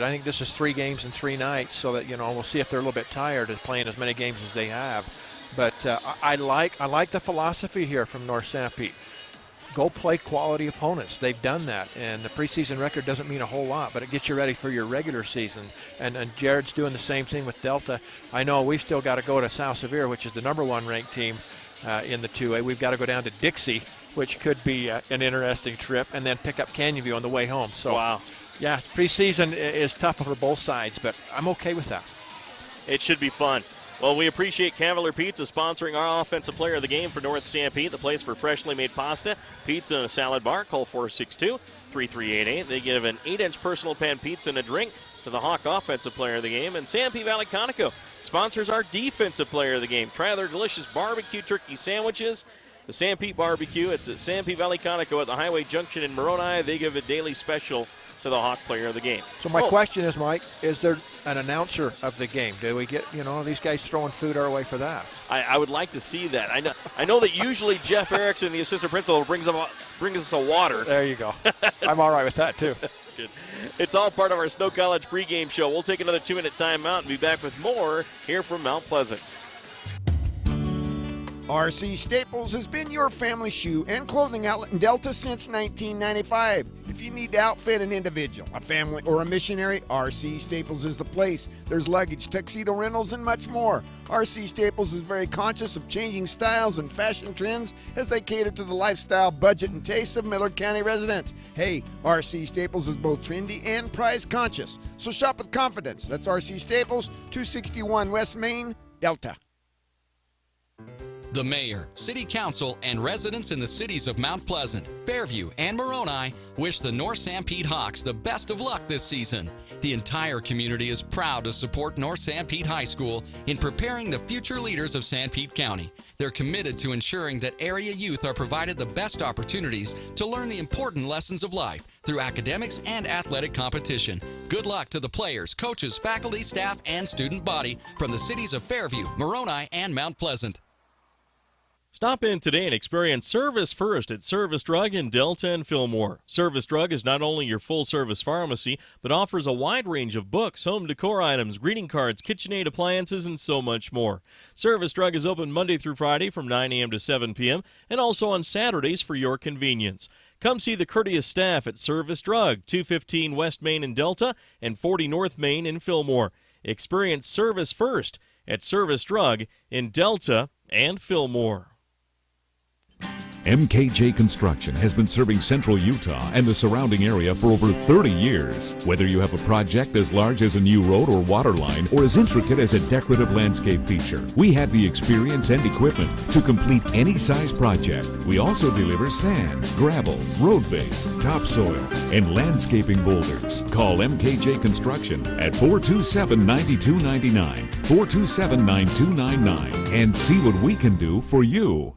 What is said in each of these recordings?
I think this is 3 games in 3 nights, so that, we'll see if they're a little bit tired of playing as many games as they have. But I like the philosophy here from North Sanpete. Go play quality opponents. They've done that, and the preseason record doesn't mean a whole lot, but it gets you ready for your regular season. And Jared's doing the same thing with Delta. I know we've still got to go to South Severe, which is the #1 ranked team in the 2A. We've got to go down to Dixie, which could be an interesting trip, and then pick up Canyon View on the way home. So, wow. Yeah, preseason is tough for both sides, but I'm okay with that. It should be fun. Well, we appreciate Cavalier Pizza sponsoring our offensive player of the game for North Sanpete, the place for freshly made pasta, pizza, and a salad bar. Call 462-3388. They give an 8-inch personal pan pizza and a drink to the Hawk offensive player of the game. And Sanpete Valley Conoco sponsors our defensive player of the game. Try their delicious barbecue turkey sandwiches. The Sanpete Barbecue, it's at Sanpete Valley Conoco at the Highway Junction in Moroni. They give a daily special to the Hawk player of the game. So my question is, Mike, is there an announcer of the game? Do we get, these guys throwing food our way for that? I would like to see that. I know that usually Jeff Erickson, the assistant principal, brings us a water. There you go. I'm all right with that, too. Good. It's all part of our Snow College pregame show. We'll take another 2-minute timeout and be back with more here from Mount Pleasant. RC Staples has been your family shoe and clothing outlet in Delta since 1995. If you need to outfit an individual, a family, or a missionary, RC Staples is the place. There's luggage, tuxedo rentals, and much more. RC Staples is very conscious of changing styles and fashion trends as they cater to the lifestyle, budget, and taste of Miller County residents. Hey, RC Staples is both trendy and price conscious. So shop with confidence. That's RC Staples, 261 West Main, Delta. The mayor, city council, and residents in the cities of Mount Pleasant, Fairview, and Moroni wish the North Sanpete Hawks the best of luck this season. The entire community is proud to support North Sanpete High School in preparing the future leaders of Sanpete County. They're committed to ensuring that area youth are provided the best opportunities to learn the important lessons of life through academics and athletic competition. Good luck to the players, coaches, faculty, staff, and student body from the cities of Fairview, Moroni, and Mount Pleasant. Stop in today and experience Service First at Service Drug in Delta and Fillmore. Service Drug is not only your full-service pharmacy, but offers a wide range of books, home decor items, greeting cards, KitchenAid appliances, and so much more. Service Drug is open Monday through Friday from 9 a.m. to 7 p.m. and also on Saturdays for your convenience. Come see the courteous staff at Service Drug, 215 West Main in Delta and 40 North Main in Fillmore. Experience Service First at Service Drug in Delta and Fillmore. MKJ Construction has been serving central Utah and the surrounding area for over 30 years. Whether you have a project as large as a new road or water line or as intricate as a decorative landscape feature, we have the experience and equipment to complete any size project. We also deliver sand, gravel, road base, topsoil, and landscaping boulders. Call MKJ Construction at 427-9299, 427-9299, and see what we can do for you.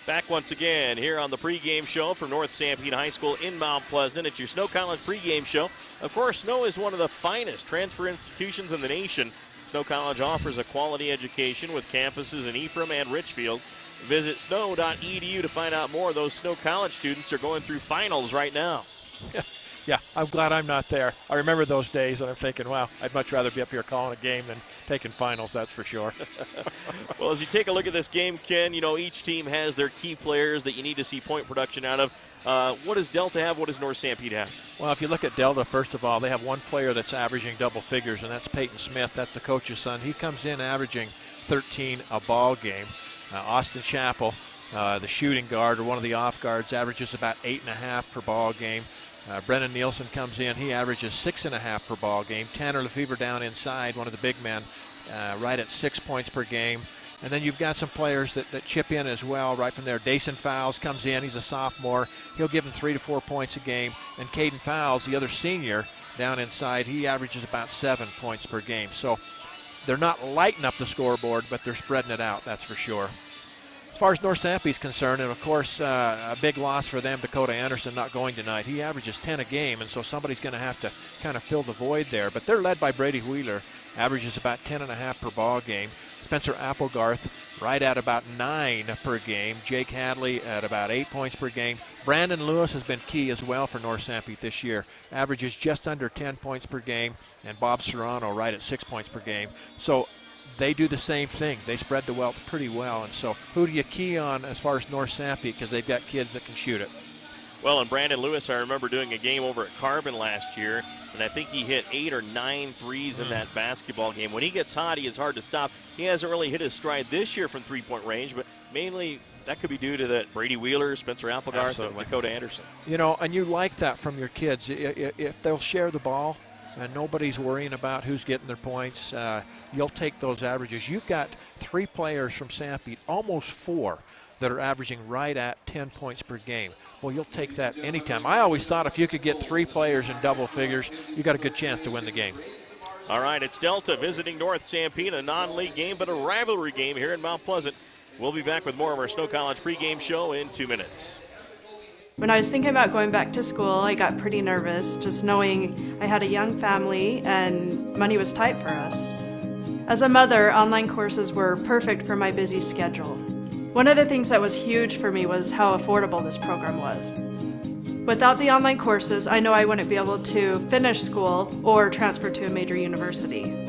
Back once again here on the pregame show from North Sanpete High School in Mount Pleasant. It's your Snow College pregame show. Of course, Snow is one of the finest transfer institutions in the nation. Snow College offers a quality education with campuses in Ephraim and Richfield. Visit snow.edu to find out more. Those Snow College students are going through finals right now. Yeah, I'm glad I'm not there. I remember those days, and I'm thinking, wow, I'd much rather be up here calling a game than taking finals, that's for sure. Well, as you take a look at this game, Ken, each team has their key players that you need to see point production out of. What does Delta have? What does North Sanpete have? Well, if you look at Delta, first of all, they have one player that's averaging double figures, and that's Peyton Smith. That's the coach's son. He comes in averaging 13 a ball game. Austin Chappell, the shooting guard or one of the off guards, averages about 8.5 per ball game. Brennan Nielsen comes in. He averages 6.5 per ball game. Tanner Lefevre down inside, one of the big men, right at 6 points per game. And then you've got some players that chip in as well right from there. Dason Fowles comes in. He's a sophomore. He'll give them 3 to 4 points a game. And Caden Fowles, the other senior, down inside, he averages about 7 points per game. So they're not lighting up the scoreboard, but they're spreading it out, that's for sure. As far as North Sanpete's concerned, and of course a big loss for them, Dakota Anderson not going tonight. He averages 10 a game, and so somebody's going to have to kind of fill the void there. But they're led by Brady Wheeler, averages about 10.5 per ball game. Spencer Applegarth right at about 9 per game. Jake Hadley at about 8 points per game. Brandon Lewis has been key as well for North Sanpete this year. Averages just under 10 points per game. And Bob Serrano right at 6 points per game. So they do the same thing. They spread the wealth pretty well. And so who do you key on as far as North Sanpete? Because they've got kids that can shoot it. Well, and Brandon Lewis, I remember doing a game over at Carbon last year, and I think he hit 8 or 9 threes in that basketball game. When he gets hot, he is hard to stop. He hasn't really hit his stride this year from three-point range, but mainly that could be due to that Brady Wheeler, Spencer Applegarth, and Dakota Anderson. You know, and you like that from your kids. If they'll share the ball and nobody's worrying about who's getting their points, you'll take those averages. You've got 3 players from Sanpete, almost 4, that are averaging right at 10 points per game. Well, you'll take that anytime. I always thought if you could get 3 players in double figures, you got a good chance to win the game. All right, it's Delta visiting North Sanpete, a non-league game, but a rivalry game here in Mount Pleasant. We'll be back with more of our Snow College pregame show in 2 minutes. When I was thinking about going back to school, I got pretty nervous, just knowing I had a young family and money was tight for us. As a mother, online courses were perfect for my busy schedule. One of the things that was huge for me was how affordable this program was. Without the online courses, I know I wouldn't be able to finish school or transfer to a major university.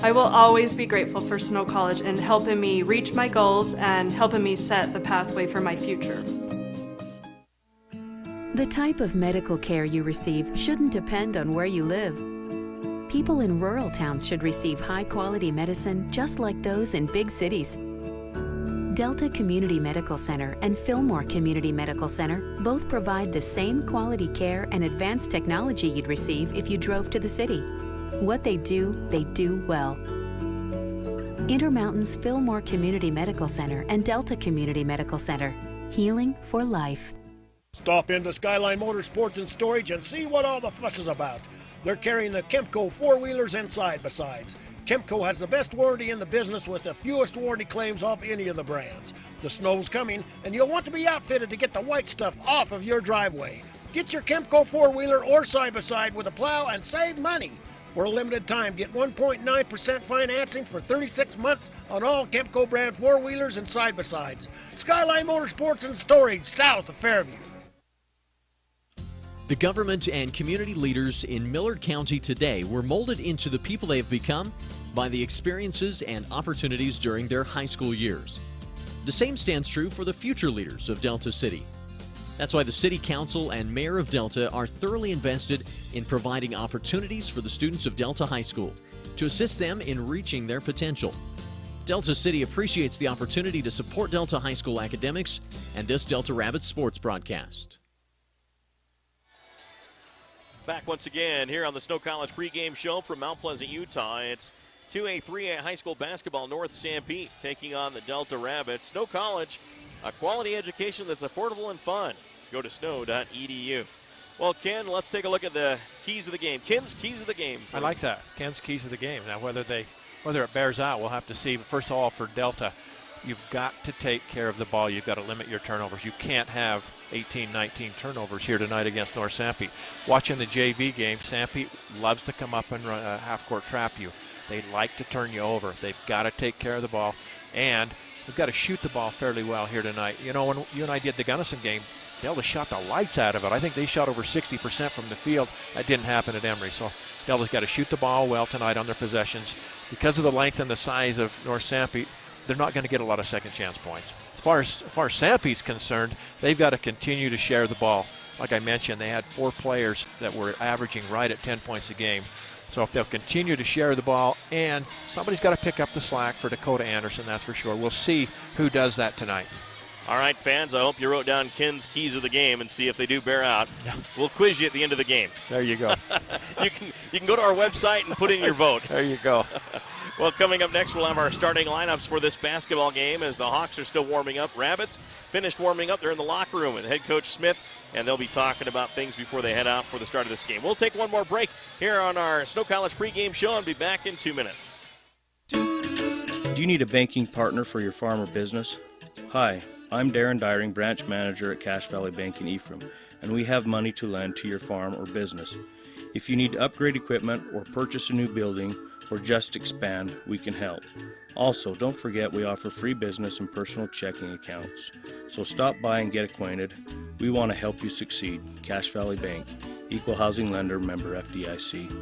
I will always be grateful for Snow College in helping me reach my goals and helping me set the pathway for my future. The type of medical care you receive shouldn't depend on where you live. People in rural towns should receive high-quality medicine just like those in big cities. Delta Community Medical Center and Fillmore Community Medical Center both provide the same quality care and advanced technology you'd receive if you drove to the city. What they do well. Intermountain's Fillmore Community Medical Center and Delta Community Medical Center. Healing for life. Stop into Skyline Motorsports and Storage and see what all the fuss is about. They're carrying the Kemco four-wheelers and side-by-sides. Kemco has the best warranty in the business with the fewest warranty claims off any of the brands. The snow's coming, and you'll want to be outfitted to get the white stuff off of your driveway. Get your Kemco four-wheeler or side-by-side with a plow and save money. For a limited time, get 1.9% financing for 36 months on all Kemco brand four-wheelers and side-by-sides. Skyline Motorsports and Storage, south of Fairview. The government and community leaders in Millard County today were molded into the people they have become by the experiences and opportunities during their high school years. The same stands true for the future leaders of Delta City. That's why the City Council and Mayor of Delta are thoroughly invested in providing opportunities for the students of Delta High School to assist them in reaching their potential. Delta City appreciates the opportunity to support Delta High School academics and this Delta Rabbit sports broadcast. Back once again here on the Snow College pregame show from Mount Pleasant, Utah. It's 2A, 3A high school basketball. North Sanpete taking on the Delta Rabbits. Snow College, a quality education that's affordable and fun. Go to snow.edu. Well, Ken, let's take a look at the keys of the game. Ken's keys of the game. I like that. Ken's keys of the game. Now, whether it bears out, we'll have to see. But first of all, for Delta, you've got to take care of the ball. You've got to limit your turnovers. You can't have 18, 19 turnovers here tonight against North Sanpete. Watching the JV game, Sanpete loves to come up and run a half-court trap you. They like to turn you over. They've got to take care of the ball, and they've got to shoot the ball fairly well here tonight. You know, when you and I did the Gunnison game, Delta shot the lights out of it. I think they shot over 60% from the field. That didn't happen at Emory. So Delta's got to shoot the ball well tonight on their possessions. Because of the length and the size of North Sanpete, they're not going to get a lot of second chance points. As far as Sanpete's concerned, they've got to continue to share the ball. Like I mentioned, they had 4 players that were averaging right at 10 points a game. So if they'll continue to share the ball, and somebody's got to pick up the slack for Dakota Anderson, that's for sure. We'll see who does that tonight. All right, fans, I hope you wrote down Ken's keys of the game and see if they do bear out. We'll quiz you at the end of the game. There you go. You can go to our website and put in your vote. There you go. Well, coming up next, we'll have our starting lineups for this basketball game as the Hawks are still warming up. Rabbits finished warming up. They're in the locker room with head coach Smith, and they'll be talking about things before they head out for the start of this game. We'll take one more break here on our Snow College pregame show and be back in 2 minutes. Do you need a banking partner for your farm or business? Hi, I'm Darren Dyring, branch manager at Cache Valley Bank in Ephraim, and we have money to lend to your farm or business. If you need to upgrade equipment or purchase a new building, or just expand, we can help. Also, don't forget we offer free business and personal checking accounts. So stop by and get acquainted. We want to help you succeed. Cache Valley Bank, Equal Housing Lender, member FDIC.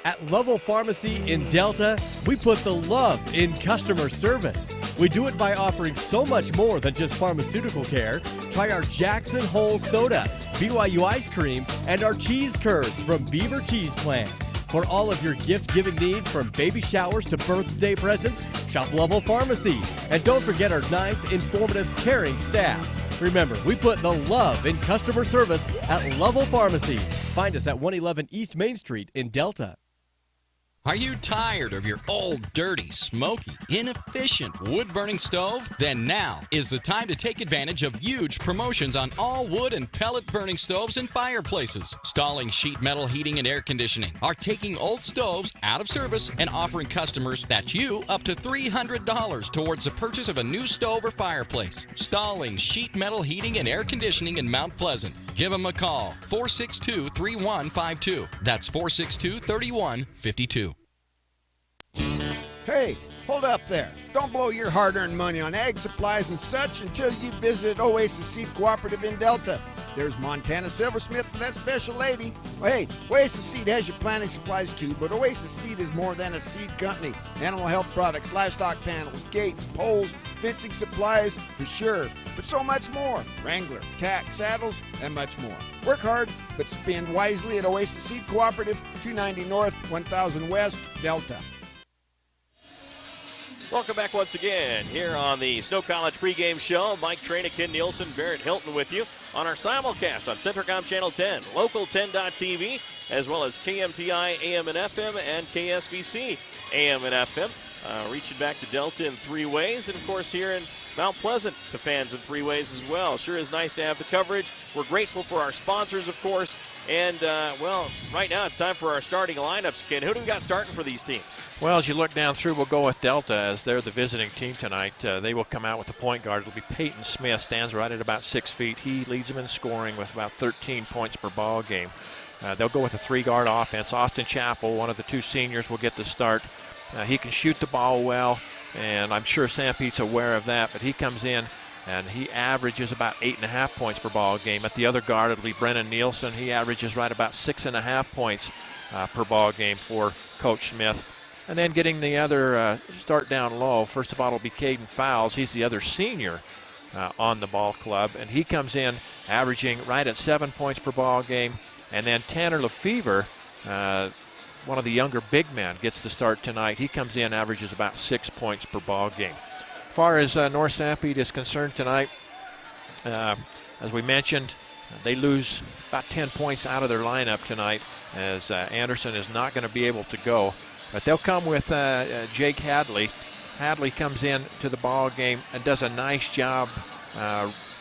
At Lovell Pharmacy in Delta, we put the love in customer service. We do it by offering so much more than just pharmaceutical care. Try our Jackson Hole Soda, BYU Ice Cream, and our cheese curds from Beaver Cheese Plant. For all of your gift-giving needs, from baby showers to birthday presents, shop Lovell Pharmacy. And don't forget our nice, informative, caring staff. Remember, we put the love in customer service at Lovell Pharmacy. Find us at 111 East Main Street in Delta. Are you tired of your old, dirty, smoky, inefficient wood-burning stove? Then now is the time to take advantage of huge promotions on all wood and pellet-burning stoves and fireplaces. Stalling Sheet Metal Heating and Air Conditioning are taking old stoves out of service and offering customers, that's you, up to $300 towards the purchase of a new stove or fireplace. Stalling Sheet Metal Heating and Air Conditioning in Mount Pleasant. Give them a call, 462-3152. That's 462-3152. Hey, hold up there. Don't blow your hard-earned money on ag supplies and such until you visit Oasis Seed Cooperative in Delta. There's Montana Silversmith and that special lady. Well, hey, Oasis Seed has your planting supplies too, but Oasis Seed is more than a seed company. Animal health products, livestock panels, gates, poles, fencing supplies, for sure, but so much more. Wrangler, tack, saddles, and much more. Work hard, but spend wisely at Oasis Seed Cooperative, 290 North, 1000 West, Delta. Welcome back once again here on the Snow College pregame show. Mike Traina, Ken Nielsen, Barrett Hilton with you on our simulcast on Centricom Channel 10, Local 10.tv, as well as KMTI AM and FM and KSVC AM and FM. Reaching back to Delta in three ways, and of course here in Mount Pleasant to fans in three ways as well. Sure is nice to have the coverage. We're grateful for our sponsors, of course. And, well, right now it's time for our starting lineups. Ken, who do we got starting for these teams? Well, as you look down through, we'll go with Delta as they're the visiting team tonight. They will come out with the point guard. It'll be Peyton Smith, stands right at about 6 feet. He leads them in scoring with about 13 points per ball game. They'll go with a three-guard offense. Austin Chappell, one of the two seniors, will get the start. He can shoot the ball well, and I'm sure Sanpete's aware of that, but he comes in and he averages about 8.5 points per ball game. At the other guard, it'll be Brennan Nielsen. He averages right about 6.5 points per ball game for Coach Smith. And then getting the other start down low, first of all, it'll be Caden Fowles. He's the other senior on the ball club, and he comes in averaging right at 7 points per ball game. And then Tanner Lefevre, one of the younger big men, gets the start tonight. He comes in, averages about 6 points per ball game. As far as North Sanpete is concerned tonight, as we mentioned, they lose about 10 points out of their lineup tonight as Anderson is not going to be able to go. But they'll come with Jake Hadley. Hadley comes in to the ball game and does a nice job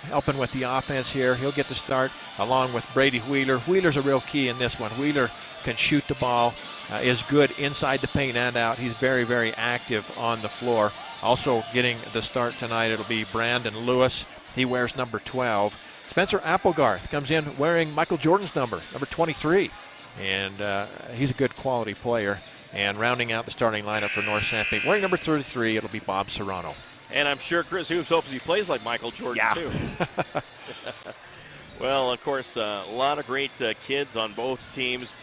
helping with the offense here. He'll get the start along with Brady Wheeler. Wheeler's a real key in this one. Wheeler can shoot the ball, is good inside the paint and out. He's very, very active on the floor. Also getting the start tonight, it'll be Brandon Lewis. He wears number 12. Spencer Applegarth comes in wearing Michael Jordan's number 23. And he's a good quality player. And rounding out the starting lineup for North Sanpete, wearing number 33, it'll be Bob Serrano. And I'm sure Chris Hoops hopes he plays like Michael Jordan, too. Well, of course, a lot of great kids on both teams.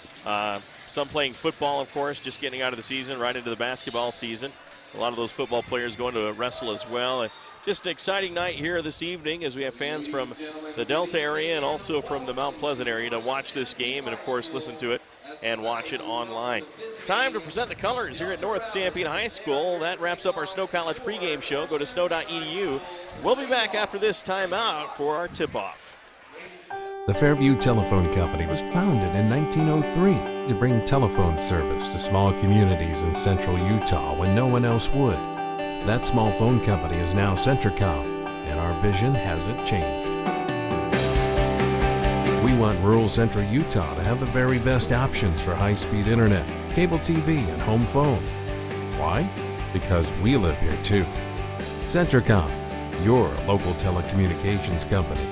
Some playing football, of course, just getting out of the season, right into the basketball season. A lot of those football players going to wrestle as well. Just an exciting night here this evening as we have fans from the Delta area and also from the Mount Pleasant area to watch this game and, of course, listen to it and watch it online. Time to present the colors here at North Sanpete High School. That wraps up our Snow College pregame show. Go to snow.edu. We'll be back after this timeout for our tip-off. The Fairview Telephone Company was founded in 1903 to bring telephone service to small communities in central Utah when no one else would. That small phone company is now Centricom, and our vision hasn't changed. We want rural central Utah to have the very best options for high-speed internet, cable TV, and home phone. Why? Because we live here too. Centricom, your local telecommunications company.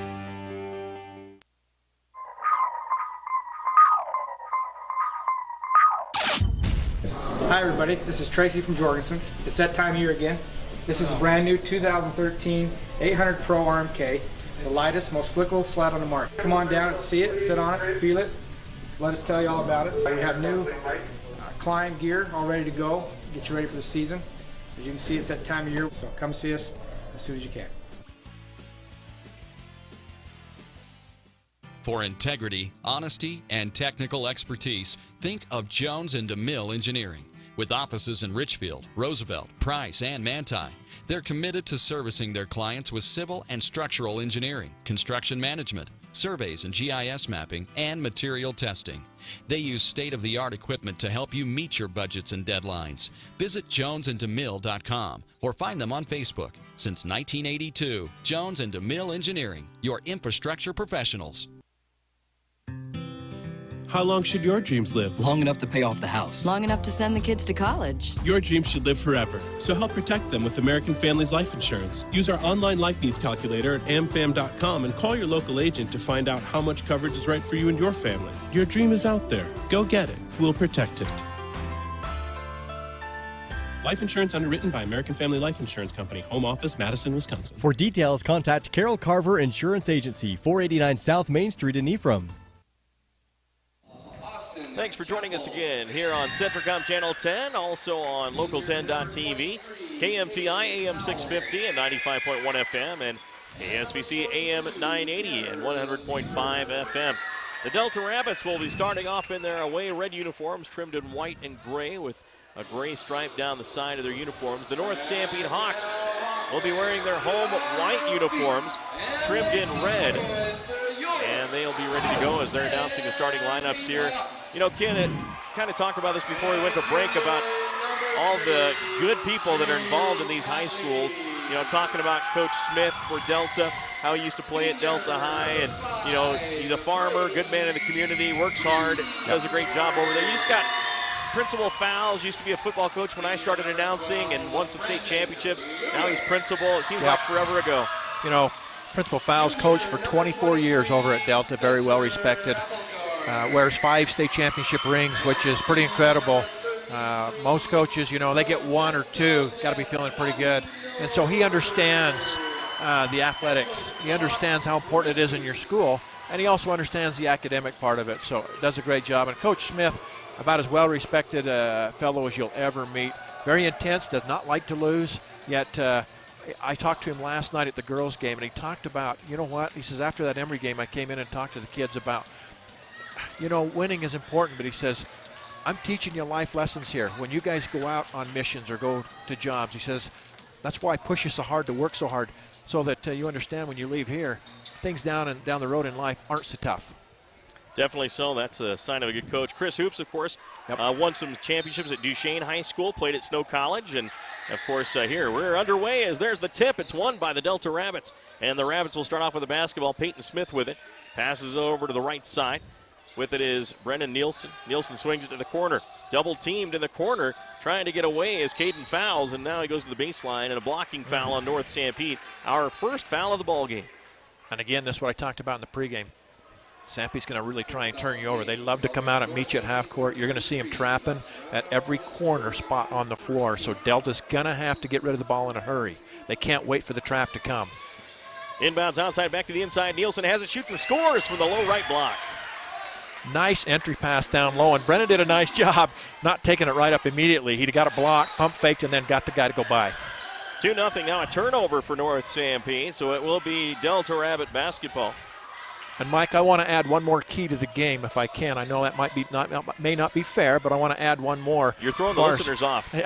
Hi everybody, this is Tracy from Jorgensen's. It's that time of year again. This is a brand new 2013 800 Pro RMK, the lightest, most flickable sled on the market. Come on down and see it, sit on it, feel it. Let us tell you all about it. We have new climb gear all ready to go, get you ready for the season. As you can see, it's that time of year, so come see us as soon as you can. For integrity, honesty, and technical expertise, think of Jones and DeMille Engineering. With offices in Richfield, Roosevelt, Price, and Manti, they're committed to servicing their clients with civil and structural engineering, construction management, surveys and GIS mapping, and material testing. They use state-of-the-art equipment to help you meet your budgets and deadlines. Visit jonesanddemille.com or find them on Facebook. Since 1982, Jones and DeMille Engineering, your infrastructure professionals. How long should your dreams live? Long enough to pay off the house. Long enough to send the kids to college. Your dreams should live forever. So help protect them with American Families Life Insurance. Use our online life needs calculator at amfam.com and call your local agent to find out how much coverage is right for you and your family. Your dream is out there. Go get it. We'll protect it. Life insurance underwritten by American Family Life Insurance Company. Home office, Madison, Wisconsin. For details, contact Carol Carver Insurance Agency, 489 South Main Street in Ephraim. Thanks for joining us again here on Centricom Channel 10, also on Local10.tv, KMTI AM 650 and 95.1 FM, and KSVC AM 980 and 100.5 FM. The Delta Rabbits will be starting off in their away red uniforms, trimmed in white and gray with a gray stripe down the side of their uniforms. The North Sanpete Hawks will be wearing their home white uniforms, trimmed in red. And they'll be ready to go as they're announcing the starting lineups here. You know, Ken had kind of talked about this before we went to break about all the good people that are involved in these high schools. You know, talking about Coach Smith for Delta, how he used to play at Delta High. And, you know, he's a farmer, good man in the community, works hard, does a great job over there. You just got Principal Fowles, used to be a football coach when I started announcing and won some state championships. Now he's principal. It seems like forever ago. You know, Principal Fowles coached for 24 years over at Delta, very well respected. Wears 5 state championship rings, which is pretty incredible. Most coaches, you know, they get 1 or 2, got to be feeling pretty good. And so he understands the athletics. He understands how important it is in your school, and he also understands the academic part of it. So does a great job. And Coach Smith, about as well respected fellow as you'll ever meet. Very intense, does not like to lose, yet I talked to him last night at the girls' game, and he talked about, you know what, he says, after that Emory game, I came in and talked to the kids about, you know, winning is important, but he says, I'm teaching you life lessons here. When you guys go out on missions or go to jobs, he says, that's why I push you so hard to work so hard, so that you understand when you leave here, things down the road in life aren't so tough. Definitely so. That's a sign of a good coach. Chris Hoops, of course, won some championships at Duchesne High School, played at Snow College, and of course, here we're underway as there's the tip. It's won by the Delta Rabbits. And the Rabbits will start off with the basketball. Peyton Smith with it. Passes it over to the right side. With it is Brennan Nielsen. Nielsen swings it to the corner. Double teamed in the corner, trying to get away as Caden fouls. And now he goes to the baseline and a blocking foul on North Sanpete. Our first foul of the ball game. And again, that's what I talked about in the pregame. Sanpete's going to really try and turn you over. They love to come out and meet you at half court. You're going to see them trapping at every corner spot on the floor. So Delta's going to have to get rid of the ball in a hurry. They can't wait for the trap to come. Inbounds outside, back to the inside. Nielsen has it, shoots and scores from the low right block. Nice entry pass down low, and Brennan did a nice job not taking it right up immediately. He got a block, pump faked, and then got the guy to go by. 2-0 now, a turnover for North Sanpete, so it will be Delta Rabbit basketball. And Mike, I want to add one more key to the game if I can. I know that may not be fair, but I want to add one more. You're throwing the listeners off. As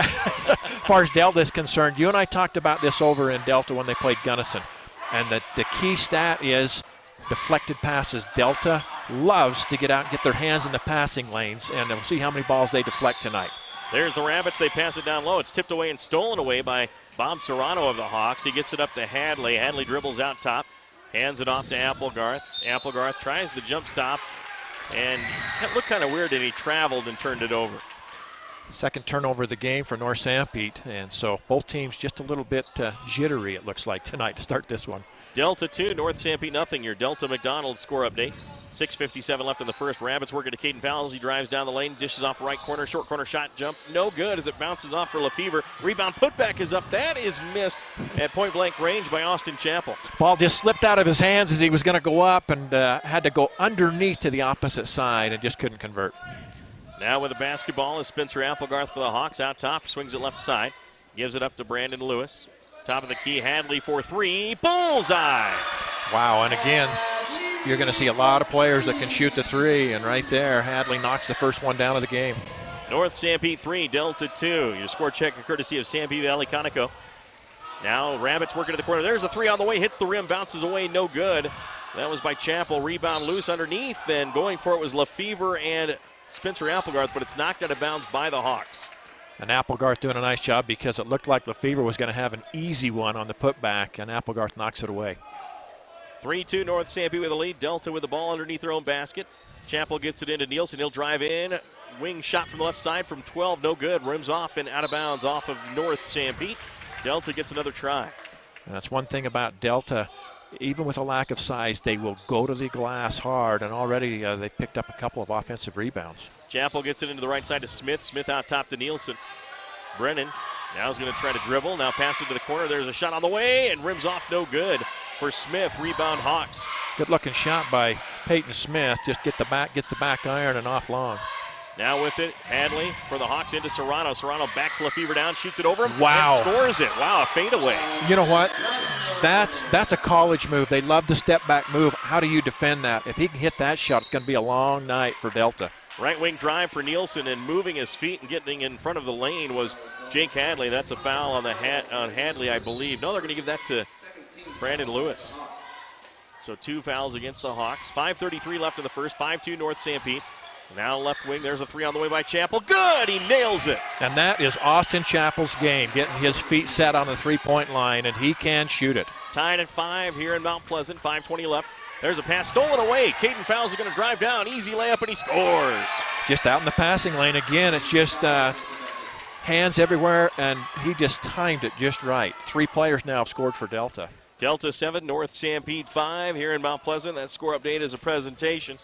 far as Delta is concerned, you and I talked about this over in Delta when they played Gunnison. And the key stat is deflected passes. Delta loves to get out and get their hands in the passing lanes, and we'll see how many balls they deflect tonight. There's the Rabbits. They pass it down low. It's tipped away and stolen away by Bob Serrano of the Hawks. He gets it up to Hadley. Hadley dribbles out top. Hands it off to Applegarth. Applegarth tries the jump stop, and it looked kind of weird that he traveled and turned it over. Second turnover of the game for North Sanpete, and so both teams just a little bit jittery, it looks like, tonight to start this one. Delta 2, North Sanpete nothing. Your Delta McDonald score update. 6:57 left in the first. Rabbits working to Caden Fowles. He drives down the lane, dishes off right corner, short corner shot jump. No good as it bounces off for Lefevre. Rebound putback is up. That is missed at point blank range by Austin Chappell. Ball just slipped out of his hands as he was going to go up and had to go underneath to the opposite side and just couldn't convert. Now with the basketball is Spencer Applegarth for the Hawks out top. Swings it left side. Gives it up to Brandon Lewis. Top of the key, Hadley for three. Bullseye! Wow, and again, you're going to see a lot of players that can shoot the three, and right there, Hadley knocks the first one down of the game. North Sanpete 3, Delta 2. Your score check courtesy of Sanpete Valley Conoco. Now Rabbits working to the corner. There's a three on the way, hits the rim, bounces away, no good. That was by Chappell. Rebound loose underneath, and going for it was Lefevre and Spencer Applegarth, but it's knocked out of bounds by the Hawks. And Applegarth doing a nice job because it looked like Lefevre was going to have an easy one on the putback, and Applegarth knocks it away. 3-2 North Sanpete with the lead. Delta with the ball underneath their own basket. Chappell gets it into Nielsen. He'll drive in. Wing shot from the left side from 12. No good. Rims off and out of bounds off of North Sanpete. Delta gets another try. And that's one thing about Delta. Even with a lack of size, they will go to the glass hard, and already they've picked up a couple of offensive rebounds. Chappell gets it into the right side to Smith. Smith out top to Nielsen. Brennan now is going to try to dribble. Now pass it to the corner. There's a shot on the way, and rims off no good for Smith. Rebound Hawks. Good looking shot by Peyton Smith. Just gets the back iron and off long. Now with it, Hadley for the Hawks into Serrano. Serrano backs Lefevre down, shoots it over him, wow, and scores it. Wow, a fadeaway. You know what? That's a college move. They love the step back move. How do you defend that? If he can hit that shot, it's going to be a long night for Delta. Right wing drive for Nielsen, and moving his feet and getting in front of the lane was Jake Hadley. That's a foul on on Hadley, I believe. No, they're going to give that to Brandon Lewis. So 2 fouls against the Hawks. 5:33 left in the first. 5-2 North Sanpete. Now left wing, there's a three on the way by Chappell. Good, he nails it. And that is Austin Chappell's game, getting his feet set on the three-point line, and he can shoot it. Tied at 5 here in Mount Pleasant, 5:20 left. There's a pass stolen away. Caden Fowles is going to drive down, easy layup, and he scores. Just out in the passing lane again, it's just hands everywhere, and he just timed it just right. 3 players now have scored for Delta. Delta 7, North Sanpete 5 here in Mount Pleasant. That score update is a presentation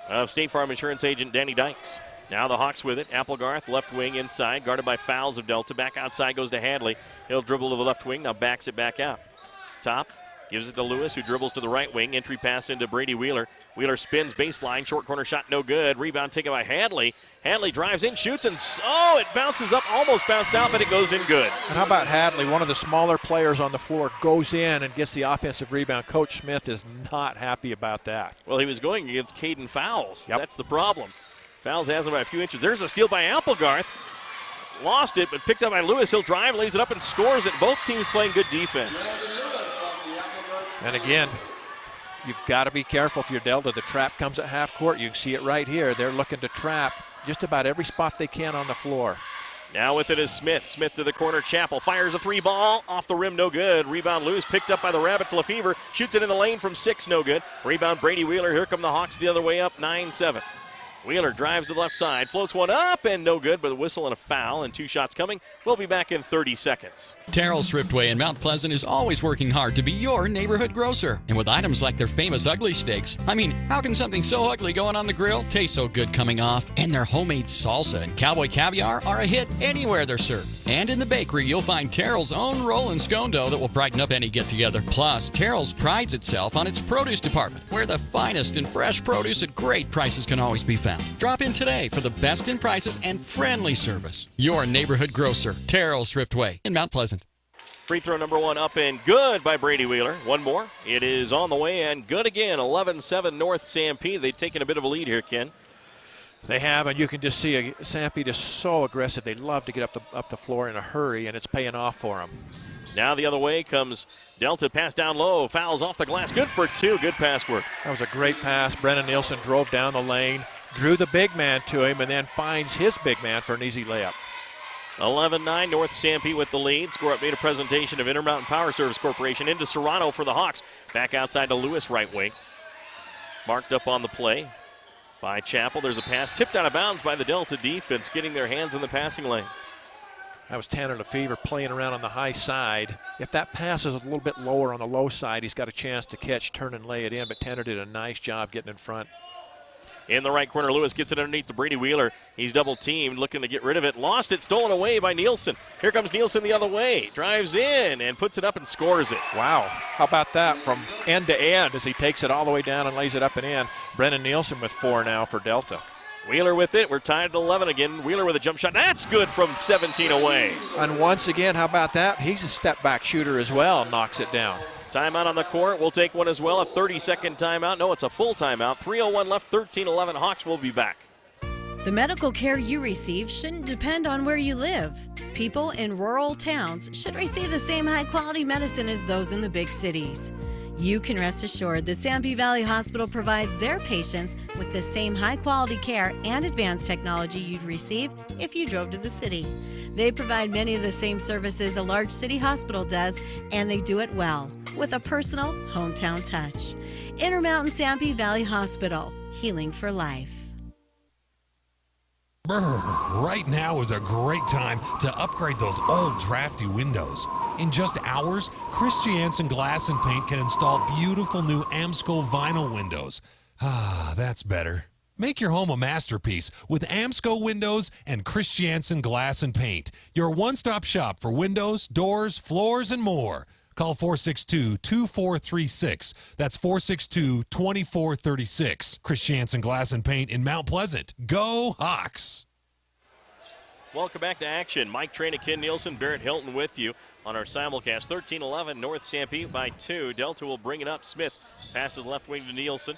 of State Farm Insurance agent Danny Dykes. Now the Hawks with it. Applegarth, left wing inside, guarded by Fowles of Delta. Back outside goes to Hadley. He'll dribble to the left wing, now backs it back out. Top, gives it to Lewis, who dribbles to the right wing. Entry pass into Brady Wheeler. Wheeler spins baseline, short corner shot, no good. Rebound taken by Hadley. Hadley drives in, shoots, and it bounces up, almost bounced out, but it goes in good. And how about Hadley, one of the smaller players on the floor, goes in and gets the offensive rebound. Coach Smith is not happy about that. Well, he was going against Caden Fowles. Yep. That's the problem. Fowles has him by a few inches. There's a steal by Applegarth. Lost it, but picked up by Lewis. He'll drive, lays it up, and scores it. Both teams playing good defense. And again, you've got to be careful if you're Delta. The trap comes at half court. You can see it right here. They're looking to trap just about every spot they can on the floor. Now with it is Smith. Smith to the corner. Chappell fires a 3 ball. Off the rim, no good. Rebound loose. Picked up by the Rabbits. Lefevre shoots it in the lane from 6, no good. Rebound Brady Wheeler. Here come the Hawks the other way up, 9-7. Wheeler drives to the left side, floats one up, and no good, but a whistle and a foul, and 2 shots coming. We'll be back in 30 seconds. Terrell's Thriftway in Mount Pleasant is always working hard to be your neighborhood grocer. And with items like their famous ugly steaks, I mean, how can something so ugly going on the grill taste so good coming off? And their homemade salsa and cowboy caviar are a hit anywhere they're served. And in the bakery, you'll find Terrell's own roll and scone dough that will brighten up any get-together. Plus, Terrell's prides itself on its produce department, where the finest and fresh produce at great prices can always be found. Drop in today for the best in prices and friendly service. Your neighborhood grocer, Terrell's Thriftway in Mount Pleasant. Free throw number 1 up and good by Brady Wheeler. One more. It is on the way and good again. 11-7 North Sanpete. They've taken a bit of a lead here, Ken. They have, and you can just see Sanpete is so aggressive. They love to get up the floor in a hurry, and it's paying off for them. Now the other way comes Delta. Pass down low. Fouls off the glass. Good for 2. Good pass work. That was a great pass. Brennan Nielsen drove down the lane, drew the big man to him, and then finds his big man for an easy layup. 11-9, North Sanpete with the lead. Score update, a presentation of Intermountain Power Service Corporation. Into Serrano for the Hawks. Back outside to Lewis, right wing. Marked up on the play by Chappell. There's a pass tipped out of bounds by the Delta defense, getting their hands in the passing lanes. That was Tanner Lefevre playing around on the high side. If that pass is a little bit lower on the low side, he's got a chance to catch, turn, and lay it in. But Tanner did a nice job getting in front. In the right corner, Lewis gets it underneath to Brady Wheeler. He's double-teamed, looking to get rid of it. Lost it, stolen away by Nielsen. Here comes Nielsen the other way. Drives in and puts it up and scores it. Wow, how about that from end to end as he takes it all the way down and lays it up and in. Brennan Nielsen with 4 now for Delta. Wheeler with it. We're tied at 11 again. Wheeler with a jump shot. That's good from 17 away. And once again, how about that? He's a step-back shooter as well, knocks it down. Timeout on the court. We'll take one as well. A 30-second timeout. No, it's a full timeout. 3:01 left, 13-11. Hawks will be back. The medical care you receive shouldn't depend on where you live. People in rural towns should receive the same high-quality medicine as those in the big cities. You can rest assured the Sanpete Valley Hospital provides their patients with the same high-quality care and advanced technology you'd receive if you drove to the city. They provide many of the same services a large city hospital does, and they do it well, with a personal, hometown touch. Intermountain Sanpete Valley Hospital, healing for life. Right now is a great time to upgrade those old drafty windows. In just hours, Christiansen Glass and Paint can install beautiful new Amsco vinyl windows. Ah, that's better. Make your home a masterpiece with Amsco Windows and Christiansen Glass and Paint. Your one-stop shop for windows, doors, floors, and more. Call 462-2436. That's 462-2436. Christiansen Glass and Paint in Mount Pleasant. Go Hawks! Welcome back to action. Mike Traina, Ken Nielsen, Barrett Hilton with you on our simulcast. 13-11, North Sanpete by 2. Delta will bring it up. Smith passes left wing to Nielsen.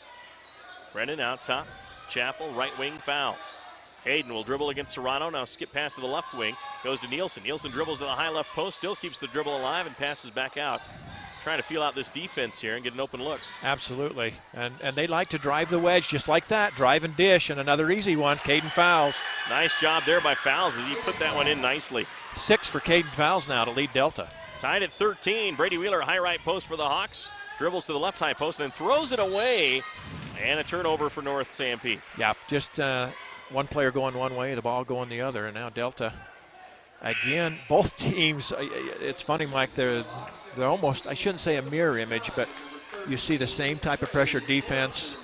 Brennan out top. Chappell, right wing, fouls. Caden will dribble against Serrano. Now skip pass to the left wing. Goes to Nielsen. Nielsen dribbles to the high left post. Still keeps the dribble alive and passes back out. Trying to feel out this defense here and get an open look. Absolutely. And they like to drive the wedge just like that. Drive and dish. And another easy one. Caden fouls. Nice job there by Fouls as he put that one in nicely. 6 for Caden Fouls now to lead Delta. Tied at 13. Brady Wheeler, high right post for the Hawks. Dribbles to the left high post and then throws it away. And a turnover for North Sanpete. Yeah, just one player going one way, the ball going the other. And now Delta, again, both teams, it's funny, Mike, they're almost, I shouldn't say a mirror image, but you see the same type of pressure defense.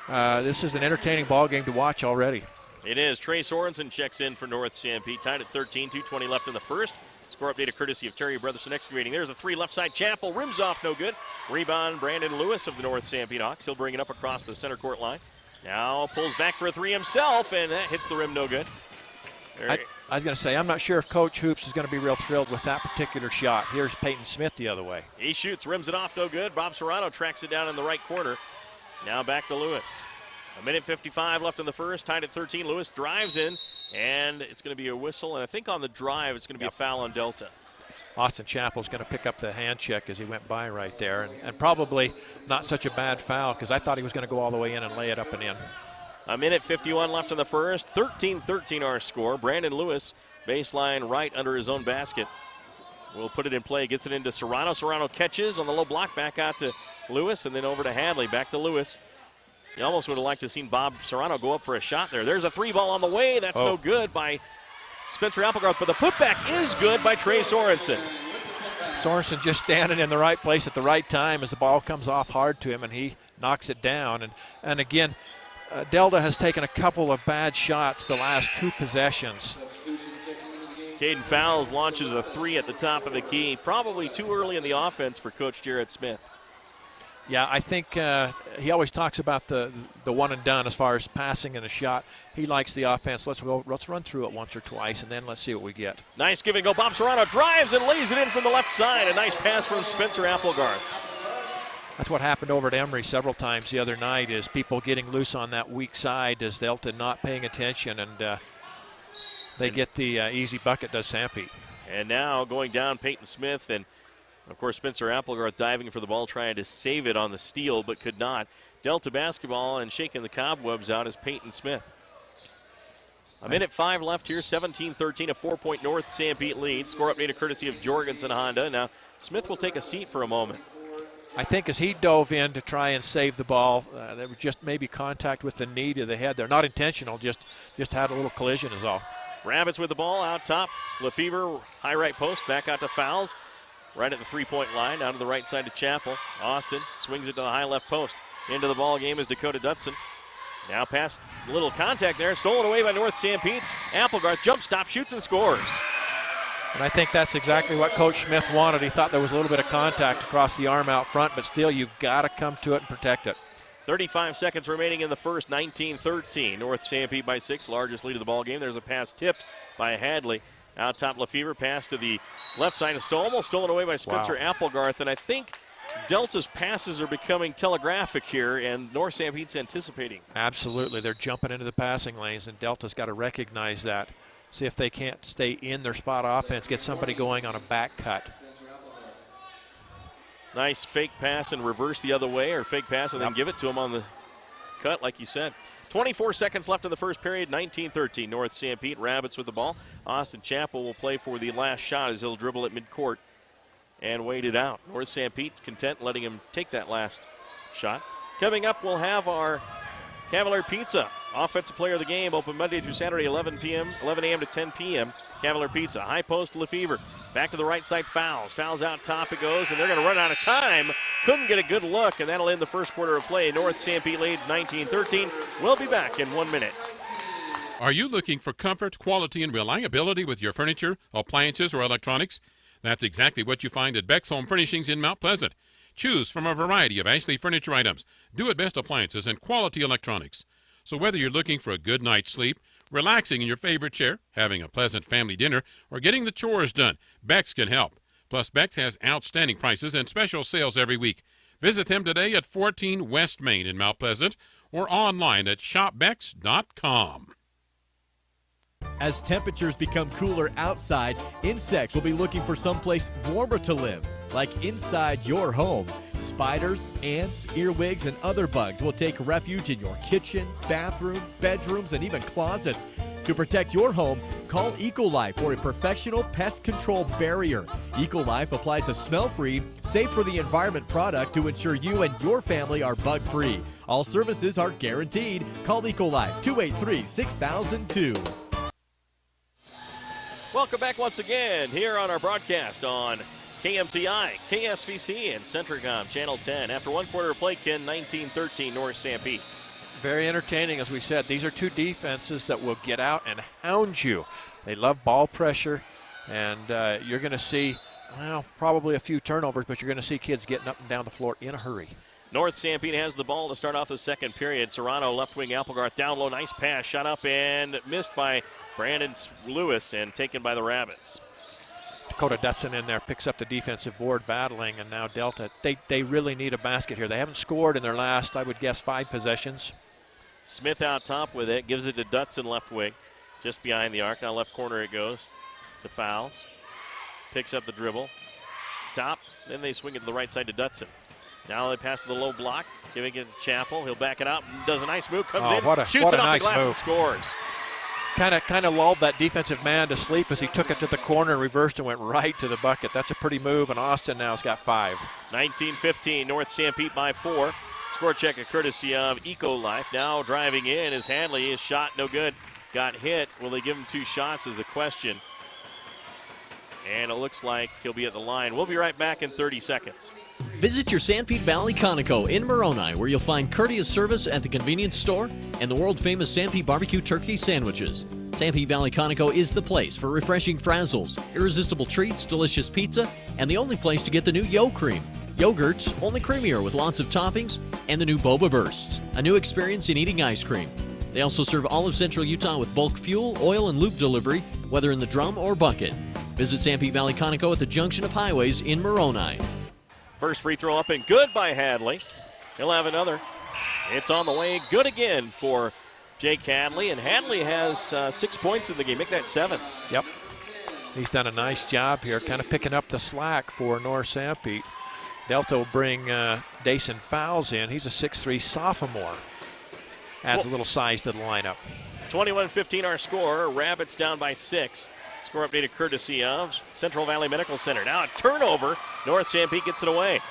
This is an entertaining ball game to watch already. It is. Trey Sorensen checks in for North Sanpete. Tied at 13, 2:20 left in the first. Score update courtesy of Terry Brotherson Excavating. There's a 3 left side. Chappell rims off, no good. Rebound, Brandon Lewis of the North Sanpete Hawks. He'll bring it up across the center court line. Now pulls back for a 3 himself, and that hits the rim, no good. I was going to say, I'm not sure if Coach Hoops is going to be real thrilled with that particular shot. Here's Peyton Smith the other way. He shoots, rims it off, no good. Bob Serrano tracks it down in the right corner. Now back to Lewis. 1:55 left in the first, tied at 13. Lewis drives in, and it's going to be a whistle. And I think on the drive, it's going to be a foul on Delta. Austin Chappell's going to pick up the hand check as he went by right there. And probably not such a bad foul because I thought he was going to go all the way in and lay it up and in. 1:51 left in the first. 13-13 our score. Brandon Lewis, baseline right under his own basket. Will put it in play, gets it into Serrano. Serrano catches on the low block, back out to Lewis, and then over to Hadley. Back to Lewis. You almost would have liked to have seen Bob Serrano go up for a shot there. There's a 3 ball on the way. That's no good by Spencer Applegarth, but the putback is good by Trey Sorensen. Sorensen just standing in the right place at the right time as the ball comes off hard to him, and he knocks it down. And again, Delta has taken a couple of bad shots the last 2 possessions. Caden Fowles launches a 3 at the top of the key. Probably too early in the offense for Coach Jared Smith. Yeah, I think he always talks about the one and done as far as passing and a shot. He likes the offense. Let's run through it once or twice, and then let's see what we get. Nice give and go. Bob Serrano drives and lays it in from the left side. A nice pass from Spencer Applegarth. That's what happened over at Emory several times the other night, is people getting loose on that weak side as Delta not paying attention, and they get the easy bucket, does Sanpete. And now going down, Peyton Smith, and of course Spencer Applegarth diving for the ball, trying to save it on the steal, but could not. Delta basketball, and shaking the cobwebs out is Peyton Smith. 1:05 left here, 17-13, a 4-point North Sanpete lead. Score update courtesy of Jorgensen Honda. Now Smith will take a seat for a moment. I think as he dove in to try and save the ball, there was just maybe contact with the knee to the head there. Not intentional, just had a little collision is all. Rabbits with the ball out top. Lefevre, high right post, back out to Fowles. Right at the three-point line, down to the right side to Chapel. Austin swings it to the high left post. Into the ball game is Dakota Dutson. Now past a little contact there, stolen away by North Sanpete's Applegarth. Jump stop, shoots and scores. And I think that's exactly what Coach Smith wanted. He thought there was a little bit of contact across the arm out front, but still you've got to come to it and protect it. 35 seconds remaining in the first, 19-13. North Sanpete by 6, largest lead of the ball game. There's a pass tipped by Hadley. Out top, Lefevre, pass to the left side of almost stolen away by Spencer Applegarth. And I think Delta's passes are becoming telegraphic here, and North Sanpete's anticipating. Absolutely. They're jumping into the passing lanes, and Delta's got to recognize that. See if they can't stay in their spot offense, get somebody going on a back cut. Nice fake pass and reverse the other way, or fake pass and then give it to him on the cut, like you said. 24 seconds left in the first period, 19-13. North Sanpete, Rabbits with the ball. Austin Chapel will play for the last shot as he'll dribble at midcourt and wait it out. North Sanpete content letting him take that last shot. Coming up, we'll have our Cavalier Pizza Offensive Player of the Game, open Monday through Saturday, 11 a.m. to 10 p.m. Cavalier Pizza, high post Lefevre. Back to the right side, Fowles. Fowles out top it goes, and they're going to run out of time. Couldn't get a good look, and that'll end the first quarter of play. North Sanpete leads 19-13. We'll be back in 1 minute. Are you looking for comfort, quality, and reliability with your furniture, appliances, or electronics? That's exactly what you find at Beck's Home Furnishings in Mount Pleasant. Choose from a variety of Ashley furniture items, do-it-best appliances, and quality electronics. So whether you're looking for a good night's sleep, relaxing in your favorite chair, having a pleasant family dinner, or getting the chores done, Beck's can help. Plus, Beck's has outstanding prices and special sales every week. Visit them today at 14 West Main in Mount Pleasant or online at shopbecks.com. As temperatures become cooler outside, insects will be looking for someplace warmer to live, like inside your home. Spiders, ants, earwigs, and other bugs will take refuge in your kitchen, bathroom, bedrooms, and even closets. To protect your home, call Ecolife for a professional pest control barrier. Ecolife applies a smell-free, safe for the environment product to ensure you and your family are bug-free. All services are guaranteed. Call Ecolife 283-6002. Welcome back once again here on our broadcast on KMTI, KSVC, and Centricom Channel 10. After one quarter of play, Ken, 19-13 North Sanpete. Very entertaining, as we said. These are two defenses that will get out and hound you. They love ball pressure, and you're going to see, well, probably a few turnovers, but you're going to see kids getting up and down the floor in a hurry. North Sanpete has the ball to start off the second period. Serrano, left wing, Applegarth down low, nice pass, shot up and missed by Brandon Lewis and taken by the Rabbits. Dakota Dutson in there picks up the defensive board, battling, and now Delta, they really need a basket here. They haven't scored in their last, I would guess, 5 possessions. Smith out top with it, gives it to Dutson left wing, just behind the arc. Now left corner it goes to Fowles. Picks up the dribble. Top, then they swing it to the right side to Dutson. Now they pass to the low block, giving it to Chapel. He'll back it out, does a nice move, comes in, shoots it off the glass and scores. Kind of lulled that defensive man to sleep as he took it to the corner and reversed and went right to the bucket. That's a pretty move, and Austin now has got 5. 19-15, North Sanpete by 4. Score check a courtesy of Ecolife. Now driving in is Hadley. His shot no good. Got hit. Will they give him 2 shots is the question. And it looks like he'll be at the line. We'll be right back in 30 seconds. Visit your Sanpete Valley Conoco in Moroni, where you'll find courteous service at the convenience store and the world-famous Sanpete barbecue turkey sandwiches. Sanpete Valley Conoco is the place for refreshing frazzles, irresistible treats, delicious pizza, and the only place to get the new Yo Cream. Yogurt's only creamier with lots of toppings, and the new Boba Bursts, a new experience in eating ice cream. They also serve all of Central Utah with bulk fuel, oil, and lube delivery, whether in the drum or bucket. Visit Sanpete Valley Conoco at the junction of highways in Moroni. First free throw up and good by Hadley. He'll have another. It's on the way. Good again for Jake Hadley. And Hadley has 6 points in the game. Make that 7. Yep. He's done a nice job here, kind of picking up the slack for North Sanpete. Delta will bring Dason Fowles in. He's a 6'3 sophomore. Adds a little size to the lineup. 21-15 our score. Rabbits down by 6. Score updated courtesy of Central Valley Medical Center. Now a turnover. North Sanpete gets it away.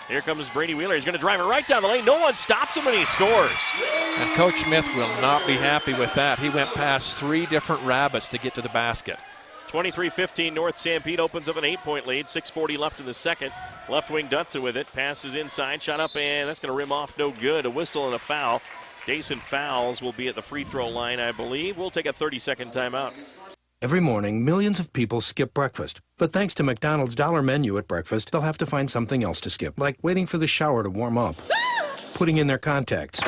Here comes Brady Wheeler. He's going to drive it right down the lane. No one stops him, and he scores. And Coach Smith will not be happy with that. He went past 3 different rabbits to get to the basket. 23-15, North Sanpete opens up an 8-point lead. 6:40 left in the second. Left wing Dutson with it. Passes inside. Shot up, and that's going to rim off. No good. A whistle and a foul. Dason Fowles will be at the free throw line, I believe. We'll take a 30-second timeout. Every morning, millions of people skip breakfast. But thanks to McDonald's Dollar Menu at breakfast, they'll have to find something else to skip, like waiting for the shower to warm up, putting in their contacts.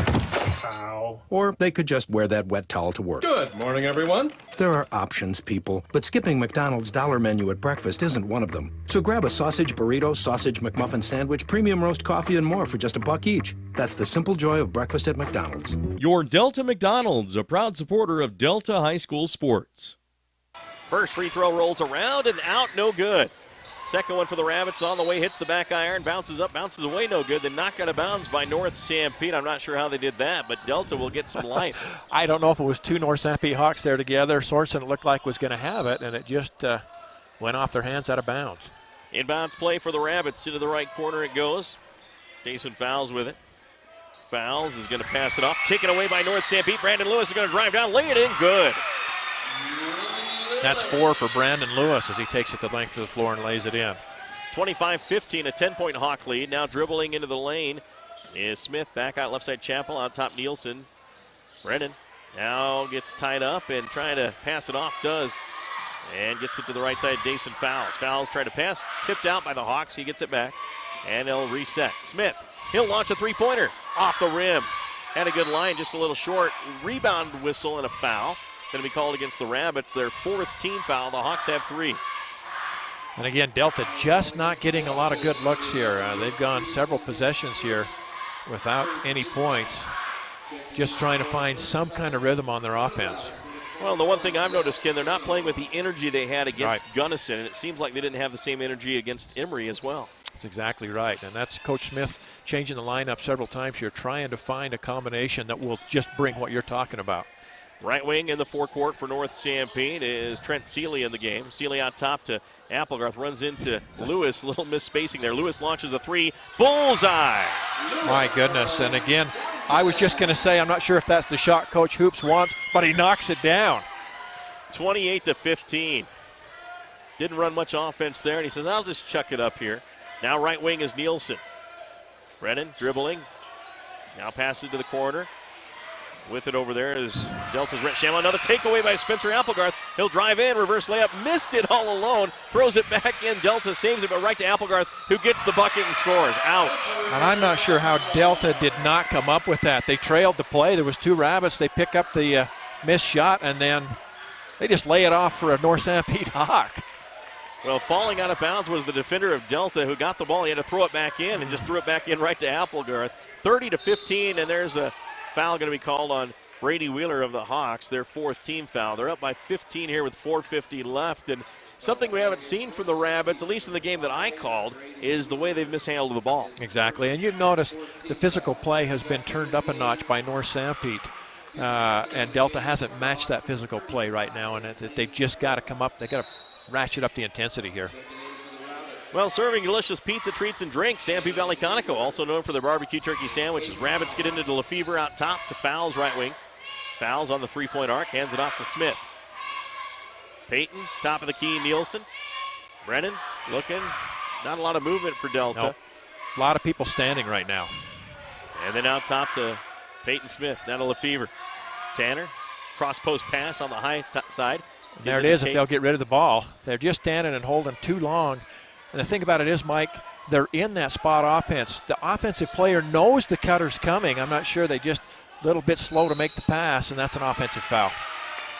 Ow. Or they could just wear that wet towel to work. Good morning, everyone. There are options, people, but skipping McDonald's Dollar Menu at breakfast isn't one of them. So grab a sausage burrito, sausage McMuffin sandwich, premium roast coffee, and more for just $1 each. That's the simple joy of breakfast at McDonald's. Your Delta McDonald's, a proud supporter of Delta High School sports. First free throw rolls around and out, no good. Second one for the Rabbits on the way, hits the back iron, bounces up, bounces away, no good. Then knocked out of bounds by North Sanpete. I'm not sure how they did that, but Delta will get some life. I don't know if it was 2 North Sanpete Hawks there together. Sorensen, it looked like, was going to have it, and it just went off their hands out of bounds. Inbounds play for the Rabbits. Into the right corner it goes. Dason Fowles with it. Fowles is going to pass it off. Taken away by North Sanpete. Brandon Lewis is going to drive down, lay it in, good. That's 4 for Brandon Lewis as he takes it the length of the floor and lays it in. 25-15, a 10-point Hawk lead. Now dribbling into the lane is Smith. Back out left side Chappell, on top Nielsen. Brennan now gets tied up and trying to pass it off, does. And gets it to the right side, Dason Fowles. Fowles trying to pass, tipped out by the Hawks. He gets it back, and they'll reset. Smith, he'll launch a three-pointer off the rim. Had a good line, just a little short. Rebound whistle and a foul. Going to be called against the Rabbits. Their 4th team foul. The Hawks have 3. And again, Delta just not getting a lot of good looks here. They've gone several possessions here without any points. Just trying to find some kind of rhythm on their offense. Well, the one thing I've noticed, Ken, they're not playing with the energy they had against Gunnison, and it seems like they didn't have the same energy against Emory as well. That's exactly right, and that's Coach Smith changing the lineup several times here, trying to find a combination that will just bring what you're talking about. Right wing in the forecourt for North Sanpete is Trent Seeley in the game. Seeley out top to Applegarth, runs into Lewis. Little misspacing there. Lewis launches a 3. Bullseye! My goodness. And again, I was just going to say, I'm not sure if that's the shot Coach Hoops wants, but he knocks it down. 28-15. Didn't run much offense there, and he says, I'll just chuck it up here. Now right wing is Nielsen. Brennan dribbling. Now passes to the corner. With it over there is Delta's Rhett Shamel. Another takeaway by Spencer Applegarth. He'll drive in, reverse layup, missed it all alone, throws it back in. Delta saves it, but right to Applegarth, who gets the bucket and scores. Ouch. And I'm not sure how Delta did not come up with that. They trailed the play. There was 2 Rabbits. They pick up the missed shot, and then they just lay it off for a North Sanpete Hawk. Well, falling out of bounds was the defender of Delta who got the ball. He had to throw it back in and just threw it back in right to Applegarth. 30-15, and there's a foul going to be called on Brady Wheeler of the Hawks, their 4th team foul. They're up by 15 here with 4:50 left, and something we haven't seen from the Rabbits, at least in the game that I called, is the way they've mishandled the ball. Exactly, and you notice the physical play has been turned up a notch by North Sanpete, and Delta hasn't matched that physical play right now, and they've just got to come up. They've got to ratchet up the intensity here. Well, serving delicious pizza, treats, and drinks, Sanpete Valley Conoco, also known for their barbecue turkey sandwiches. Rabbits get into Lefevre out top to Fowles right wing. Fowles on the 3-point arc, hands it off to Smith. Peyton, top of the key, Nielsen. Brennan looking, not a lot of movement for Delta. Nope. A lot of people standing right now. And then out top to Peyton Smith, down to Lefevre. Tanner, cross-post pass on the high side. There it is if they'll get rid of the ball. They're just standing and holding too long. And the thing about it is, Mike, they're in that spot offense. The offensive player knows the cutter's coming. I'm not sure, they just a little bit slow to make the pass, and that's an offensive foul.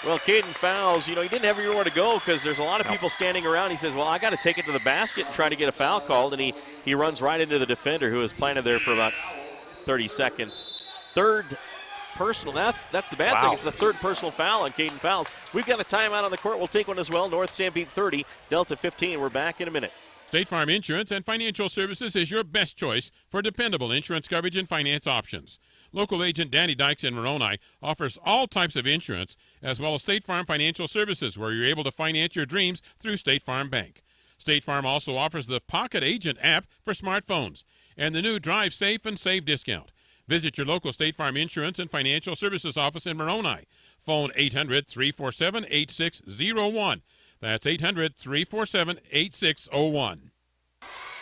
Well, Caden Fowles, he didn't have anywhere to go because there's a lot of people standing around. He says, well, I got to take it to the basket and try to get a foul called, and he runs right into the defender who was planted there for about 30 seconds. 3rd personal. That's the bad thing. It's the 3rd personal foul on Caden Fowles. We've got a timeout on the court. We'll take one as well. North Sanpete 30, Delta 15. We're back in a minute. State Farm Insurance and Financial Services is your best choice for dependable insurance coverage and finance options. Local agent Danny Dykes in Moroni offers all types of insurance, as well as State Farm Financial Services, where you're able to finance your dreams through State Farm Bank. State Farm also offers the Pocket Agent app for smartphones. and the new Drive Safe and Save discount. Visit your local State Farm Insurance and Financial Services office in Moroni. Phone 800-347-8601. That's 800-347-8601.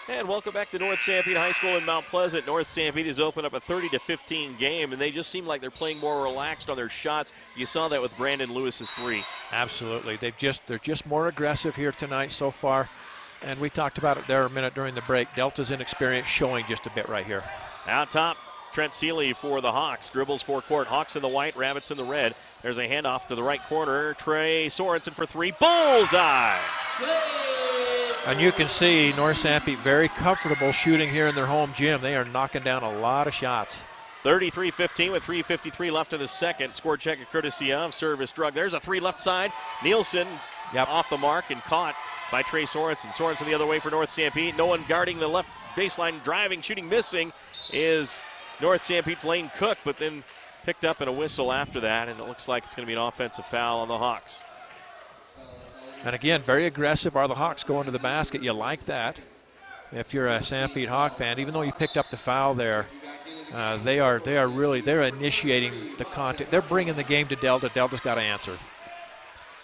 And welcome back to North Sanpete High School in Mount Pleasant. North Sanpete has opened up a 30-15 game, and they just seem like they're playing more relaxed on their shots. You saw that with Brandon Lewis's three. Absolutely. They're just more aggressive here tonight so far. And we talked about it there a minute during the break. Delta's inexperience showing just a bit right here. Out top, Trent Seeley for the Hawks. Dribbles forecourt. Hawks in the white, Rabbits in the red. There's a handoff to the right corner. Trey Sorensen for three. Bullseye! And you can see North Sanpete very comfortable shooting here in their home gym. They are knocking down a lot of shots. 33-15 with 3:53 left in the second. Score check courtesy of Service Drug. There's a three left side. Nielsen off the mark and caught by Trey Sorensen. Sorensen the other way for North Sanpete. No one guarding the left baseline. Driving, shooting, missing is North Sanpete's Lane Cook, but then picked up in a whistle after that, and it looks like it's going to be an offensive foul on the Hawks. And again, very aggressive are the Hawks going to the basket. You like that. If you're a Sanpete Hawk fan, even though you picked up the foul there, they're initiating the contact. They're bringing the game to Delta. Delta's got to answer.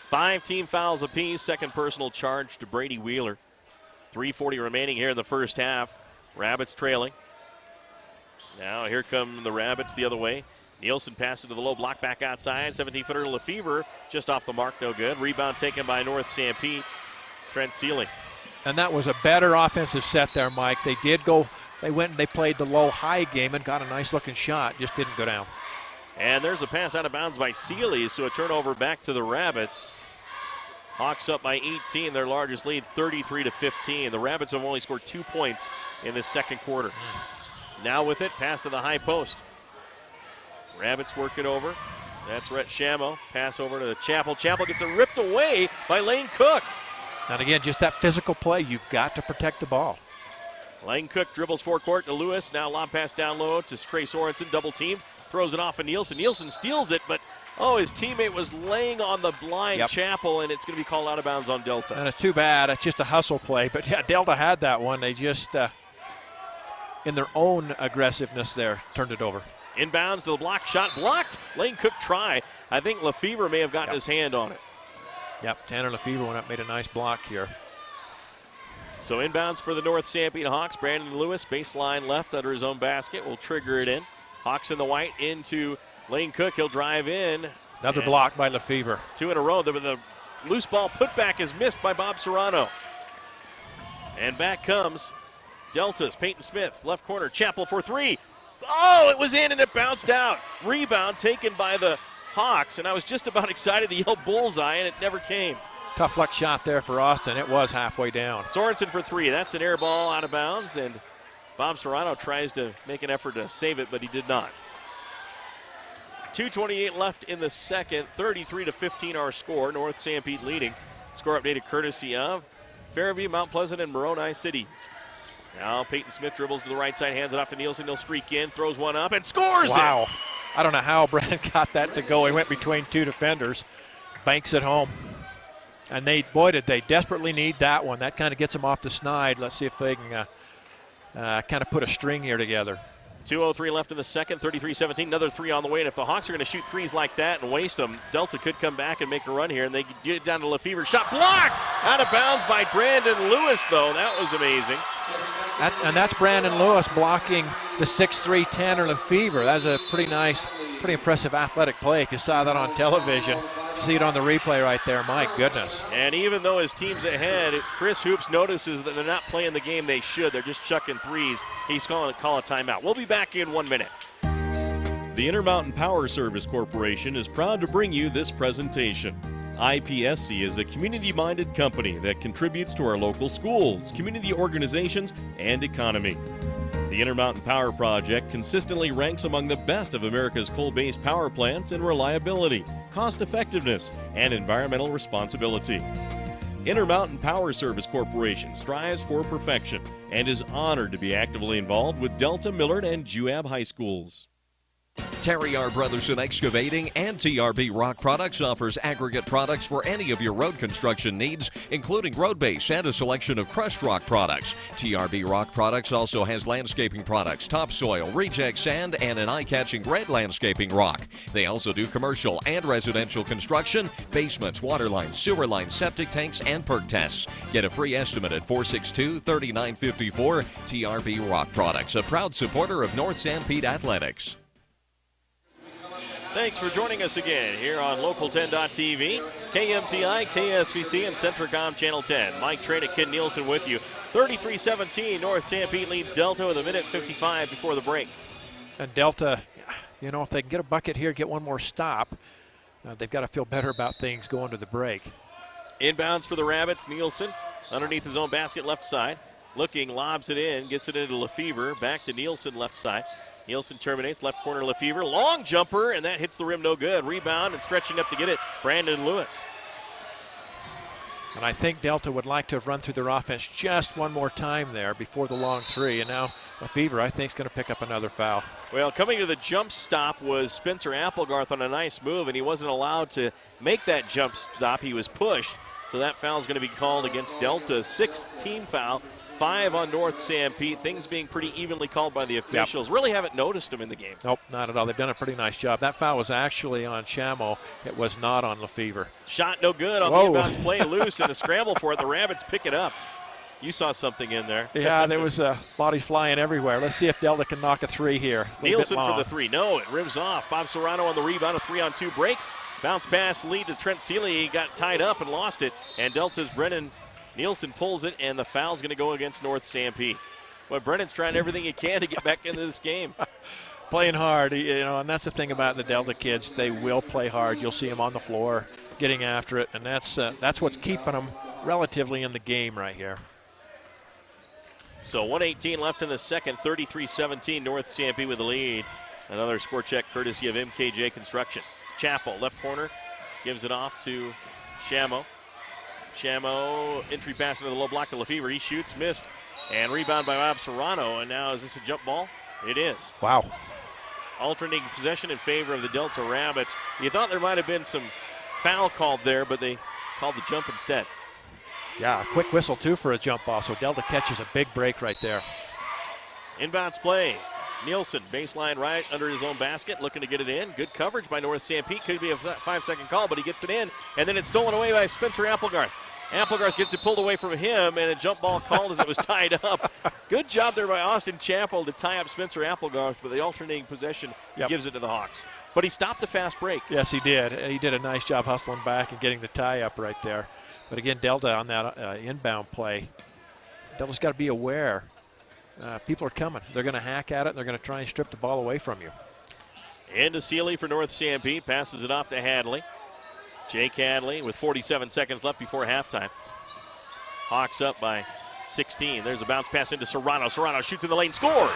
5 team fouls apiece. Second personal charge to Brady Wheeler. 3:40 remaining here in the first half. Rabbits trailing. Now here come the Rabbits the other way. Nielsen passes to the low block back outside. 17-footer Lefevre just off the mark, no good. Rebound taken by North Sanpete. Trent Seeley. And that was a better offensive set there, Mike. They went and they played the low-high game and got a nice-looking shot. Just didn't go down. And there's a pass out of bounds by Seeley, so a turnover back to the Rabbits. Hawks up by 18, their largest lead, 33-15. The Rabbits have only scored 2 points in this second quarter. Now with it, pass to the high post. Rabbits work it over. That's Rhett Shamo. Pass over to Chappell. Chappell gets it ripped away by Lane Cook. And again, just that physical play. You've got to protect the ball. Lane Cook dribbles forecourt to Lewis. Now lob pass down low to Trey Sorensen. Double team. Throws it off of Nielsen. Nielsen steals it, but his teammate was laying on the blind Chappell, and it's going to be called out of bounds on Delta. And it's too bad. It's just a hustle play. But, yeah, Delta had that one. They just, in their own aggressiveness there, turned it over. Inbounds to the block shot. Blocked. Lane Cook try. I think Lefevre may have gotten his hand on it. Yep, Tanner Lefevre went up, made a nice block here. So inbounds for the North Sanpete Hawks. Brandon Lewis, baseline left under his own basket, will trigger it in. Hawks in the white into Lane Cook. He'll drive in. Another block by Lefevre. 2 in a row. The loose ball putback is missed by Bob Serrano. And back comes Delta's Peyton Smith. Left corner, Chappell for three. Oh, it was in and it bounced out. Rebound taken by the Hawks, and I was just about excited to yell bullseye, and it never came. Tough luck shot there for Austin. It was halfway down. Sorensen for three. That's an air ball out of bounds, and Bob Serrano tries to make an effort to save it, but he did not. 2:28 left in the second. 33-15 our score. North Sanpete leading. Score updated courtesy of Fairview, Mount Pleasant, and Moroni cities. Now Peyton Smith dribbles to the right side, hands it off to Nielsen. He'll streak in, throws one up, and scores it! Wow. I don't know how Brad got that to go. He went between two defenders, banks it home. And did they desperately need that one. That kind of gets them off the snide. Let's see if they can kind of put a string here together. 2:03 left in the second, 33-17. Another three on the way. And if the Hawks are going to shoot threes like that and waste them, Delta could come back and make a run here. And they get it down to Lefevre. Shot blocked! Out of bounds by Brandon Lewis, though. That was amazing. That's Brandon Lewis blocking the 6'3" Tanner Lefevre. That's a pretty impressive athletic play. If you saw that on television, you see it on the replay right there. My goodness. And even though his team's ahead, Chris Hoops notices that they're not playing the game they should. They're just chucking threes. He's calling a timeout. We'll be back in 1 minute. The Intermountain Power Service Corporation is proud to bring you this presentation. IPSC is a community-minded company that contributes to our local schools, community organizations, and economy. The Intermountain Power Project consistently ranks among the best of America's coal-based power plants in reliability, cost-effectiveness, and environmental responsibility. Intermountain Power Service Corporation strives for perfection and is honored to be actively involved with Delta, Millard, and Juab High Schools. Terry R. Brothers in Excavating and TRB Rock Products offers aggregate products for any of your road construction needs, including road base and a selection of crushed rock products. TRB Rock Products also has landscaping products, topsoil, reject sand, and an eye-catching red landscaping rock. They also do commercial and residential construction, basements, water lines, sewer lines, septic tanks, and perk tests. Get a free estimate at 462-3954. TRB Rock Products, a proud supporter of North Sanpete Athletics. Thanks for joining us again here on Local10.tv, KMTI, KSVC, and Centricom Channel 10. Mike Train and Ken Nielsen with you. 33-17, North Sanpete leads Delta with a minute 55 before the break. And Delta, you know, if they can get a bucket here, get one more stop, they've got to feel better about things going to the break. Inbounds for the Rabbits, Nielsen underneath his own basket left side. Looking, lobs it in, gets it into Lefevre, back to Nielsen left side. Nielsen terminates, left corner Lefevre, long jumper, and that hits the rim no good. Rebound and stretching up to get it, Brandon Lewis. And I think Delta would like to have run through their offense just one more time there before the long three, and now Lefevre, I think, is going to pick up another foul. Well, coming to the jump stop was Spencer Applegarth on a nice move, and he wasn't allowed to make that jump stop. He was pushed, so that foul is going to be called against Delta. Sixth team foul. 5 on North Sanpete. Things being pretty evenly called by the officials. Yep. Really haven't noticed him in the game. Nope, not at all. They've done a pretty nice job. That foul was actually on Chamo. It was not on Lefevre. Shot no good on the inbounds play. Loose and a scramble for it. The Rabbits pick it up. You saw something in there. Yeah, there was bodies flying everywhere. Let's see if Delta can knock a three here. Nielsen for the three. No, it rims off. Bob Serrano on the rebound. A 3-on-2 break. Bounce pass lead to Trent Seeley. He got tied up and lost it. And Delta's Brennan Nielsen pulls it, and the foul's going to go against North Sanpete. Well, Brennan's trying everything he can to get back into this game. Playing hard, you know, and that's the thing about the Delta kids. They will play hard. You'll see them on the floor getting after it, and that's what's keeping them relatively in the game right here. So 1:18 left in the second, 33-17, North Sanpete with the lead. Another score check courtesy of MKJ Construction. Chappell, left corner, gives it off to Chamo. Chamo, entry pass into the low block to Lefevre. He shoots, missed, and rebound by Bob Serrano. And now, is this a jump ball? It is. Wow. Alternating possession in favor of the Delta Rabbits. You thought there might have been some foul called there, but they called the jump instead. Yeah, a quick whistle, too, for a jump ball. So Delta catches a big break right there. Inbounds play. Nielsen, baseline right under his own basket, looking to get it in. Good coverage by North Sanpete. Could be a 5-second call, but he gets it in. And then it's stolen away by Spencer Applegarth. Applegarth gets it pulled away from him, and a jump ball called as it was tied up. Good job there by Austin Chappell to tie up Spencer Applegarth, but the alternating possession gives it to the Hawks. But he stopped the fast break. Yes, he did. He did a nice job hustling back and getting the tie up right there. But again, Delta on that inbound play, Delta's got to be aware. People are coming. They're going to hack at it, and they're going to try and strip the ball away from you. Into Seeley for North Sanpete. Passes it off to Hadley. Jake Hadley with 47 seconds left before halftime. Hawks up by 16. There's a bounce pass into Serrano. Serrano shoots in the lane, scores.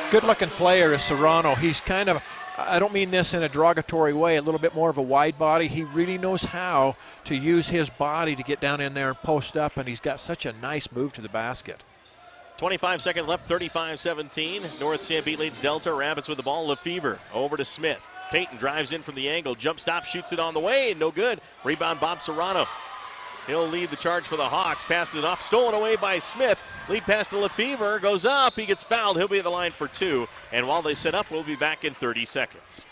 Good-looking player is Serrano. He's kind of, I don't mean this in a derogatory way, a little bit more of a wide body. He really knows how to use his body to get down in there and post up, and he's got such a nice move to the basket. 25 seconds left, 35-17. North Sanpete leads Delta. Rabbits with the ball. Lefevre over to Smith. Payton drives in from the angle. Jump stop, shoots it on the way. No good. Rebound Bob Serrano. He'll lead the charge for the Hawks. Passes it off. Stolen away by Smith. Lead pass to Lefevre. Goes up. He gets fouled. He'll be at the line for two. And while they set up, we'll be back in 30 seconds.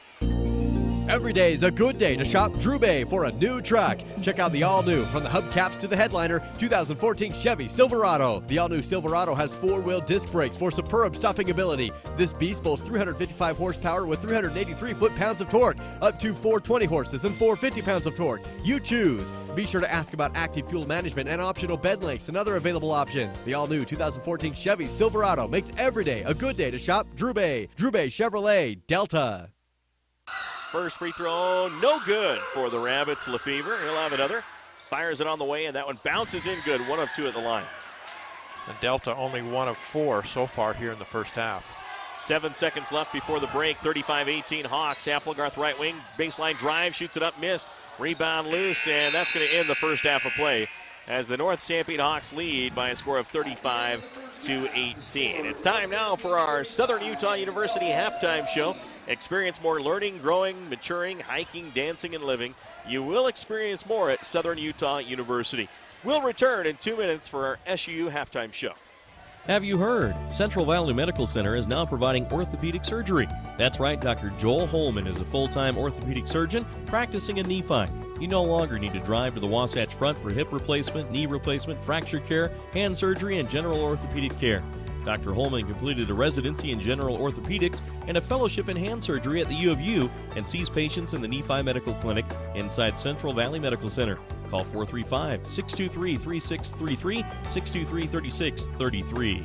Every day is a good day to shop Drew Bay for a new truck. Check out the all-new, from the hubcaps to the headliner, 2014 Chevy Silverado. The all-new Silverado has four-wheel disc brakes for superb stopping ability. This beast boasts 355 horsepower with 383 foot-pounds of torque, up to 420 horses and 450 pounds of torque. You choose. Be sure to ask about active fuel management and optional bed lengths and other available options. The all-new 2014 Chevy Silverado makes every day a good day to shop Drew Bay. Drew Bay Chevrolet, Delta. First free throw, no good for the Rabbits. Lefevre, he'll have another. Fires it on the way, and that one bounces in good. 1 of 2 at the line. And Delta only 1 of 4 so far here in the first half. 7 seconds left before the break. 35-18 Hawks. Applegarth right wing. Baseline drive, shoots it up, missed. Rebound loose, and that's going to end the first half of play. as the North Sanpete Hawks lead by a score of 35-18. It's time now for our Southern Utah University halftime show. Experience more learning, growing, maturing, hiking, dancing, and living. You will experience more at Southern Utah University. We'll return in 2 minutes for our SUU halftime show. Have you heard? Central Valley Medical Center is now providing orthopedic surgery. That's right, Dr. Joel Holman is a full-time orthopedic surgeon practicing in Nephi. You no longer need to drive to the Wasatch Front for hip replacement, knee replacement, fracture care, hand surgery, and general orthopedic care. Dr. Holman completed a residency in general orthopedics and a fellowship in hand surgery at the U of U and sees patients in the Nephi Medical Clinic inside Central Valley Medical Center. Call 435-623-3633, 623-3633.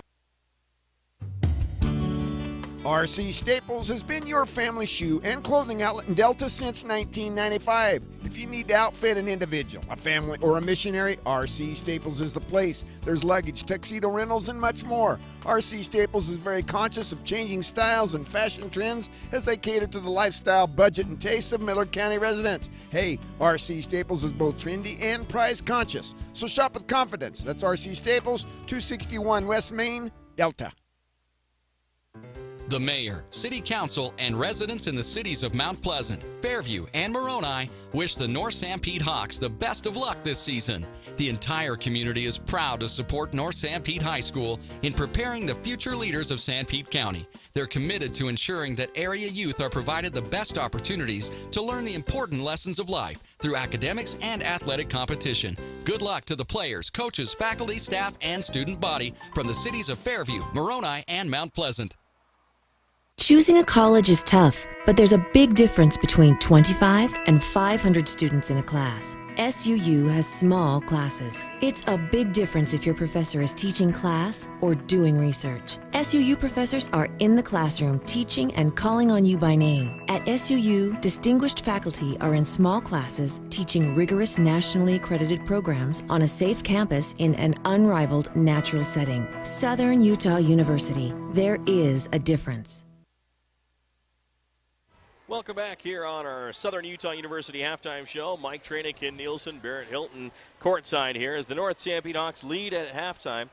RC Staples has been your family shoe and clothing outlet in Delta since 1995. If you need to outfit an individual, a family, or a missionary, RC Staples is the place. There's luggage, tuxedo rentals, and much more. RC Staples is very conscious of changing styles and fashion trends as they cater to the lifestyle, budget, and taste of Miller County residents. Hey, RC Staples is both trendy and price conscious. So shop with confidence. That's RC Staples, 261 West Main, Delta. The mayor, city council, and residents in the cities of Mount Pleasant, Fairview, and Moroni wish the North Sanpete Hawks the best of luck this season. The entire community is proud to support North Sanpete High School in preparing the future leaders of Sanpete County. They're committed to ensuring that area youth are provided the best opportunities to learn the important lessons of life through academics and athletic competition. Good luck to the players, coaches, faculty, staff, and student body from the cities of Fairview, Moroni, and Mount Pleasant. Choosing a college is tough, but there's a big difference between 25 and 500 students in a class. SUU has small classes. It's a big difference if your professor is teaching class or doing research. SUU professors are in the classroom teaching and calling on you by name. At SUU, distinguished faculty are in small classes teaching rigorous nationally accredited programs on a safe campus in an unrivaled natural setting. Southern Utah University. There is a difference. Welcome back here on our Southern Utah University halftime show. Mike Tranick, Ken Nielsen, Barrett Hilton courtside here as the North Sanpete Hawks lead at halftime.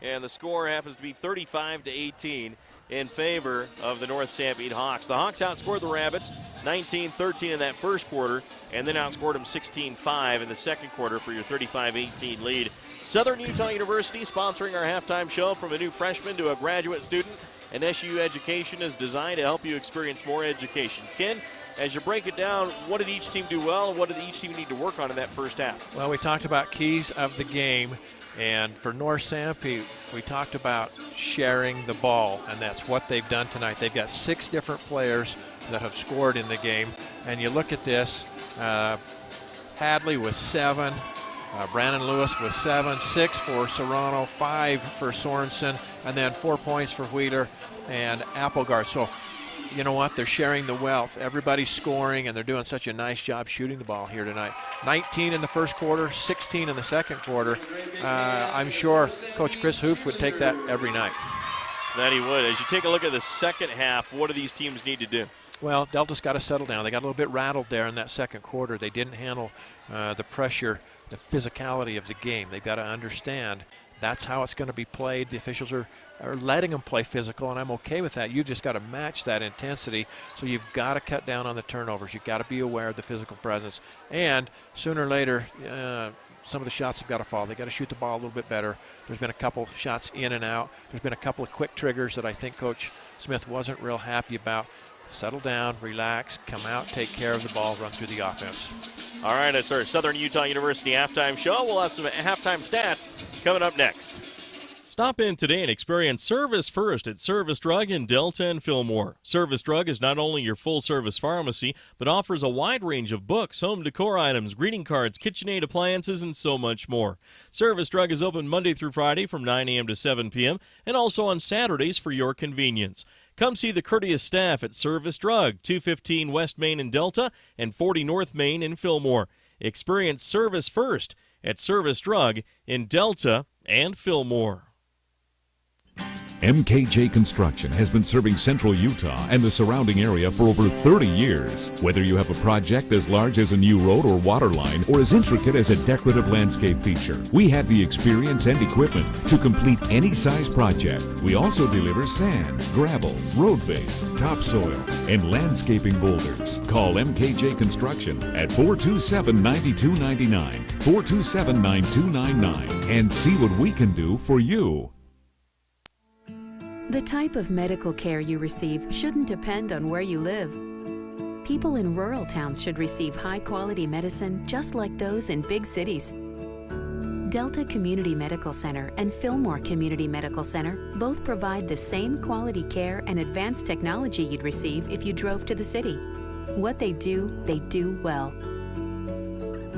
And the score happens to be 35-18 in favor of the North Sanpete Hawks. The Hawks outscored the Rabbits 19-13 in that first quarter and then outscored them 16-5 in the second quarter for your 35-18 lead. Southern Utah University sponsoring our halftime show. From a new freshman to a graduate student, and SU Education is designed to help you experience more education. Ken, as you break it down, what did each team do well and what did each team need to work on in that first half? Well, we talked about keys of the game, and for North Sanpete, we talked about sharing the ball, and that's what they've done tonight. They've got 6 different players that have scored in the game, and you look at this, Hadley with 7, Brandon Lewis with 7, 6 for Serrano, 5 for Sorensen, and then 4 points for Wheeler and Applegard. So, you know what? They're sharing the wealth. Everybody's scoring, and they're doing such a nice job shooting the ball here tonight. 19 in the first quarter, 16 in the second quarter. I'm sure Coach Chris Hoop would take that every night. That he would. As you take a look at the second half, what do these teams need to do? Well, Delta's got to settle down. They got a little bit rattled there in that second quarter. They didn't handle the pressure, the physicality of the game. They've got to understand that's how it's going to be played. The officials are letting them play physical, and I'm okay with that. You've just got to match that intensity, so you've got to cut down on the turnovers. You've got to be aware of the physical presence. And sooner or later, some of the shots have got to fall. They've got to shoot the ball a little bit better. There's been a couple shots in and out. There's been a couple of quick triggers that I think Coach Smith wasn't real happy about. Settle down, relax, come out, take care of the ball, run through the offense. All right, that's our Southern Utah University halftime show. We'll have some halftime stats coming up next. Stop in today and experience Service First at Service Drug in Delta and Fillmore. Service Drug is not only your full-service pharmacy, but offers a wide range of books, home decor items, greeting cards, KitchenAid appliances, and so much more. Service Drug is open Monday through Friday from 9 a.m. to 7 p.m. and also on Saturdays for your convenience. Come see the courteous staff at Service Drug, 215 West Main in Delta and 40 North Main in Fillmore. Experience Service First at Service Drug in Delta and Fillmore. MKJ Construction has been serving central Utah and the surrounding area for over 30 years. Whether you have a project as large as a new road or water line or as intricate as a decorative landscape feature, we have the experience and equipment to complete any size project. We also deliver sand, gravel, road base, topsoil, and landscaping boulders. Call MKJ Construction at 427-9299, 427-9299, and see what we can do for you. The type of medical care you receive shouldn't depend on where you live. People in rural towns should receive high-quality medicine just like those in big cities. Delta Community Medical Center and Fillmore Community Medical Center both provide the same quality care and advanced technology you'd receive if you drove to the city. What they do well.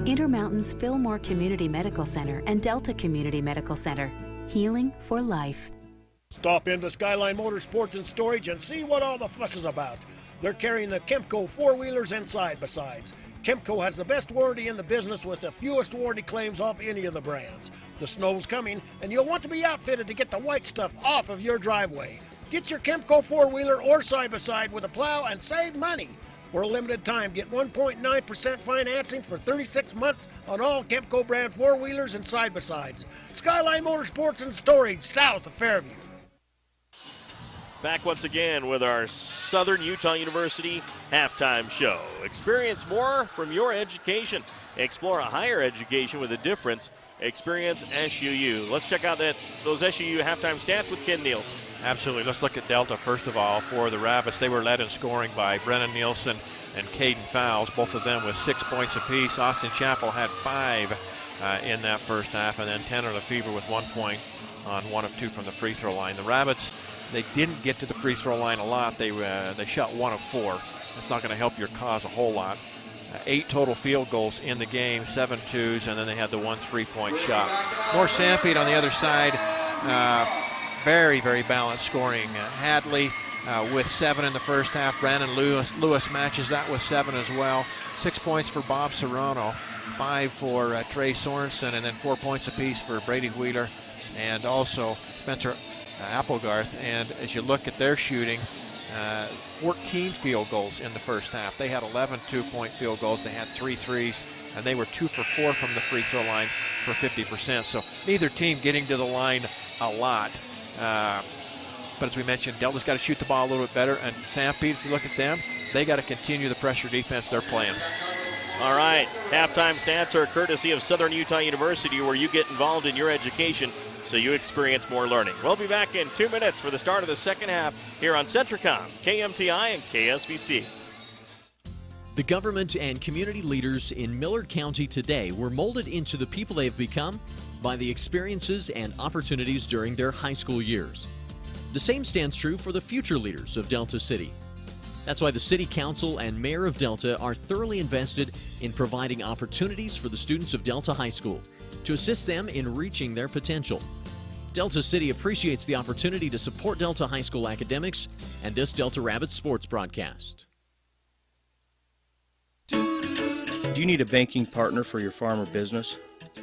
Intermountain's Fillmore Community Medical Center and Delta Community Medical Center. Healing for life. Stop into Skyline Motorsports and Storage and see what all the fuss is about. They're carrying the Kemco four-wheelers and side-by-sides. Kemco has the best warranty in the business with the fewest warranty claims off any of the brands. The snow's coming, and you'll want to be outfitted to get the white stuff off of your driveway. Get your Kemco four-wheeler or side-by-side with a plow and save money. For a limited time, get 1.9% financing for 36 months on all Kemco brand four-wheelers and side-by-sides. Skyline Motorsports and Storage, south of Fairview. Back once again with our Southern Utah University halftime show. Experience more from your education. Explore a higher education with a difference. Experience SUU. Let's check out those SUU halftime stats with Ken Nielsen. Absolutely. Let's look at Delta first of all. For the Rabbits, they were led in scoring by Brennan Nielsen and Caden Fowles, both of them with 6 points apiece. Austin Chapel had 5 in that first half, and then Tanner Lefevre with 1 point on 1 of 2 from the free throw line. The Rabbits, they didn't get to the free throw line a lot. They shot 1 of 4. That's not going to help your cause a whole lot. 8 total field goals in the game, 7 twos, and then they had the 1 3-point shot. More Sanpete on the other side. Very, very balanced scoring. Hadley with 7 in the first half. Brandon Lewis matches that with 7 as well. 6 points for Bob Serrano, 5 for Trey Sorensen, and then 4 points apiece for Brady Wheeler and also Spencer Applegarth. And as you look at their shooting, 14 field goals in the first half. They had 11 two-point field goals. They had 3 threes, and they were 2 for 4 from the free throw line for 50%. So neither team getting to the line a lot. But as we mentioned, Delta's got to shoot the ball a little bit better. And Sanpete, if you look at them, they got to continue the pressure defense they're playing. All right, halftime stats are courtesy of Southern Utah University, where you get involved in your education so you experience more learning. We'll be back in 2 minutes for the start of the second half here on Centricom, KMTI, and KSVC. The government and community leaders in Millard County today were molded into the people they have become by the experiences and opportunities during their high school years. The same stands true for the future leaders of Delta City. That's why the City Council and Mayor of Delta are thoroughly invested in providing opportunities for the students of Delta High School to assist them in reaching their potential. Delta City appreciates the opportunity to support Delta High School academics and this Delta Rabbits sports broadcast. Do you need a banking partner for your farm or business?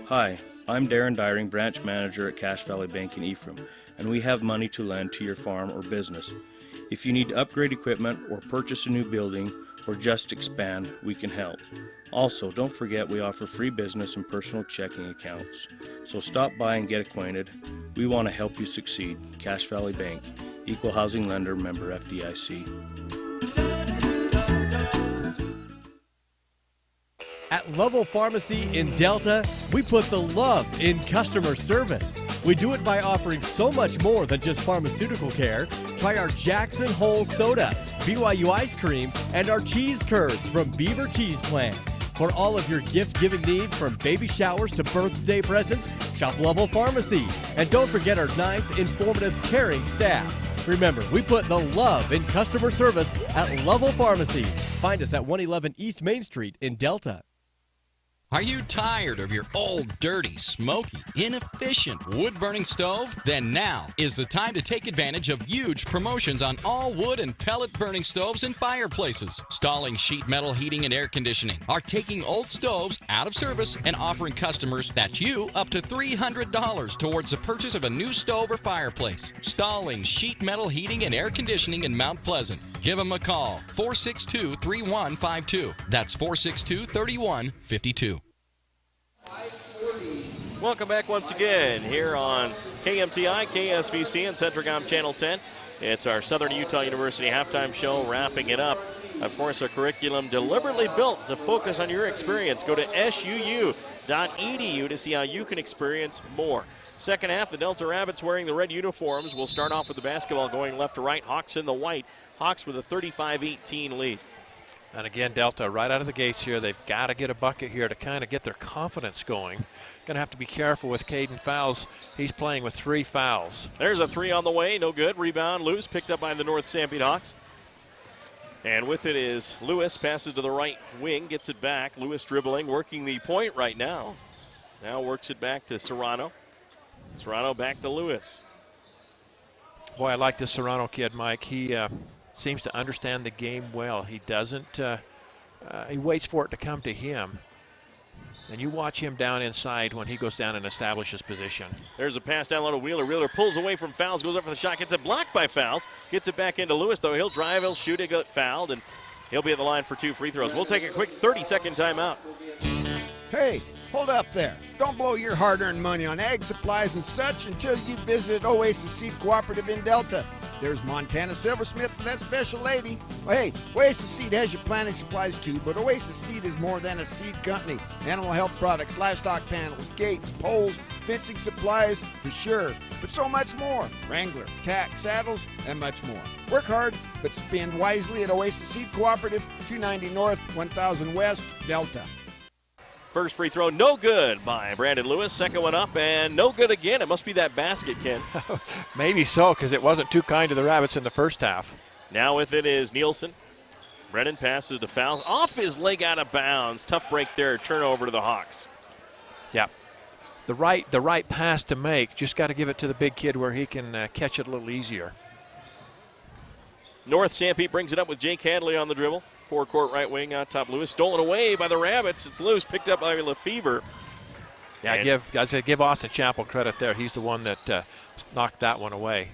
Hi, I'm Darren Dyring, branch manager at Cache Valley Bank in Ephraim, and we have money to lend to your farm or business. If you need to upgrade equipment or purchase a new building or just expand, we can help. Also, don't forget we offer free business and personal checking accounts. So stop by and get acquainted. We want to help you succeed. Cache Valley Bank, Equal Housing Lender, member FDIC. At Level Pharmacy in Delta, we put the love in customer service. We do it by offering so much more than just pharmaceutical care. Try our Jackson Hole Soda, BYU Ice Cream, and our cheese curds from Beaver Cheese Plant. For all of your gift-giving needs, from baby showers to birthday presents, shop Level Pharmacy. And don't forget our nice, informative, caring staff. Remember, we put the love in customer service at Level Pharmacy. Find us at 111 East Main Street in Delta. Are you tired of your old, dirty, smoky, inefficient wood-burning stove? Then now is the time to take advantage of huge promotions on all wood and pellet-burning stoves and fireplaces. Stalling Sheet Metal Heating and Air Conditioning are taking old stoves out of service and offering customers that you up to $300 towards the purchase of a new stove or fireplace. Stalling Sheet Metal Heating and Air Conditioning in Mount Pleasant. Give them a call, 462-3152. That's 462-3152. Welcome back once again here on KMTI, KSVC, and Centricom Channel 10. It's our Southern Utah University halftime show, wrapping it up. Of course, our curriculum deliberately built to focus on your experience. Go to suu.edu to see how you can experience more. Second half, the Delta Rabbits wearing the red uniforms. We'll start off with the basketball going left to right. Hawks in the white. Hawks with a 35-18 lead. And again, Delta right out of the gates here. They've got to get a bucket here to kind of get their confidence going. Going to have to be careful with Caden Fowles. He's playing with 3 fouls. There's a 3 on the way. No good. Rebound loose. Picked up by the North Sanpete Hawks. And with it is Lewis. Passes to the right wing. Gets it back. Lewis dribbling. Working the point right now. Now works it back to Serrano. Serrano back to Lewis. Boy, I like this Serrano kid, Mike. He seems to understand the game well. He doesn't, he waits for it to come to him. And you watch him down inside when he goes down and establishes position. There's a pass down low to Wheeler. Wheeler pulls away from Fowles, goes up for the shot, gets it blocked by Fowles. Gets it back into Lewis, though. He'll drive, he'll shoot, he'll get fouled, and he'll be at the line for 2 free throws. We'll take a quick 30-second timeout. Hey, hold up there. Don't blow your hard-earned money on ag supplies and such until you visit Oasis Seed Cooperative in Delta. There's Montana Silversmith and that special lady. Well, hey, Oasis Seed has your planting supplies too, but Oasis Seed is more than a seed company. Animal health products, livestock panels, gates, poles, fencing supplies, for sure, but so much more. Wrangler, tack, saddles, and much more. Work hard, but spend wisely at Oasis Seed Cooperative, 290 North, 1000 West, Delta. First free throw, no good by Brandon Lewis. Second one up, and no good again. It must be that basket, Ken. Maybe so, because it wasn't too kind to the Rabbits in the first half. Now with it is Nielsen. Brennan passes to Fowles. Off his leg, out of bounds. Tough break there. Turnover to the Hawks. Yeah. The right pass to make. Just got to give it to the big kid where he can catch it a little easier. North Sanpete brings it up with Jake Hadley on the dribble. Forecourt right wing out top. Lewis stolen away by the Rabbits. It's loose, picked up by Lefevre. Yeah, give Austin Chappell credit there. He's the one that knocked that one away.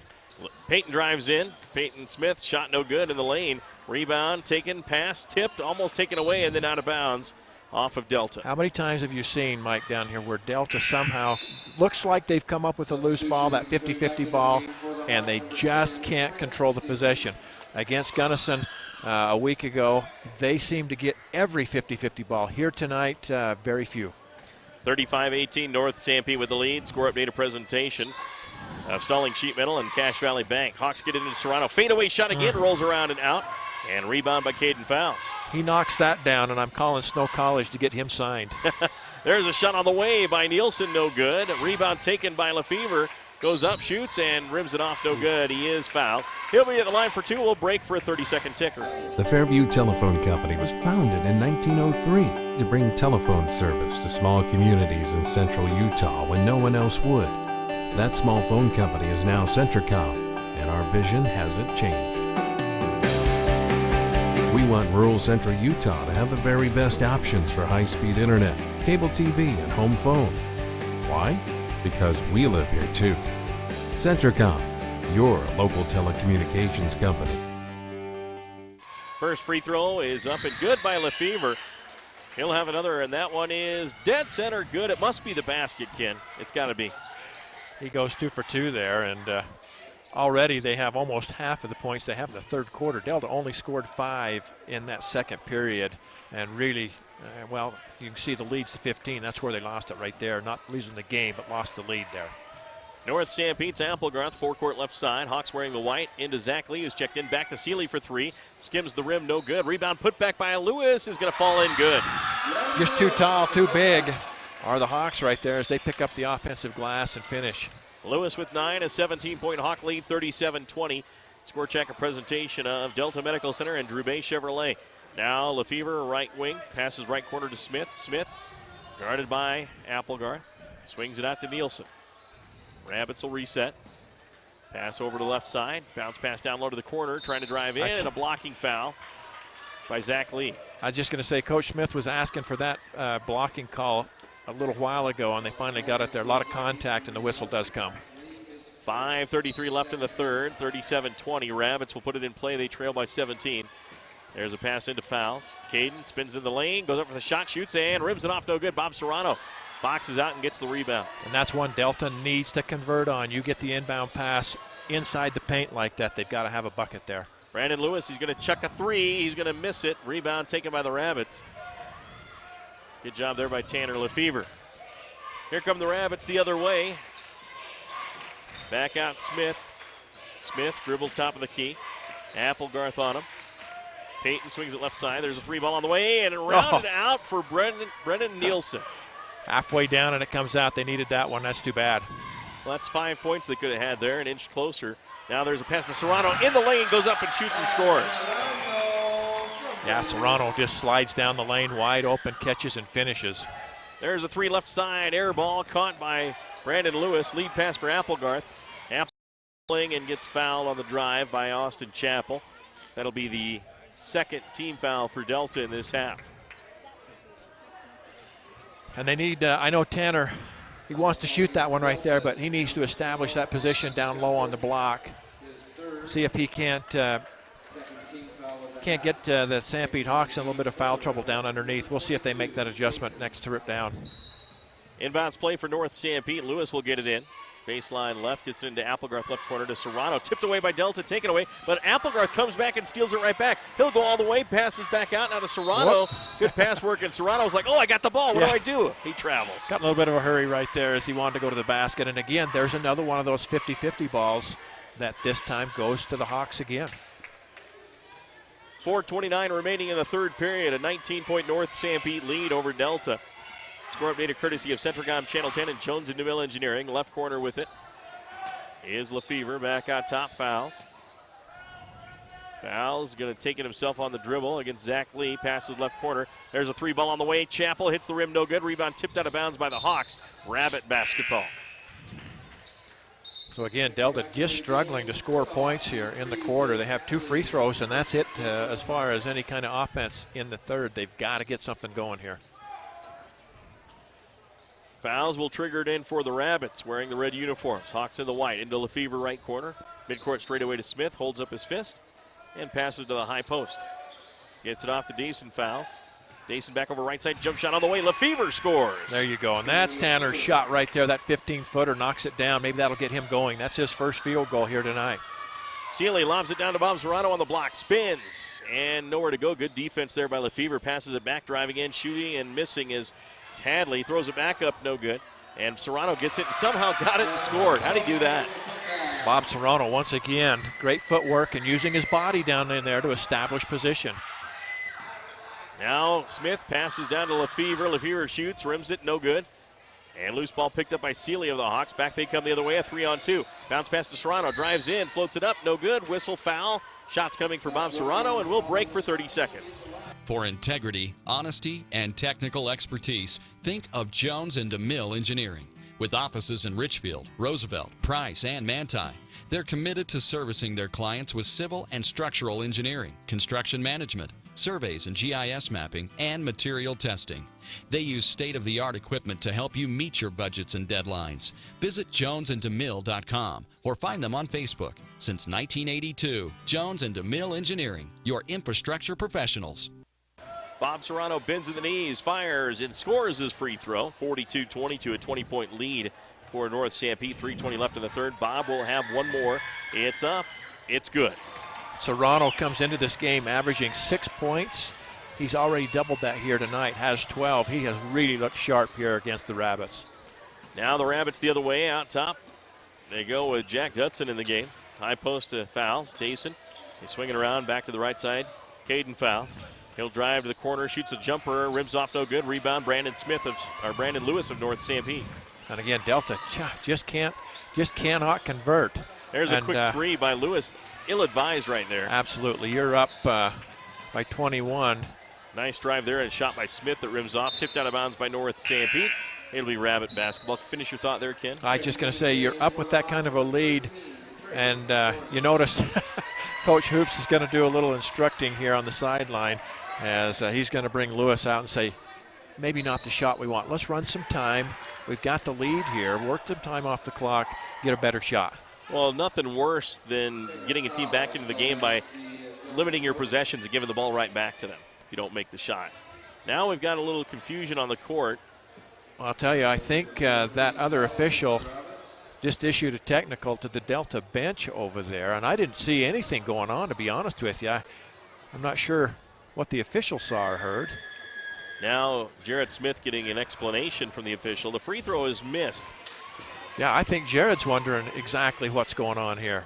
Peyton drives in. Peyton Smith shot no good in the lane. Rebound taken, pass tipped, almost taken away, and then out of bounds off of Delta. How many times have you seen, Mike, down here where Delta somehow looks like they've come up with a loose ball, that 50-50 ball, and they just can't control the possession? Against Gunnison a week ago, they seem to get every 50-50 ball. Here tonight, very few. 35-18, North Sanpete with the lead. Score update presentation of Stalling Sheet Metal and Cache Valley Bank. Hawks get it into Serrano. Fadeaway shot again, rolls around and out. And rebound by Caden Fowles. He knocks that down, and I'm calling Snow College to get him signed. There's a shot on the way by Nielsen, no good. Rebound taken by Lefevre. Goes up, shoots, and rims it off, no good. He is fouled. He'll be at the line for 2. We'll break for a 30-second ticker. The Fairview Telephone Company was founded in 1903 to bring telephone service to small communities in central Utah when no one else would. That small phone company is now Centricom, and our vision hasn't changed. We want rural central Utah to have the very best options for high-speed internet, cable TV, and home phone. Why? Because we live here too. Centricom, your local telecommunications company. First free throw is up and good by Lefevre. He'll have another, and that one is dead center good. It must be the basket, Ken. It's got to be. He goes 2 for 2 there, and already they have almost half of the points they have in the third quarter. Delta only scored 5 in that second period, and really, well, you can see the lead's to 15. That's where they lost it right there. Not losing the game, but lost the lead there. North Sanpete's Applegarth, forecourt left side. Hawks wearing the white. Into Zach Lee, who's checked in. Back to Seeley for 3. Skims the rim, no good. Rebound put back by Lewis is going to fall in good. Just too tall, too big are the Hawks right there as they pick up the offensive glass and finish. Lewis with 9, a 17-point Hawk lead, 37-20. Score check, a presentation of Delta Medical Center and Drew Bay Chevrolet. Now Lefevre, right wing, passes right corner to Smith. Smith Guarded by Applegarth. Swings it out to Nielsen. Rabbits will reset. Pass over to the left side. Bounce pass down low to the corner. Trying to drive in. And a blocking foul by Zach Lee. I was just going to say, Coach Smith was asking for that blocking call a little while ago, and they finally got it there. A lot of contact, and the whistle does come. 5:33 left in the third. 37-20. Rabbits will put it in play. They trail by 17. There's a pass into fouls. Caden spins in the lane, goes up for the shot, shoots, and rims it off. No good. Bob Serrano boxes out and gets the rebound. And that's one Delta needs to convert on. You get the inbound pass inside the paint like that, they've got to have a bucket there. Brandon Lewis, he's going to chuck a three. He's going to miss it. Rebound taken by the Rabbits. Good job there by Tanner Lefevre. Here come the Rabbits the other way. Back out Smith. Smith dribbles top of the key. Applegarth on him. Payton swings it left side. There's a three ball on the way, and rounded out for Brendan Nielsen. Halfway down, and it comes out. They needed that one. That's too bad. Well, that's 5 points they could have had there, an inch closer. Now there's a pass to Serrano in the lane, goes up and shoots and scores. Yeah, Serrano just slides down the lane, wide open, catches and finishes. There's a three left side, air ball caught by Brandon Lewis. Lead pass for Applegarth. Appling and gets fouled on the drive by Austin Chappell. That'll be the second team foul for Delta in this half. And they need, I know Tanner, he wants to shoot that one right there, but he needs to establish that position down low on the block. See if he can't get the Sanpete Hawks in a little bit of foul trouble down underneath. We'll see if they make that adjustment next trip down. Inbounds play for North Sanpete. Lewis will get it in. Baseline left, gets it into Applegarth, left corner to Serrano. Tipped away by Delta, taken away, but Applegarth comes back and steals it right back. He'll go all the way, passes back out, now to Serrano. Good pass work, and Serrano's like, oh, I got the ball. What do I do? He travels. Got a little bit of a hurry right there as he wanted to go to the basket. And again, there's another one of those 50-50 balls that this time goes to the Hawks again. 4:29 remaining in the third period. A 19-point North Sanpete lead over Delta. Score updated courtesy of Centricom Channel 10 and Jones and DeMille Engineering. Left corner with it is Lefevre. Back out top, fouls. Fouls going to take it himself on the dribble against Zach Lee. Passes left corner. There's a three ball on the way. Chappell hits the rim, no good. Rebound tipped out of bounds by the Hawks. Rabbit basketball. So again, Delta just struggling to score points here in the quarter. They have two free throws, and that's it as far as any kind of offense in the third. They've got to get something going here. Fouls will trigger it in for the Rabbits wearing the red uniforms. Hawks in the white into Lefevre right corner. Midcourt straight away to Smith. Holds up his fist and passes to the high post. Gets it off to Dason, fouls. Dason back over right side. Jump shot on the way. Lefevre scores. There you go. And that's Tanner's shot right there. That 15-footer knocks it down. Maybe that'll get him going. That's his first field goal here tonight. Sealy lobs it down to Bob Serrano on the block. Spins and nowhere to go. Good defense there by Lefevre. Passes it back, driving in, shooting and missing is Hadley. Throws it back up, no good. And Serrano gets it and somehow got it and scored. How'd he do that? Bob Serrano, once again, great footwork and using his body down in there to establish position. Now Smith passes down to Lefevre. Lefevre shoots, rims it, no good. And loose ball picked up by Sealy of the Hawks. Back they come the other way, a 3-on-2. Bounce pass to Serrano, drives in, floats it up, no good. Whistle, foul. Shots coming for Bob Serrano, and we'll break for 30 seconds. For integrity, honesty, and technical expertise, think of Jones and DeMille Engineering. With offices in Richfield, Roosevelt, Price, and Manti, they're committed to servicing their clients with civil and structural engineering, construction management, surveys and GIS mapping, and material testing. They use state-of-the-art equipment to help you meet your budgets and deadlines. Visit jonesanddemille.com or find them on Facebook. Since 1982, Jones and DeMille Engineering, your infrastructure professionals. Bob Serrano bends at the knees, fires, and scores his free throw. 42-22, a 20-point lead for North Sanpete. 3:20 left in the third. Bob will have one more. It's up. It's good. Serrano comes into this game averaging 6 points. He's already doubled that here tonight, has 12. He has really looked sharp here against the Rabbits. Now the Rabbits the other way, out top. They go with Jack Dutson in the game. High post to fouls. Dason, he's swinging around back to the right side. Caden fouls. He'll drive to the corner, shoots a jumper, rims off, no good. Rebound, Brandon Lewis of North Sanpete. And again, Delta just cannot convert. There's a quick three by Lewis. Ill-advised right there. Absolutely. You're up by 21. Nice drive there and shot by Smith that rims off. Tipped out of bounds by North Sanpete. It'll be Rabbit basketball. Finish your thought there, Ken. I'm just going to say you're up with that kind of a lead, and you notice Coach Hoops is going to do a little instructing here on the sideline as he's going to bring Lewis out and say, maybe not the shot we want. Let's run some time. We've got the lead here. Work some time off the clock, get a better shot. Well, nothing worse than getting a team back into the game by limiting your possessions and giving the ball right back to them if you don't make the shot. Now we've got a little confusion on the court. Well, I'll tell you, I think that other official just issued a technical to the Delta bench over there, and I didn't see anything going on, to be honest with you. I'm not sure what the official saw or heard. Now Jared Smith getting an explanation from the official. The free throw is missed. Yeah, I think Jared's wondering exactly what's going on here.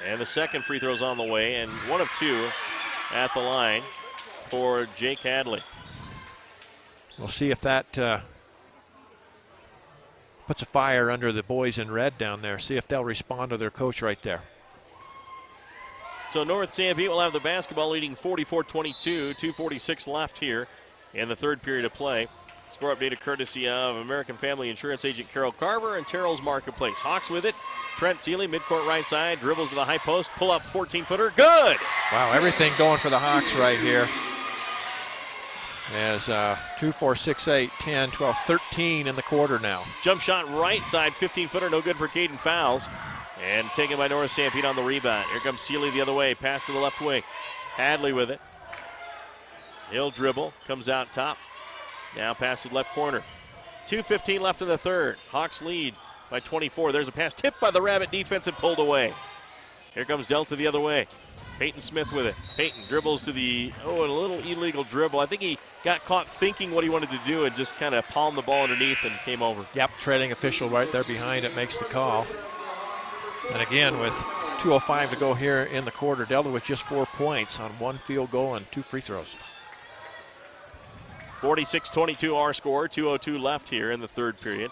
And the second free throw's on the way, and one of two at the line for Jake Hadley. We'll see if that puts a fire under the boys in red down there. See if they'll respond to their coach right there. So North Sanpete will have the basketball leading 44-22, 2:46 left here in the third period of play. Score updated courtesy of American Family Insurance agent Carol Carver and Terrell's Marketplace. Hawks with it. Trent Seeley, midcourt right side, dribbles to the high post, pull up 14-footer. Good! Wow, everything going for the Hawks right here. As 2, 4, 6, 8, 10, 12, 13 in the quarter now. Jump shot right side, 15-footer, no good for Caden Fowles. And taken by North Sanpete on the rebound. Here comes Seeley the other way, pass to the left wing. Hadley with it. He'll dribble, comes out top. Now passes left corner. 2:15 left in the third. Hawks lead by 24. There's a pass tipped by the Rabbit defense and pulled away. Here comes Delta the other way. Peyton Smith with it. Peyton dribbles to the, a little illegal dribble. I think he got caught thinking what he wanted to do and just kind of palmed the ball underneath and came over. Yep, trailing official right there behind it makes the call. And again, with 2:05 to go here in the quarter, Delta with just 4 points on 1 field goal and 2 free throws. 46-22 our score, 2:02 left here in the third period.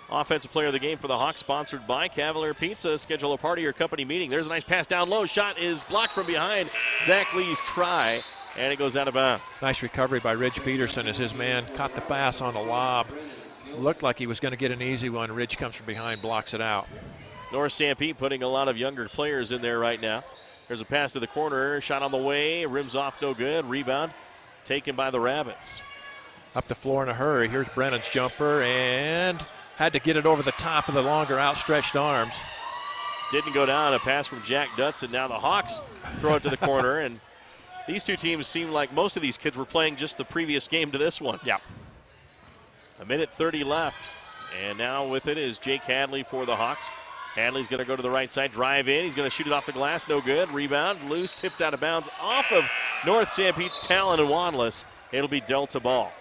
Offensive player of the game for the Hawks, sponsored by Cavalier Pizza. Schedule a party or company meeting. There's a nice pass down low. Shot is blocked from behind. Zach Lee's try, and it goes out of bounds. Nice recovery by Ridge Peterson as his man caught the pass on the lob. Looked like he was going to get an easy one. Ridge comes from behind, blocks it out. North Sanpete putting a lot of younger players in there right now. There's a pass to the corner. Shot on the way. Rims off, no good. Rebound taken by the Rabbits. Up the floor in a hurry. Here's Brennan's jumper, and had to get it over the top of the longer outstretched arms. Didn't go down. A pass from Jack Dutson. Now the Hawks throw it to the corner, and these two teams seem like most of these kids were playing just the previous game to this one. Yeah. 1:30 left, and now with it is Jake Hadley for the Hawks. Hadley's going to go to the right side, drive in. He's going to shoot it off the glass. No good. Rebound, loose, tipped out of bounds off of North Sanpete's Talon and Wanless. It'll be Delta ball.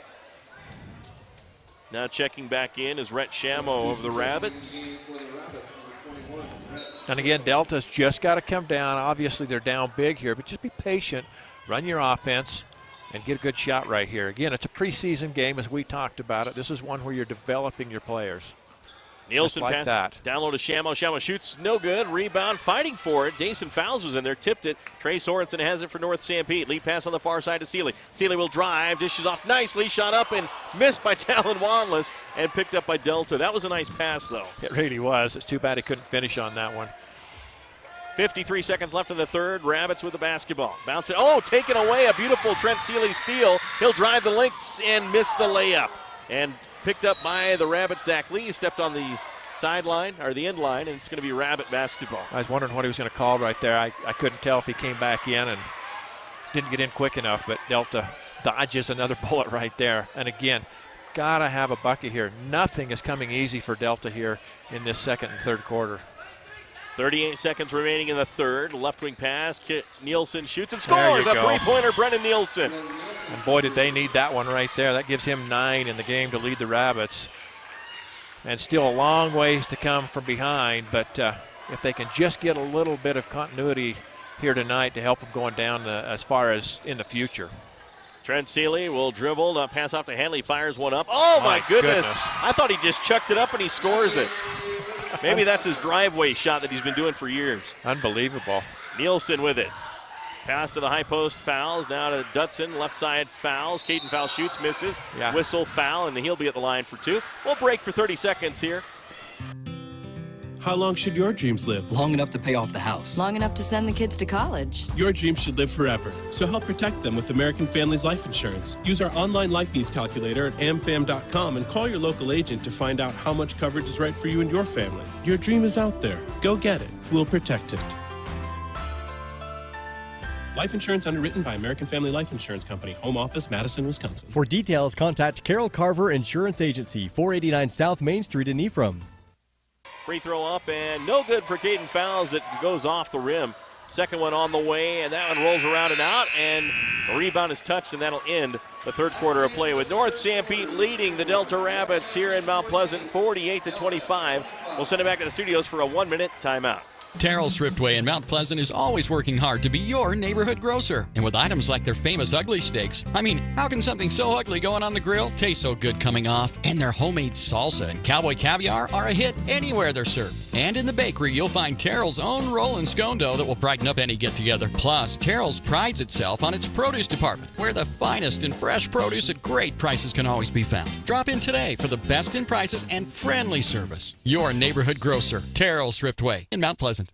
Now checking back in is Rhett Shamo of the Rabbits. And again, Delta's just got to come down. Obviously, they're down big here, but just be patient, run your offense, and get a good shot right here. Again, it's a preseason game, as we talked about it. This is one where you're developing your players. Nielsen like pass that. down low to Shamo. Shamo shoots, no good. Rebound, fighting for it. Dason Fowles was in there, tipped it. Trey Sorensen has it for North Sanpete. Lead pass on the far side to Seeley. Seeley will drive, dishes off nicely, shot up and missed by Talon Wanless and picked up by Delta. That was a nice pass, though. It really was. It's too bad he couldn't finish on that one. 53 seconds left in the third. Rabbits with the basketball. Bounce it. Taken away. A beautiful Trent Seeley steal. He'll drive the lengths and miss the layup. And picked up by the Rabbit. Zach Lee stepped on the sideline, or the end line, and it's going to be Rabbit basketball. I was wondering what he was going to call right there. I couldn't tell if he came back in and didn't get in quick enough, but Delta dodges another bullet right there. And again, got to have a bucket here. Nothing is coming easy for Delta here in this second and third quarter. 38 seconds remaining in the third. Left wing pass. Nielsen shoots and scores. A three-pointer, Brennan Nielsen. And boy, did they need that one right there. That gives him 9 in the game to lead the Rabbits. And still a long ways to come from behind, but if they can just get a little bit of continuity here tonight to help them going down as far as in the future. Trent Seeley will dribble, pass off to Hanley, fires one up. Oh, my goodness. I thought he just chucked it up and he scores it. Maybe that's his driveway shot that he's been doing for years. Unbelievable. Nielsen with it. Pass to the high post, fouls. Now to Dutson, left side fouls. Caden Fowl shoots, misses. Yeah. Whistle, foul, and he'll be at the line for 2. We'll break for 30 seconds here. How long should your dreams live? Long enough to pay off the house. Long enough to send the kids to college. Your dreams should live forever. So help protect them with American Families Life Insurance. Use our online life needs calculator at amfam.com and call your local agent to find out how much coverage is right for you and your family. Your dream is out there. Go get it. We'll protect it. Life insurance underwritten by American Family Life Insurance Company. Home office, Madison, Wisconsin. For details, contact Carol Carver Insurance Agency, 489 South Main Street in Ephraim. Free throw up and no good for Caden Fowles. It goes off the rim. Second one on the way, and that one rolls around and out, and the rebound is touched, and that'll end the third quarter of play with North Sanpete leading the Delta Rabbits here in Mount Pleasant 48-25. We'll send it back to the studios for a 1-minute timeout. Terrell Thriftway in Mount Pleasant is always working hard to be your neighborhood grocer. And with items like their famous ugly steaks, I mean, how can something so ugly going on the grill taste so good coming off? And their homemade salsa and cowboy caviar are a hit anywhere they're served. And in the bakery, you'll find Terrell's own roll and scone dough that will brighten up any get-together. Plus, Terrell's prides itself on its produce department, where the finest and fresh produce at great prices can always be found. Drop in today for the best in prices and friendly service. Your neighborhood grocer, Terrell's Thriftway in Mount Pleasant.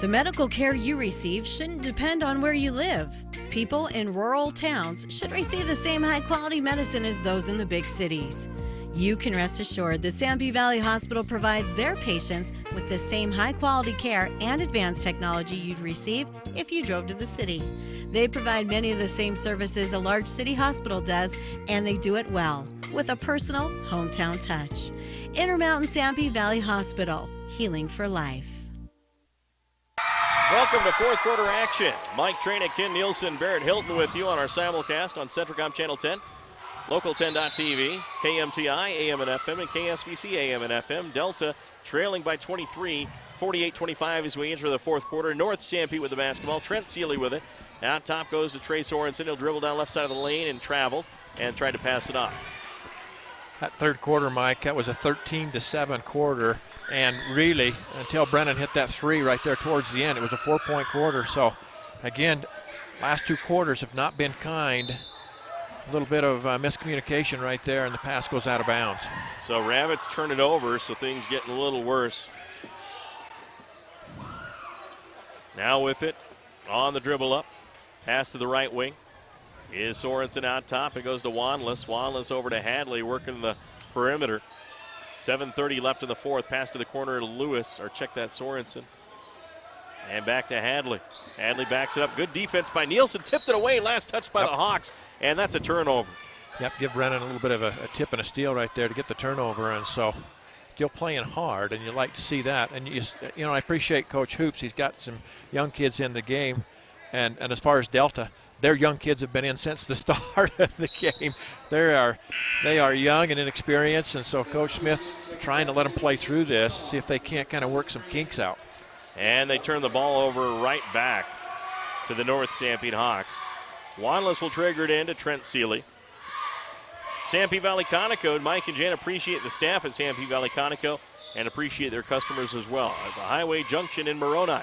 The medical care you receive shouldn't depend on where you live. People in rural towns should receive the same high-quality medicine as those in the big cities. You can rest assured that Sanpete Valley Hospital provides their patients with the same high-quality care and advanced technology you'd receive if you drove to the city. They provide many of the same services a large city hospital does, and they do it well, with a personal hometown touch. Intermountain Sanpete Valley Hospital, healing for life. Welcome to fourth quarter action. Mike Tranick, Ken Nielsen, Barrett Hilton with you on our simulcast on Centricom Channel 10, Local10.tv, KMTI, AM and FM, and KSVC, AM and FM. Delta trailing by 23, 48-25 as we enter the fourth quarter. North Sanpete with the basketball. Trent Seeley with it. Out top goes to Trey Sorensen. He'll dribble down left side of the lane and travel and try to pass it off. That third quarter, Mike, that was a 13-7 quarter. And really, until Brennan hit that three right there towards the end, it was a 4-point quarter. So, again, last two quarters have not been kind. A little bit of miscommunication right there, and the pass goes out of bounds. So Rabbits turn it over, so things getting a little worse. Now with it, on the dribble up. Pass to the right wing. Is Sorensen out top. It goes to Wanless. Wanless over to Hadley, working the perimeter. 7:30 left in the fourth. Pass to the corner to Lewis, or check that Sorensen. And back to Hadley. Hadley backs it up. Good defense by Nielsen. Tipped it away. Last touch by the Hawks. And that's a turnover. Yep, give Brennan a little bit of a tip and a steal right there to get the turnover. And so still playing hard, and you like to see that. And, you know, I appreciate Coach Hoops. He's got some young kids in the game. And as far as Delta, their young kids have been in since the start of the game. They are young and inexperienced, and so Coach Smith trying to let them play through this, see if they can't kind of work some kinks out. And they turn the ball over right back to the North Sanpete Hawks. Wanless will trigger it in to Trent Seeley. Sanpete Valley Conoco, Mike and Jan appreciate the staff at Sanpete Valley Conoco and appreciate their customers as well. At the Highway Junction in Moroni.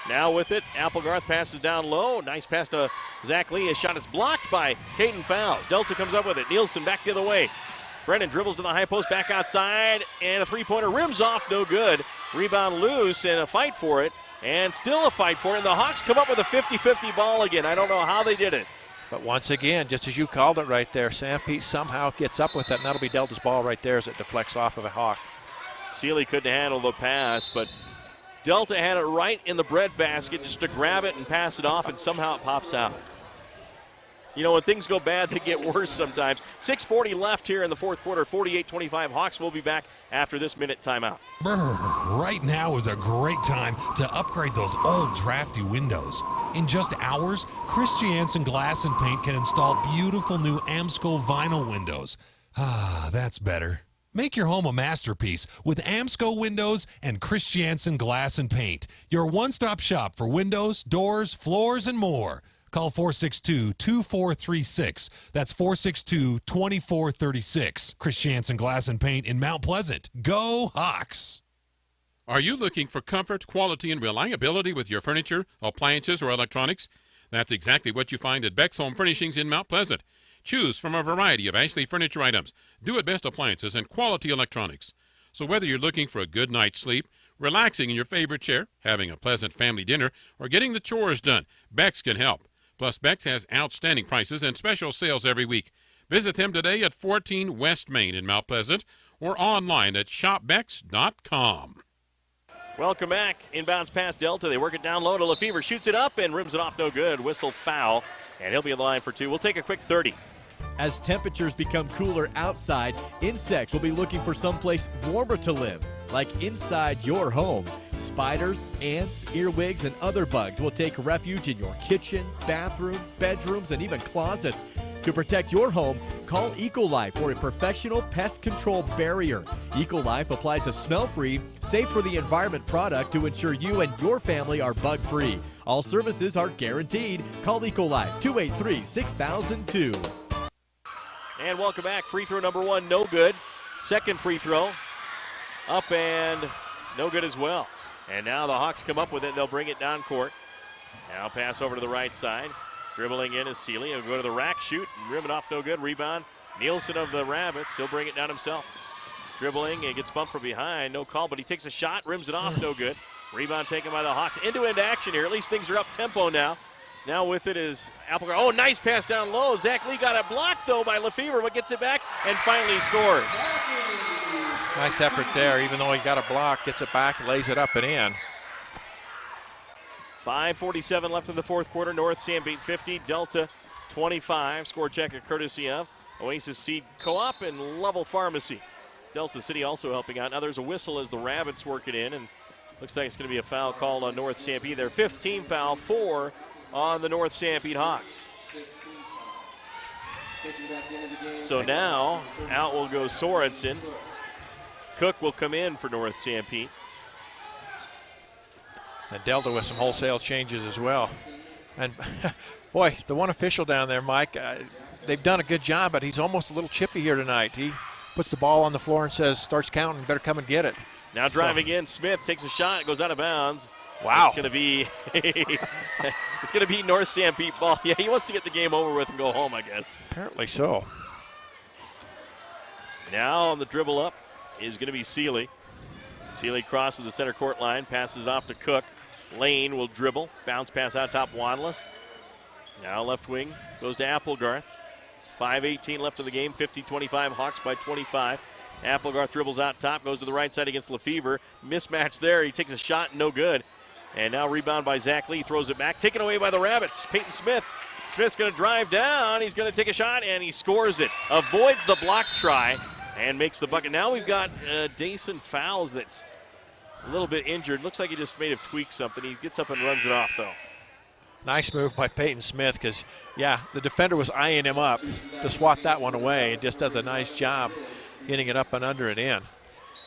Now with it, Applegarth passes down low. Nice pass to Zach Lee. His shot is blocked by Caden Fowles. Delta comes up with it. Nielsen back the other way. Brennan dribbles to the high post, back outside, and a three-pointer rims off, no good. Rebound loose, and a fight for it, and still a fight for it. And the Hawks come up with a 50-50 ball again. I don't know how they did it. But once again, just as you called it right there, Sanpete somehow gets up with it, and that'll be Delta's ball right there as it deflects off of a Hawk. Seeley couldn't handle the pass, but Delta had it right in the breadbasket just to grab it and pass it off, and somehow it pops out. You know, when things go bad, they get worse sometimes. 6:40 left here in the fourth quarter, 48-25. Hawks will be back after this minute timeout. Right now is a great time to upgrade those old drafty windows. In just hours, Christiansen Glass and Paint can install beautiful new Amsco vinyl windows. Ah, that's better. Make your home a masterpiece with Amsco Windows and Christiansen Glass and Paint. Your one-stop shop for windows, doors, floors, and more. Call 462-2436. That's 462-2436. Christiansen Glass and Paint in Mount Pleasant. Go Hawks! Are you looking for comfort, quality, and reliability with your furniture, appliances, or electronics? That's exactly what you find at Beck's Home Furnishings in Mount Pleasant. Choose from a variety of Ashley furniture items, do-it-best appliances, and quality electronics. So whether you're looking for a good night's sleep, relaxing in your favorite chair, having a pleasant family dinner, or getting the chores done, Beck's can help. Plus, Beck's has outstanding prices and special sales every week. Visit them today at 14 West Main in Mount Pleasant or online at shopbecks.com. Welcome back. Inbounds pass Delta. They work it down low to Lefevre. Shoots it up and rims it off no good. Whistle foul. And he'll be on the line for two. We'll take a quick 30. As temperatures become cooler outside, insects will be looking for someplace warmer to live, like inside your home. Spiders, ants, earwigs, and other bugs will take refuge in your kitchen, bathroom, bedrooms, and even closets. To protect your home, call Ecolife for a professional pest control barrier. Ecolife applies a smell-free, safe for the environment product to ensure you and your family are bug-free. All services are guaranteed. Call Ecolife, 283-6002. And welcome back. Free throw number one, no good. Second free throw, up and no good as well. And now the Hawks come up with it, and they'll bring it down court. Now pass over to the right side. Dribbling in is Seeley. He'll go to the rack, shoot, and rim it off no good. Rebound, Nielsen of the Rabbits. He'll bring it down himself. Dribbling and gets bumped from behind. No call, but he takes a shot, rims it off, no good. Rebound taken by the Hawks. End-to-end action here. At least things are up-tempo now. Now with it is Applegarth. Oh, nice pass down low. Zach Lee got a block, though, by Lefevre, but gets it back and finally scores. Nice effort there. Even though he got a block, gets it back, lays it up and in. 5:47 left in the fourth quarter. North Sanpete 50, Delta 25. Score check at courtesy of Oasis Seed Co-op and Level Pharmacy. Delta City also helping out. Now there's a whistle as the Rabbits work it in, and looks like it's going to be a foul called on North Sanpete. Their 15th foul, 4 on the North Sanpete Hawks. So now out will go Sorensen. Cook will come in for North Sanpete. And Delta with some wholesale changes as well. And boy, the one official down there, Mike, they've done a good job, but he's almost a little chippy here tonight. He puts the ball on the floor and says, starts counting, better come and get it. Now driving in, Smith takes a shot, goes out of bounds. Wow. It's going to be North Sanpete ball. Yeah, he wants to get the game over with and go home, I guess. Apparently so. Now on the dribble up is going to be Seeley. Seeley crosses the center court line, passes off to Cook. Lane will dribble, bounce pass out top Wanless. Now left wing goes to Applegarth. 5:18 left in the game, 50-25, Hawks by 25. Applegarth dribbles out top, goes to the right side against Lefevre. Mismatch there, he takes a shot, no good. And now rebound by Zach Lee, throws it back, taken away by the Rabbits. Peyton Smith. Smith's going to drive down, he's going to take a shot, and he scores it. Avoids the block try and makes the bucket. Now we've got Dason Fowles that's a little bit injured. Looks like he just may have tweaked something. He gets up and runs it off, though. Nice move by Peyton Smith because, yeah, the defender was eyeing him up to swat that one away and just does a nice job getting it up and under and in.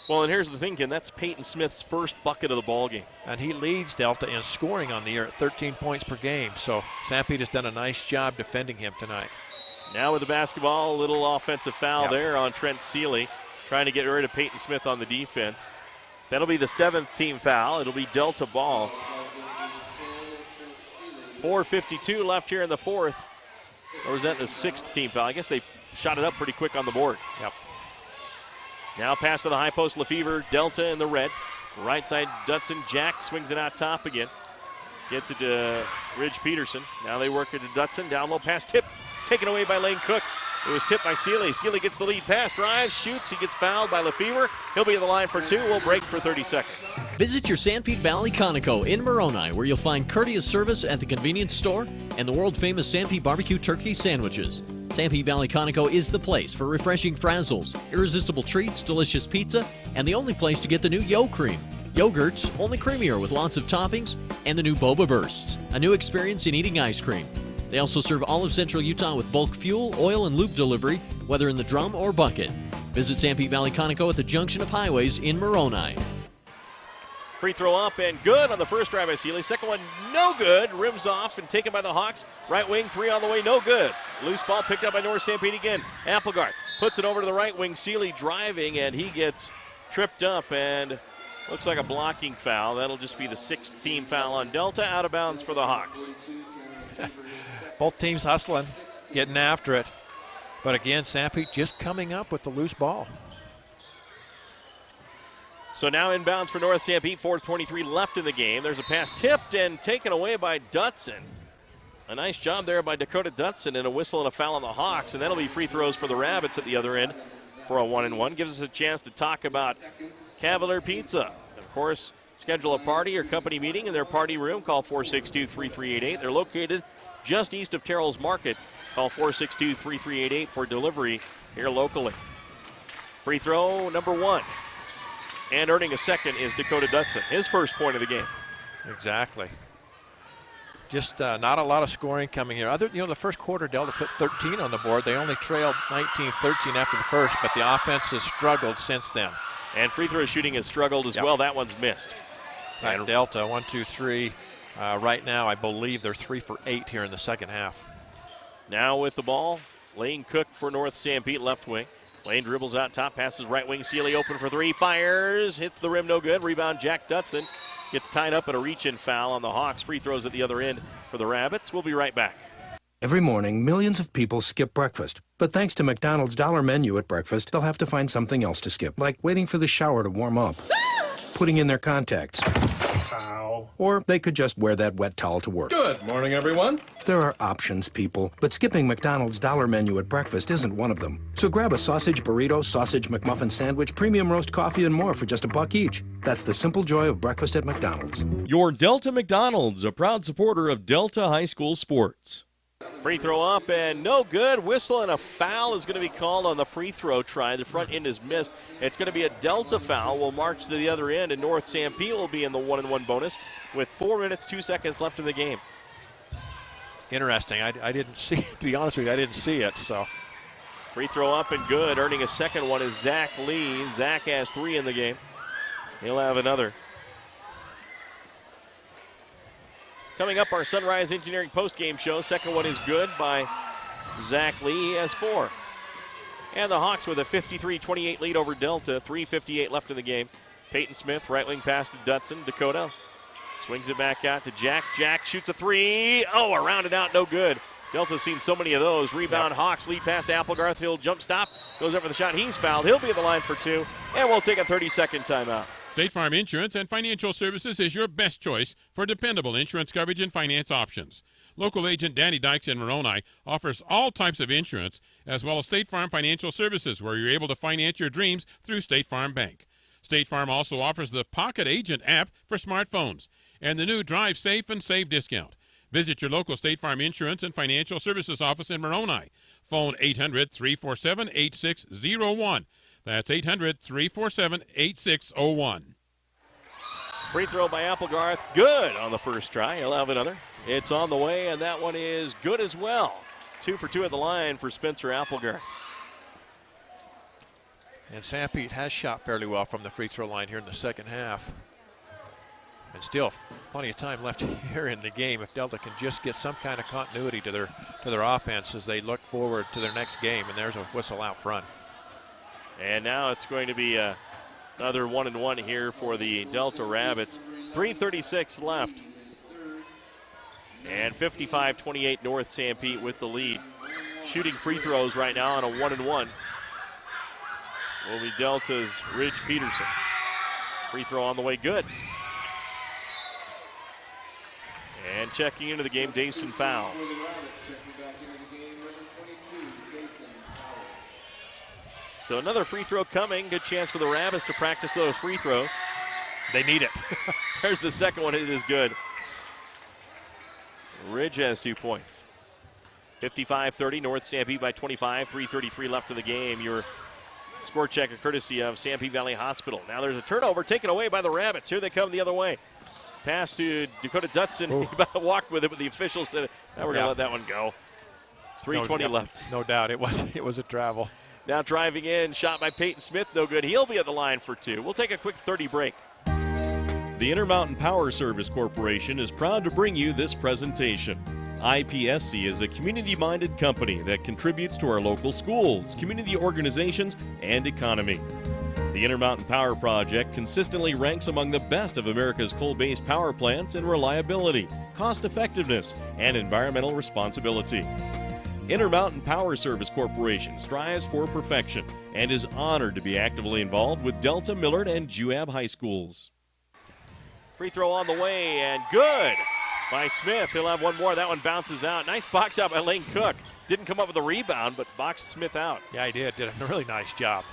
Well, and here's the thing, Ken. That's Peyton Smith's first bucket of the ball game. And he leads Delta in scoring on the year at 13 points per game. So Sanpete has done a nice job defending him tonight. Now with the basketball, a little offensive foul there on Trent Seeley, trying to get rid of Peyton Smith on the defense. That'll be the 7th team foul. It'll be Delta ball. 4:52 left here in the fourth. Or was that the 6th team foul? I guess they shot it up pretty quick on the board. Yep. Now pass to the high post, Lefevre, Delta in the red. Right side, Dutson, Jack swings it out top again. Gets it to Ridge Peterson. Now they work it to Dutson. Down low pass, tip, taken away by Lane Cook. It was tipped by Seeley. Seeley gets the lead pass, drives, shoots. He gets fouled by Lefevre. He'll be in the line for two. We'll break for 30 seconds. Visit your Sanpete Valley Conoco in Moroni, where you'll find courteous service at the convenience store and the world-famous Sanpete barbecue turkey sandwiches. Sanpete Valley Conoco is the place for refreshing frazzles, irresistible treats, delicious pizza, and the only place to get the new Yo Cream. Yogurts, only creamier with lots of toppings, and the new Boba Bursts, a new experience in eating ice cream. They also serve all of Central Utah with bulk fuel, oil, and lube delivery, whether in the drum or bucket. Visit Sanpete Valley Conoco at the junction of highways in Moroni. Free throw up and good on the first drive by Seeley. Second one, no good. Rims off and taken by the Hawks. Right wing, three on the way, no good. Loose ball picked up by North Sanpete again. Applegarth puts it over to the right wing. Seeley driving, and he gets tripped up and Looks like a blocking foul. That'll just be the 6th team foul on Delta. Out of bounds for the Hawks. Both teams hustling, getting after it. But again, Sanpete just coming up with the loose ball. So now inbounds for North Sanpete, 4:23 left in the game. There's a pass tipped and taken away by Dutson. A nice job there by Dakota Dutson, and a whistle and a foul on the Hawks, and that'll be free throws for the Rabbits at the other end for a 1-and-1. Gives us a chance to talk about Cavalier Pizza. Of course, schedule a party or company meeting in their party room. Call 462-3388. They're located just east of Terrell's Market. Call 462-3388 for delivery here locally. Free throw number 1. And earning a second is Dakota Dutson, his first point of the game. Exactly. Just not a lot of scoring coming here. The first quarter, Delta put 13 on the board. They only trailed 19-13 after the first, but the offense has struggled since then. And free throw shooting has struggled as well. That one's missed. And Delta, 1, 2, 3. Right now, I believe they're 3 for 8 here in the second half. Now with the ball, Lane Cook for North Sanpete, left wing. Lane dribbles out top, passes right wing. Sealy open for 3, fires, hits the rim, no good. Rebound, Jack Dutson gets tied up in a reach-in foul on the Hawks. Free throws at the other end for the Rabbits. We'll be right back. Every morning, millions of people skip breakfast. But thanks to McDonald's Dollar Menu at breakfast, they'll have to find something else to skip, like waiting for the shower to warm up, putting in their contacts. Ow. Or they could just wear that wet towel to work. Good morning, everyone. There are options, people, but skipping McDonald's Dollar Menu at breakfast isn't one of them. So grab a sausage burrito, sausage McMuffin sandwich, premium roast coffee, and more for just $1 each. That's the simple joy of breakfast at McDonald's. Your Delta McDonald's, a proud supporter of Delta High School sports. Free throw up and no good. Whistle and a foul is going to be called on the free throw try. The front end is missed. It's going to be a Delta foul. We'll march to the other end, and North Sanpete will be in the 1-and-1 bonus with 4 minutes, 2 seconds left in the game. Interesting. I didn't see, to be honest with you, I didn't see it. So free throw up and good. Earning a second one is Zach Lee. Zach has 3 in the game. He'll have another. Coming up, our Sunrise Engineering postgame show. Second one is good by Zach Lee. He has 4. And the Hawks with a 53-28 lead over Delta. 3:58 left in the game. Peyton Smith, right wing pass to Dutson. Dakota swings it back out to Jack. Jack shoots a 3. Oh, around and out, no good. Delta's seen so many of those. Rebound, Hawks lead pass to Applegarth. He'll jump stop, goes up for the shot. He's fouled. He'll be at the line for 2. And we'll take a 30-second timeout. State Farm Insurance and Financial Services is your best choice for dependable insurance coverage and finance options. Local agent Danny Dykes in Moroni offers all types of insurance, as well as State Farm Financial Services, where you're able to finance your dreams through State Farm Bank. State Farm also offers the Pocket Agent app for smartphones and the new Drive Safe and Save discount. Visit your local State Farm Insurance and Financial Services office in Moroni. Phone 800-347-8601. That's 800-347-8601. Free throw by Applegarth. Good on the first try. He'll have another. It's on the way, and that one is good as well. 2 for 2 at the line for Spencer Applegarth. And Sanpete has shot fairly well from the free throw line here in the second half. And still plenty of time left here in the game if Delta can just get some kind of continuity to their offense as they look forward to their next game. And there's a whistle out front. And now it's going to be another 1-and-1 here for the Delta Rabbits. 3:36 left. And 55-28 North Sanpete with the lead. Shooting free throws right now on a 1-and-1 will be Delta's Ridge Peterson. Free throw on the way, good. And checking into the game, Dason Fowles. So another free throw coming. Good chance for the Rabbits to practice those free throws. They need it. There's the second one. It is good. Ridge has 2 points. 55-30, North Sanpete by 25. 3:33 left in the game. Your score checker courtesy of Sanpete Valley Hospital. Now there's a turnover taken away by the Rabbits. Here they come the other way. Pass to Dakota Dutson. He about walked with it, but the officials said, now we're going to let that one go. 3:20 left. No doubt. It was a travel. Now driving in, shot by Peyton Smith, no good. He'll be at the line for 2. We'll take a quick 30 break. The Intermountain Power Service Corporation is proud to bring you this presentation. IPSC is a community-minded company that contributes to our local schools, community organizations, and economy. The Intermountain Power Project consistently ranks among the best of America's coal-based power plants in reliability, cost-effectiveness, and environmental responsibility. Intermountain Power Service Corporation strives for perfection and is honored to be actively involved with Delta, Millard, and Juab high schools. Free throw on the way, and good by Smith. He'll have one more. That one bounces out. Nice box out by Lane Cook. Didn't come up with a rebound, but boxed Smith out. Yeah, he did. Did a really nice job.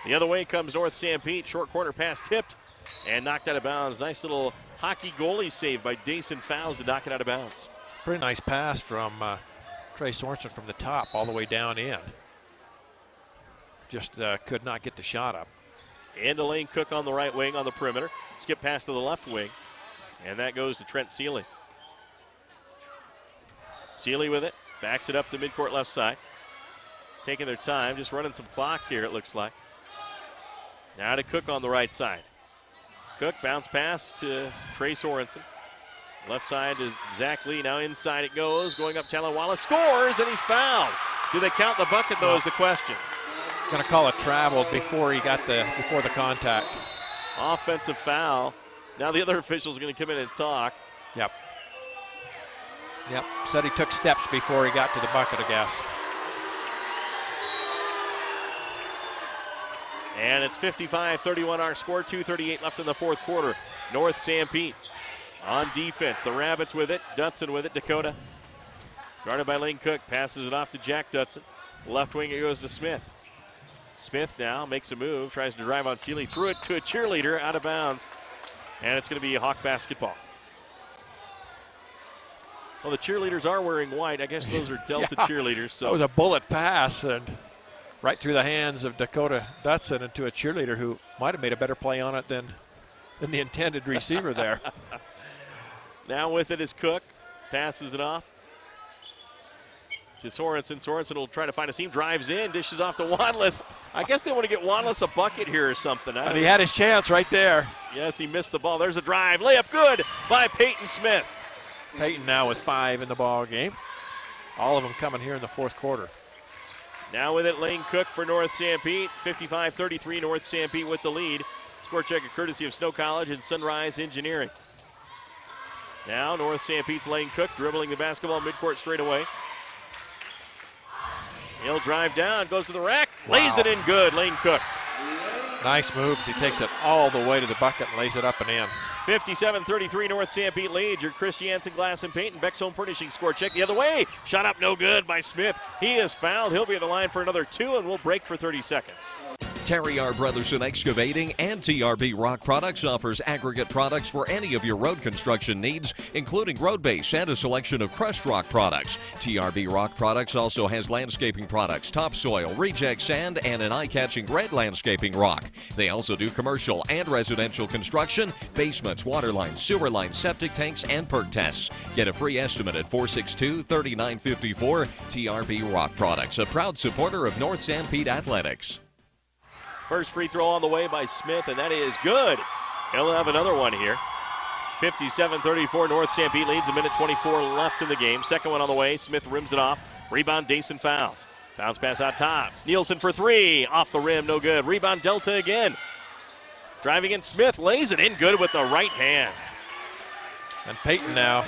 The other way comes North Sanpete. Short corner pass tipped and knocked out of bounds. Nice little hockey goalie save by Dason Fowles to knock it out of bounds. Pretty nice pass from Trey Sorensen from the top all the way down in. Just could not get the shot up. And Lane Cook on the right wing on the perimeter. Skip pass to the left wing. And that goes to Trent Seeley. Seeley with it. Backs it up to midcourt left side. Taking their time. Just running some clock here, it looks like. Now to Cook on the right side. Cook bounce pass to Trey Sorensen. Left side to Zach Lee. Now inside it goes. Going up Talawala. Scores, and he's fouled. Do they count the bucket, though, is the question. Going to call a travel before he got before the contact. Offensive foul. Now the other official's going to come in and talk. Yep. Said he took steps before he got to the bucket, I guess. And it's 55-31 our score. 2:38 left in the fourth quarter. North Sanpete on defense. The Rabbits with it. Dutson with it. Dakota. Guarded by Lane Cook. Passes it off to Jack Dutson. Left wing it goes to Smith. Smith now makes a move. Tries to drive on Seeley. Threw it to a cheerleader out of bounds. And it's going to be a Hawk basketball. Well, the cheerleaders are wearing white. I guess those are Delta cheerleaders. So that was a bullet pass and right through the hands of Dakota Dutson into a cheerleader who might have made a better play on it than the intended receiver there. Now with it is Cook. Passes it off to Sorensen. Sorensen will try to find a seam. Drives in. Dishes off to Wanless. I guess they want to get Wanless a bucket here or something. And he had his chance right there. Yes, he missed the ball. There's a drive. Layup good by Peyton Smith. Peyton now with 5 in the ball game. All of them coming here in the fourth quarter. Now with it, Lane Cook for North Sanpete. 55-33, North Sanpete with the lead. Score check courtesy of Snow College and Sunrise Engineering. Now North Sanpete's Lane Cook dribbling the basketball midcourt straight away. He'll drive down, goes to the rack, lays it in good, Lane Cook. Nice moves. He takes it all the way to the bucket and lays it up and in. 57-33 North Sanpete lead. Your Christiansen Glass and Paint and Beck's Home Furnishing score check the other way. Shot up no good by Smith. He is fouled. He'll be at the line for another 2 and we'll break for 30 seconds. Terry R. Brothers in Excavating and TRB Rock Products offers aggregate products for any of your road construction needs, including road base and a selection of crushed rock products. TRB Rock Products also has landscaping products, topsoil, reject sand, and an eye-catching red landscaping rock. They also do commercial and residential construction, basements, water lines, sewer lines, septic tanks, and perk tests. Get a free estimate at 462-3954. TRB Rock Products, a proud supporter of North Sanpete Athletics. First free throw on the way by Smith, and that is good. He'll have another one here. 57-34, North Sanpete leads, a minute 24 left in the game. Second one on the way, Smith rims it off. Rebound, Dason Fowles. Bounce pass out top. Nielsen for 3, off the rim, no good. Rebound, Delta again. Driving in, Smith lays it in good with the right hand. And Peyton now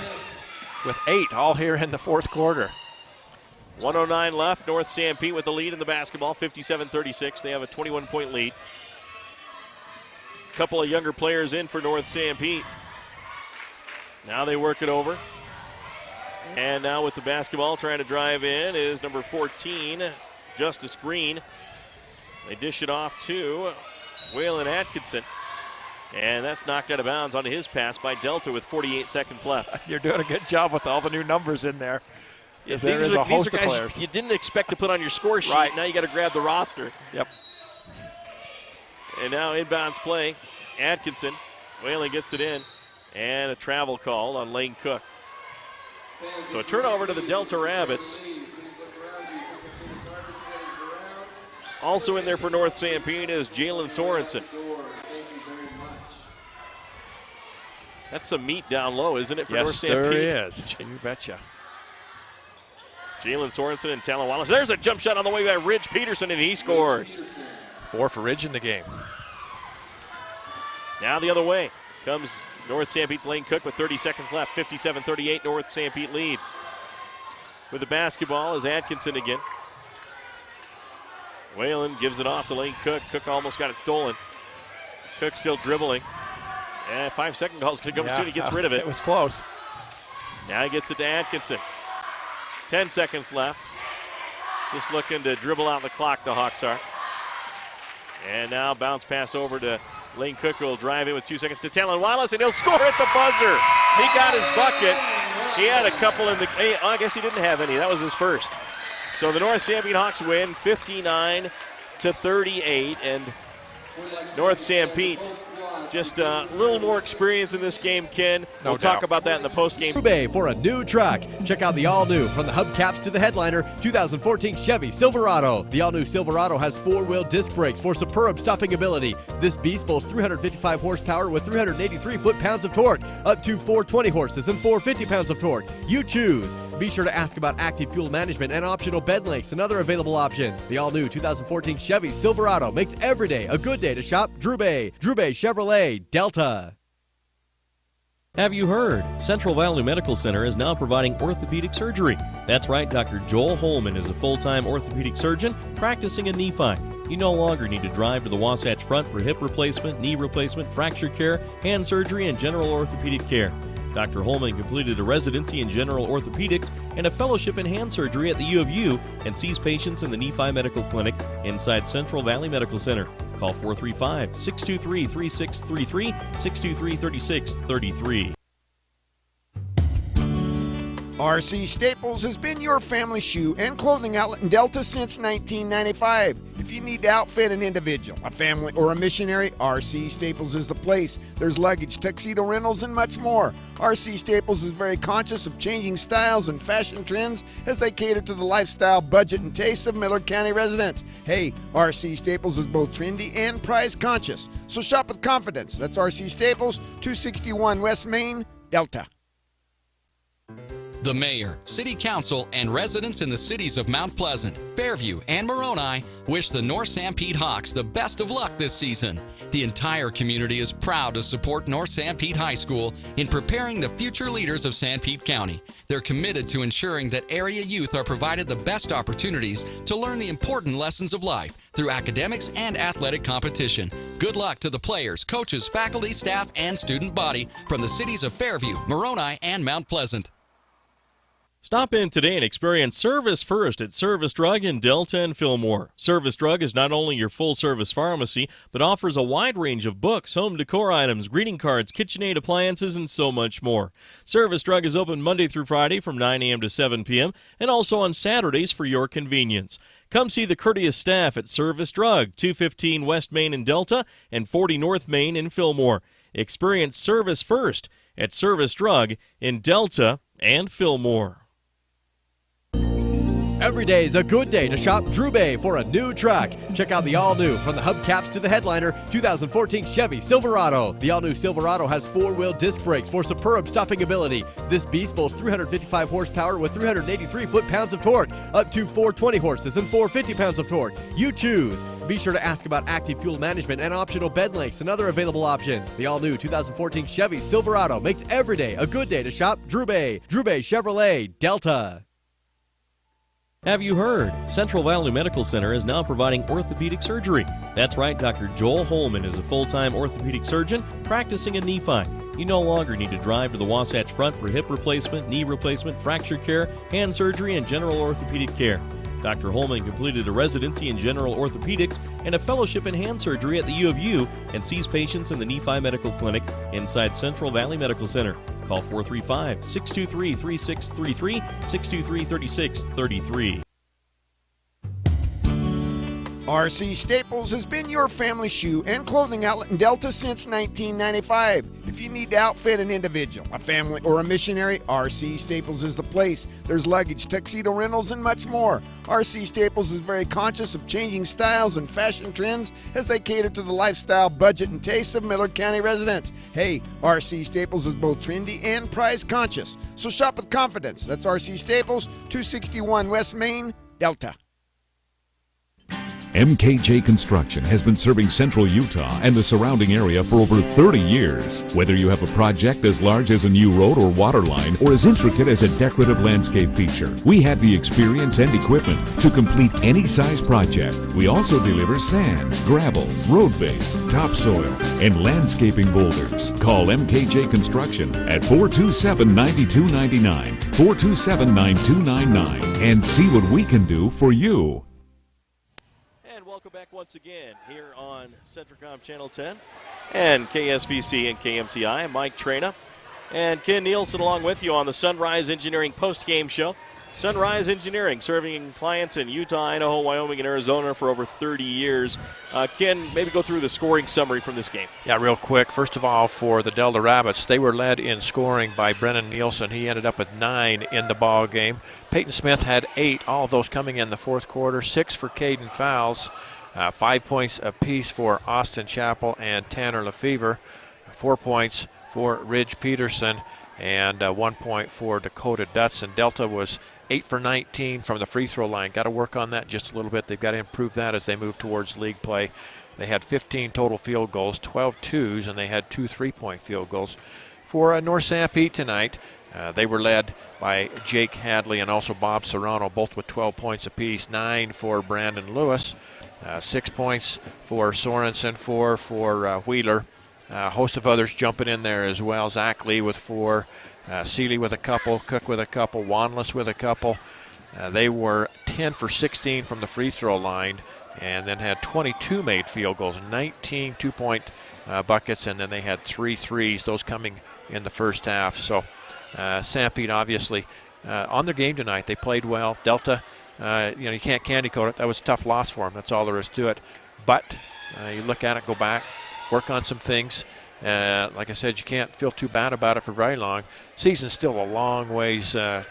with 8 all here in the fourth quarter. 109 left. North Sanpete with the lead in the basketball, 57-36. They have a 21-point lead. A couple of younger players in for North Sanpete. Now they work it over. And now with the basketball trying to drive in is number 14, Justice Green. They dish it off to Waylon Atkinson. And that's knocked out of bounds on his pass by Delta with 48 seconds left. You're doing a good job with all the new numbers in there. Yeah, there is a host of guys players you didn't expect to put on your score sheet. Right. Now you got to grab the roster. Yep. And now inbounds play. Atkinson. Whaley gets it in. And a travel call on Lane Cook. So a turnover to the Delta Rabbits. Also in there for North Sanpete is Jalen Sorensen. That's some meat down low, isn't it, for North Sanpete? Yes, there is. You betcha. Jalen Sorensen and Talon Wallace. There's a jump shot on the way by Ridge Peterson, and he scores. 4 for Ridge in the game. Now the other way comes North Sanpete's Lane Cook with 30 seconds left. 57-38, North Sanpete leads. With the basketball is Atkinson again. Whalen gives it off to Lane Cook. Cook almost got it stolen. Cook still dribbling. And 5-second call's going to come soon. He gets rid of it. It was close. Now he gets it to Atkinson. 10 seconds left. Just looking to dribble out the clock, the Hawks are. And now bounce pass over to Lane Cook, who will drive in with 2 seconds to Talon Wallace, and he'll score at the buzzer. He got his bucket. He had a couple in the, I guess he didn't have any. That was his first. So the North Sanpete Hawks win 59-38, and North Sanpete just a little more experience in this game, Ken. We'll talk about that in the postgame. Drube for a new truck. Check out the all-new, from the hubcaps to the headliner, 2014 Chevy Silverado. The all-new Silverado has four-wheel disc brakes for superb stopping ability. This beast boasts 355 horsepower with 383 foot-pounds of torque, up to 420 horses and 450 pounds of torque. You choose. Be sure to ask about active fuel management and optional bed lengths and other available options. The all-new 2014 Chevy Silverado makes every day a good day to shop Drube. Drube Chevrolet Delta. Have you heard? Central Valley Medical Center is now providing orthopedic surgery. That's right, Dr. Joel Holman is a full-time orthopedic surgeon practicing in Nephi. You no longer need to drive to the Wasatch Front for hip replacement, knee replacement, fracture care, hand surgery, and general orthopedic care. Dr. Holman completed a residency in general orthopedics and a fellowship in hand surgery at the U of U and sees patients in the Nephi Medical Clinic inside Central Valley Medical Center. Call 435-623-3633, 623-3633. RC Staples has been your family shoe and clothing outlet in Delta since 1995. If you need to outfit an individual, a family, or a missionary, RC Staples is the place. There's luggage, tuxedo rentals, and much more. RC Staples is very conscious of changing styles and fashion trends as they cater to the lifestyle, budget, and tastes of Millard County residents. Hey, RC Staples is both trendy and price conscious. So shop with confidence. That's RC Staples, 261 West Main, Delta. The mayor, city council, and residents in the cities of Mount Pleasant, Fairview, and Moroni wish the North Sanpete Hawks the best of luck this season. The entire community is proud to support North Sanpete High School in preparing the future leaders of Sanpete County. They're committed to ensuring that area youth are provided the best opportunities to learn the important lessons of life through academics and athletic competition. Good luck to the players, coaches, faculty, staff, and student body from the cities of Fairview, Moroni, and Mount Pleasant. Stop in today and experience Service First at Service Drug in Delta and Fillmore. Service Drug is not only your full-service pharmacy, but offers a wide range of books, home decor items, greeting cards, KitchenAid appliances, and so much more. Service Drug is open Monday through Friday from 9 a.m. to 7 p.m. and also on Saturdays for your convenience. Come see the courteous staff at Service Drug, 215 West Main in Delta and 40 North Main in Fillmore. Experience Service First at Service Drug in Delta and Fillmore. Every day is a good day to shop Drube for a new truck. Check out the all-new, from the hubcaps to the headliner, 2014 Chevy Silverado. The all-new Silverado has four-wheel disc brakes for superb stopping ability. This beast boasts 355 horsepower with 383 foot-pounds of torque, up to 420 horses and 450 pounds of torque. You choose. Be sure to ask about active fuel management and optional bed lengths and other available options. The all-new 2014 Chevy Silverado makes every day a good day to shop Drube. Drube Chevrolet Delta. Have you heard? Central Valley Medical Center is now providing orthopedic surgery. That's right, Dr. Joel Holman is a full-time orthopedic surgeon practicing in Nephi. You no longer need to drive to the Wasatch Front for hip replacement, knee replacement, fracture care, hand surgery, and general orthopedic care. Dr. Holman completed a residency in general orthopedics and a fellowship in hand surgery at the U of U and sees patients in the Nephi Medical Clinic inside Central Valley Medical Center. Call 435-623-3633, 623-3633. RC Staples has been your family shoe and clothing outlet in Delta since 1995. If you need to outfit an individual, a family, or a missionary, RC Staples is the place. There's luggage, tuxedo rentals, and much more. RC Staples is very conscious of changing styles and fashion trends as they cater to the lifestyle, budget, and tastes of Millard County residents. Hey, RC Staples is both trendy and price conscious. So shop with confidence. That's RC Staples, 261 West Main, Delta. MKJ Construction has been serving central Utah and the surrounding area for over 30 years. Whether you have a project as large as a new road or water line or as intricate as a decorative landscape feature, we have the experience and equipment to complete any size project. We also deliver sand, gravel, road base, topsoil, and landscaping boulders. Call MKJ Construction at 427-9299, 427-9299, and see what we can do for you. Welcome back once again here on Centricom Channel 10 and KSVC and KMTI. I'm Mike Trena and Ken Nielsen along with you on the Sunrise Engineering post-game show. Sunrise Engineering, serving clients in Utah, Idaho, Wyoming, and Arizona for over 30 years. Ken, maybe go through the scoring summary from this game. Yeah, real quick. First of all, for the Delta Rabbits, they were led in scoring by Brennan Nielsen. He ended up with 9 in the ball game. Peyton Smith had 8, all of those coming in the fourth quarter. 6 for Caden Fowles. 5 points apiece for Austin Chappell and Tanner Lefevre. 4 points for Ridge Peterson and 1 point for Dakota Dutson. Delta was 8 for 19 from the free throw line. Got to work on that just a little bit. They've got to improve that as they move towards league play. They had 15 total field goals, 12 twos, and they had 2 3-point field goals. For North Sanpete tonight, they were led by Jake Hadley and also Bob Serrano, both with 12 points apiece. 9 for Brandon Lewis. 6 points for Sorensen, 4 for Wheeler. A host of others jumping in there as well. Zach Lee with 4, Seeley with a couple, Cook with a couple, Wanless with a couple. They were 10 for 16 from the free throw line and then had 22 made field goals, 19 two-point buckets, and then they had 3 threes, those coming in the first half. So Sanpete obviously on their game tonight. They played well. Delta, you can't candy coat it. That was a tough loss for them. That's all there is to it. But you look at it, go back, work on some things. Like I said, you can't feel too bad about it for very long. Season's still a long ways to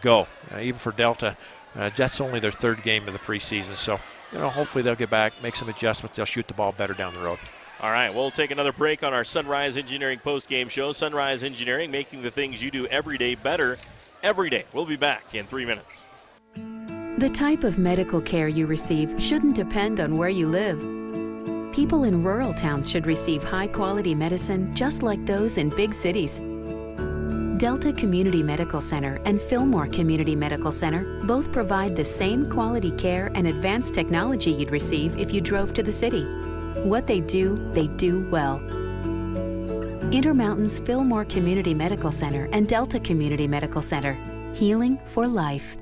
go, even for Delta. That's only their 3rd game of the preseason. So, hopefully they'll get back, make some adjustments. They'll shoot the ball better down the road. All right, we'll take another break on our Sunrise Engineering post-game show. Sunrise Engineering, making the things you do every day better every day. We'll be back in 3 minutes. The type of medical care you receive shouldn't depend on where you live. People in rural towns should receive high-quality medicine just like those in big cities. Delta Community Medical Center and Fillmore Community Medical Center both provide the same quality care and advanced technology you'd receive if you drove to the city. What they do well. Intermountain's Fillmore Community Medical Center and Delta Community Medical Center. Healing for life.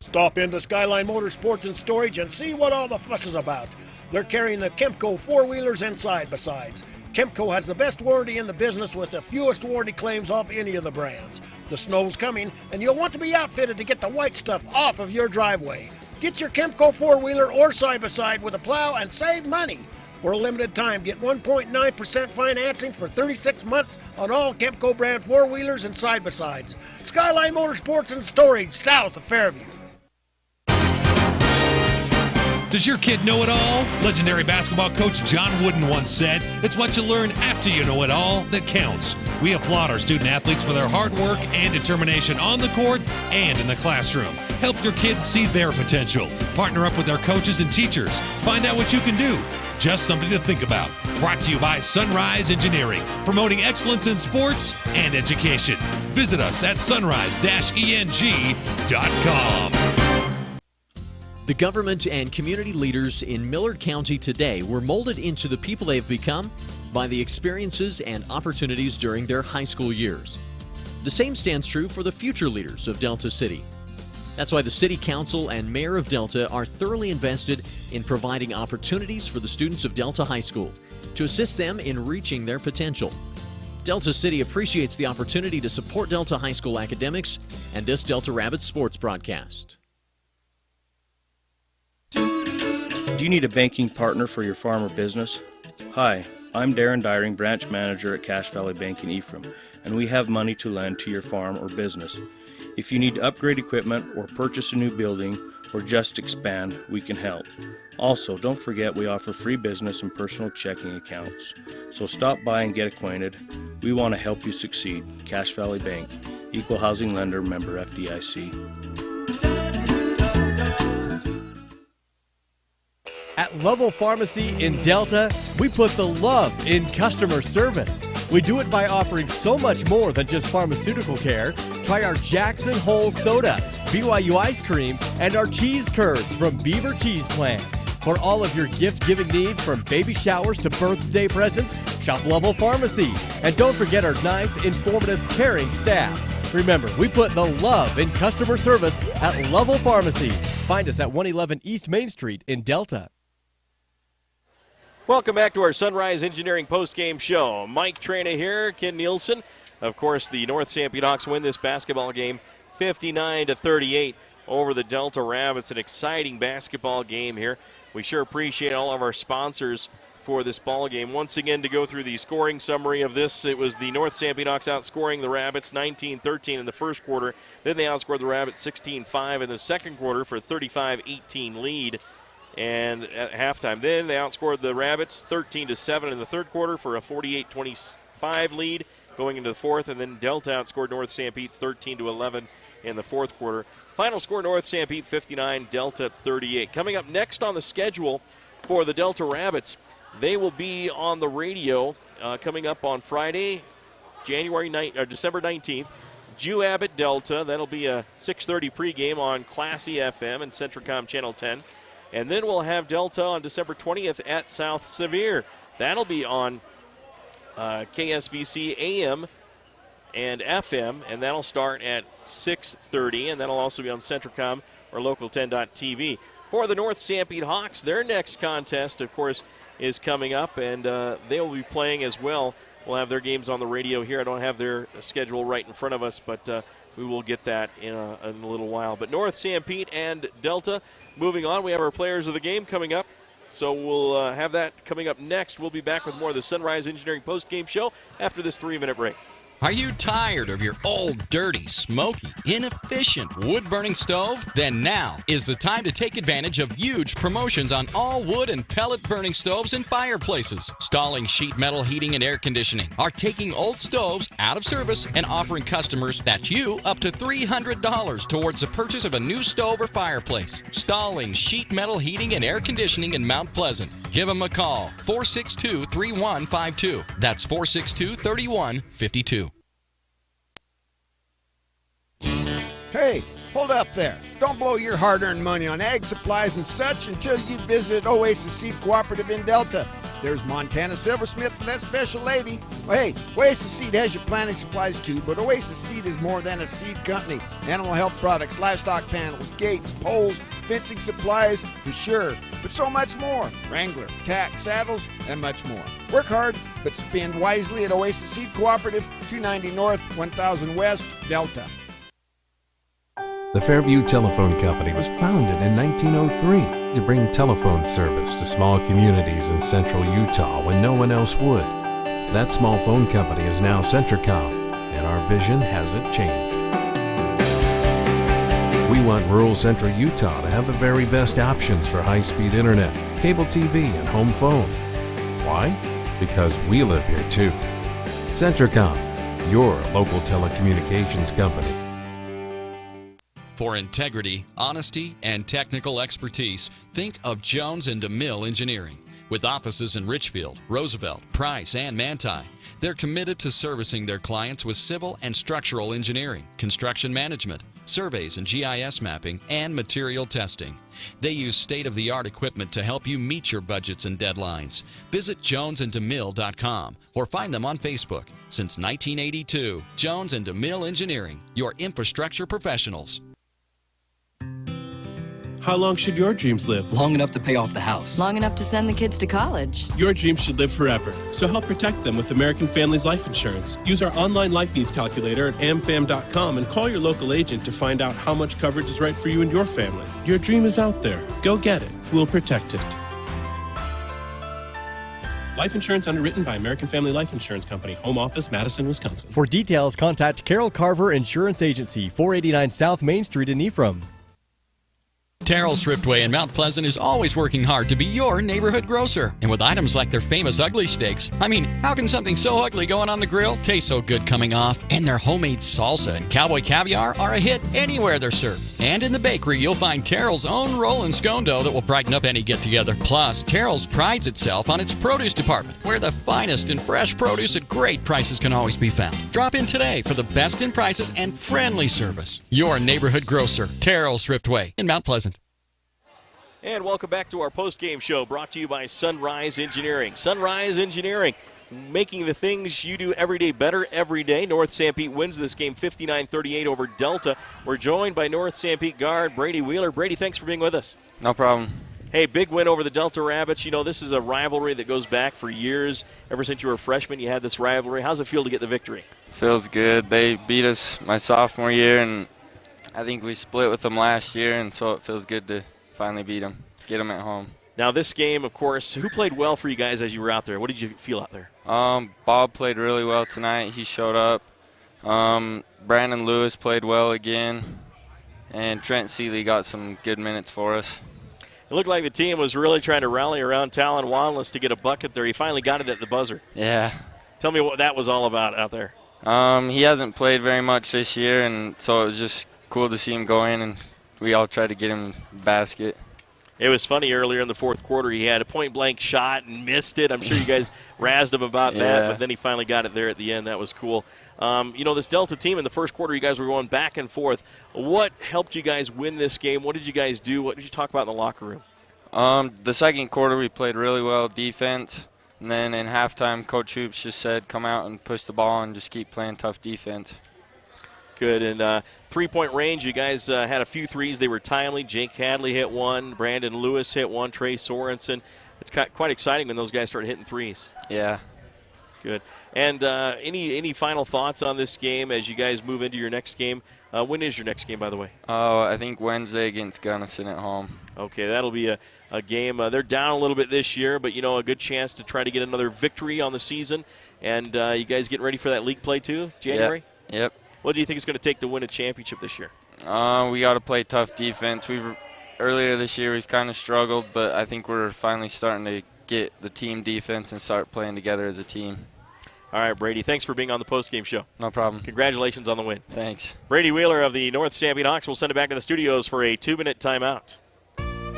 Stop into Skyline Motorsports and Storage and see what all the fuss is about. They're carrying the Kemco 4-wheelers and side-by-sides. Kemco has the best warranty in the business with the fewest warranty claims off any of the brands. The snow's coming, and you'll want to be outfitted to get the white stuff off of your driveway. Get your Kemco 4-wheeler or side-by-side with a plow and save money. For a limited time, get 1.9% financing for 36 months on all Kemco brand 4-wheelers and side-by-sides. Skyline Motorsports and Storage, south of Fairview. Does your kid know it all? Legendary basketball coach John Wooden once said, "It's what you learn after you know it all that counts." We applaud our student athletes for their hard work and determination on the court and in the classroom. Help your kids see their potential. Partner up with their coaches and teachers. Find out what you can do. Just something to think about. Brought to you by Sunrise Engineering, promoting excellence in sports and education. Visit us at sunrise-eng.com. The government and community leaders in Millard County today were molded into the people they have become by the experiences and opportunities during their high school years. The same stands true for the future leaders of Delta City. That's why the City Council and Mayor of Delta are thoroughly invested in providing opportunities for the students of Delta High School to assist them in reaching their potential. Delta City appreciates the opportunity to support Delta High School academics and this Delta Rabbit sports broadcast. Do you need a banking partner for your farm or business? Hi, I'm Darren Dyring, branch manager at Cache Valley Bank in Ephraim, and we have money to lend to your farm or business. If you need to upgrade equipment or purchase a new building or just expand, we can help. Also, don't forget we offer free business and personal checking accounts. So stop by and get acquainted. We want to help you succeed. Cache Valley Bank, Equal Housing Lender, member FDIC. At Level Pharmacy in Delta, we put the love in customer service. We do it by offering so much more than just pharmaceutical care. Try our Jackson Hole Soda, BYU ice cream, and our cheese curds from Beaver Cheese Plant. For all of your gift-giving needs, from baby showers to birthday presents, shop Level Pharmacy. And don't forget our nice, informative, caring staff. Remember, we put the love in customer service at Level Pharmacy. Find us at 111 East Main Street in Delta. Welcome back to our Sunrise Engineering postgame show. Mike Trena here, Ken Nielsen. Of course, the North Sanpete Hawks win this basketball game 59-38 over the Delta Rabbits. An exciting basketball game here. We sure appreciate all of our sponsors for this ball game. Once again, to go through the scoring summary of this, it was the North Sanpete Hawks outscoring the Rabbits 19-13 in the first quarter. Then they outscored the Rabbits 16-5 in the second quarter for a 35-18 lead. And at halftime, then they outscored the Rabbits 13-7 in the third quarter for a 48-25 lead going into the fourth. And then Delta outscored North Sanpete 13-11 in the fourth quarter. Final score, North Sanpete 59, Delta 38. Coming up next on the schedule for the Delta Rabbits, they will be on the radio coming up on Friday, December 19th. Jew Abbott Delta. That'll be a 6:30 pregame on Classy FM and Centricom Channel 10. And then we'll have Delta on December 20th at South Sevier. That'll be on KSVC AM and FM, and that'll start at 6:30, and that'll also be on Centricom or Local10.tv. For the North Sanpete Hawks, their next contest, of course, is coming up, and they will be playing as well. We'll have their games on the radio here. I don't have their schedule right in front of us, but we will get that in a little while. But North Sanpete and Delta, moving on. We have our players of the game coming up. So we'll have that coming up next. We'll be back with more of the Sunrise Engineering post-game show after this 3-minute break. Are you tired of your old, dirty, smoky, inefficient wood-burning stove? Then now is the time to take advantage of huge promotions on all wood and pellet-burning stoves and fireplaces. Stalling Sheet Metal Heating and Air Conditioning are taking old stoves out of service and offering customers that you up to $300 towards the purchase of a new stove or fireplace. Stalling Sheet Metal Heating and Air Conditioning in Mount Pleasant. Give them a call, 462-3152. That's 462-3152. Hey, hold up there. Don't blow your hard-earned money on ag supplies and such until you visit Oasis Seed Cooperative in Delta. There's Montana Silversmith for that special lady. Well, hey, Oasis Seed has your planting supplies too, but Oasis Seed is more than a seed company. Animal health products, livestock panels, gates, poles, fencing supplies, for sure, but so much more. Wrangler, tack, saddles, and much more. Work hard, but spend wisely at Oasis Seed Cooperative, 290 North, 1000 West, Delta. The Fairview Telephone Company was founded in 1903 to bring telephone service to small communities in central Utah when no one else would. That small phone company is now Centricom, and our vision hasn't changed. We want rural central Utah to have the very best options for high-speed internet, cable TV, and home phone. Why? Because we live here too. Centricom, your local telecommunications company. For integrity, honesty, and technical expertise, think of Jones & DeMille Engineering. With offices in Richfield, Roosevelt, Price, and Manti, they're committed to servicing their clients with civil and structural engineering, construction management, surveys and GIS mapping, and material testing. They use state-of-the-art equipment to help you meet your budgets and deadlines. Visit jonesandemille.com or find them on Facebook. Since 1982, Jones & DeMille Engineering, your infrastructure professionals. How long should your dreams live? Long enough to pay off the house. Long enough to send the kids to college. Your dreams should live forever, so help protect them with American Families Life Insurance. Use our online life needs calculator at amfam.com and call your local agent to find out how much coverage is right for you and your family. Your dream is out there. Go get it. We'll protect it. Life insurance underwritten by American Family Life Insurance Company. Home office, Madison, Wisconsin. For details, contact Carol Carver Insurance Agency, 489 South Main Street in Ephraim. Terrell Thriftway in Mount Pleasant is always working hard to be your neighborhood grocer. And with items like their famous ugly steaks, I mean, how can something so ugly going on the grill taste so good coming off? And their homemade salsa and cowboy caviar are a hit anywhere they're served. And in the bakery, you'll find Terrell's own roll and scone dough that will brighten up any get-together. Plus, Terrell's prides itself on its produce department, where the finest and fresh produce at great prices can always be found. Drop in today for the best in prices and friendly service. Your neighborhood grocer, Terrell's Thriftway in Mount Pleasant. And welcome back to our post-game show brought to you by Sunrise Engineering. Sunrise Engineering, making the things you do every day better every day. North Sanpete wins this game 59-38 over Delta. We're joined by North Sanpete guard Brady Wheeler. Brady, thanks for being with us. No problem. Hey, big win over the Delta Rabbits. You know, this is a rivalry that goes back for years. Ever since you were a freshman, you had this rivalry. How's it feel to get the victory? Feels good. They beat us my sophomore year, and I think we split with them last year, and so it feels good to finally beat them, get them at home. Now, this game, of course, who played well for you guys as you were out there? What did you feel out there? Bob played really well tonight. He showed up. Brandon Lewis played well again, and Trent Seeley got some good minutes for us. It looked like the team was really trying to rally around Talon Wanless to get a bucket there. He finally got it at the buzzer. Yeah. Tell me what that was all about out there. He hasn't played very much this year, and so it was just cool to see him go in, and we all tried to get him a basket. It was funny earlier in the fourth quarter. He had a point-blank shot and missed it. I'm sure you guys razzed him about that, but then he finally got it there at the end. That was cool. You know, this Delta team in the first quarter, you guys were going back and forth. What helped you guys win this game? What did you guys do? What did you talk about in the locker room? The second quarter, we played really well defense. And then in halftime, Coach Hoops just said, come out and push the ball and just keep playing tough defense. Good. And three-point range, you guys had a few threes. They were timely. Jake Hadley hit one. Brandon Lewis hit one. Trey Sorensen. It's quite exciting when those guys start hitting threes. Yeah. Good. And any final thoughts on this game as you guys move into your next game? When is your next game, by the way? I think Wednesday against Gunnison at home. Okay, that'll be a game. They're down a little bit this year, but, you know, a good chance to try to get another victory on the season. And you guys getting ready for that league play, too, January? Yep. What do you think it's going to take to win a championship this year? We got to play tough defense. Earlier this year we've kind of struggled, but I think we're finally starting to get the team defense and start playing together as a team. All right, Brady, thanks for being on the postgame show. No problem. Congratulations on the win. Thanks. Brady Wheeler of the North Sanpete Hawks will send it back to the studios for a 2-minute timeout.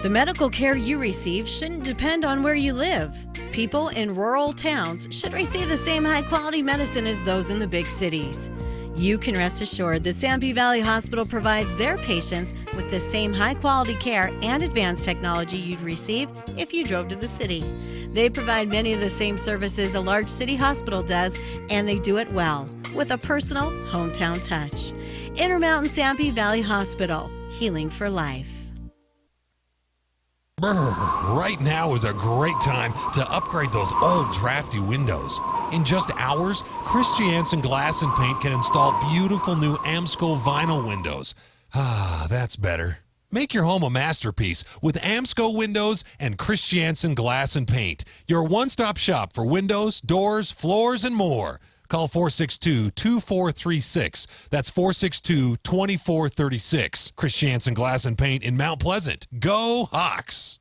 The medical care you receive shouldn't depend on where you live. People in rural towns should receive the same high-quality medicine as those in the big cities. You can rest assured that Sanpete Valley Hospital provides their patients with the same high-quality care and advanced technology you'd receive if you drove to the city. They provide many of the same services a large city hospital does, and they do it well, with a personal, hometown touch. Intermountain Sanpete Valley Hospital, healing for life. Right now is a great time to upgrade those old drafty windows. In just hours, Christiansen Glass and Paint can install beautiful new Amsco vinyl windows. Ah, that's better. Make your home a masterpiece with Amsco Windows and Christiansen Glass and Paint. Your one-stop shop for windows, doors, floors, and more. Call 462-2436. That's 462-2436. Christiansen Glass and Paint in Mount Pleasant. Go Hawks!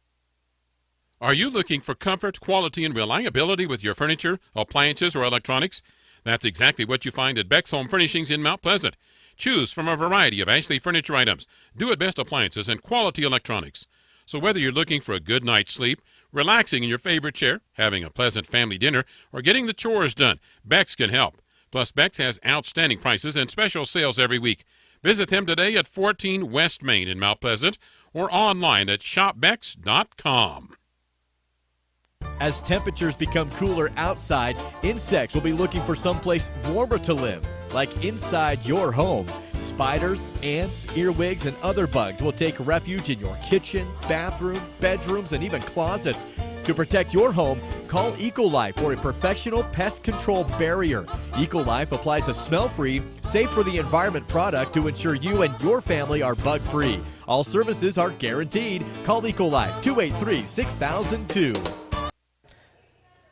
Are you looking for comfort, quality, and reliability with your furniture, appliances, or electronics? That's exactly what you find at Beck's Home Furnishings in Mount Pleasant. Choose from a variety of Ashley furniture items, do-it-best appliances, and quality electronics. So whether you're looking for a good night's sleep, relaxing in your favorite chair, having a pleasant family dinner, or getting the chores done, Beck's can help. Plus, Beck's has outstanding prices and special sales every week. Visit them today at 14 West Main in Mount Pleasant or online at shopbecks.com. As temperatures become cooler outside, insects will be looking for someplace warmer to live, like inside your home. Spiders, ants, earwigs, and other bugs will take refuge in your kitchen, bathroom, bedrooms, and even closets. To protect your home, call Ecolife for a professional pest control barrier. Ecolife applies a smell-free, safe for the environment product to ensure you and your family are bug-free. All services are guaranteed. Call Ecolife 283-6002.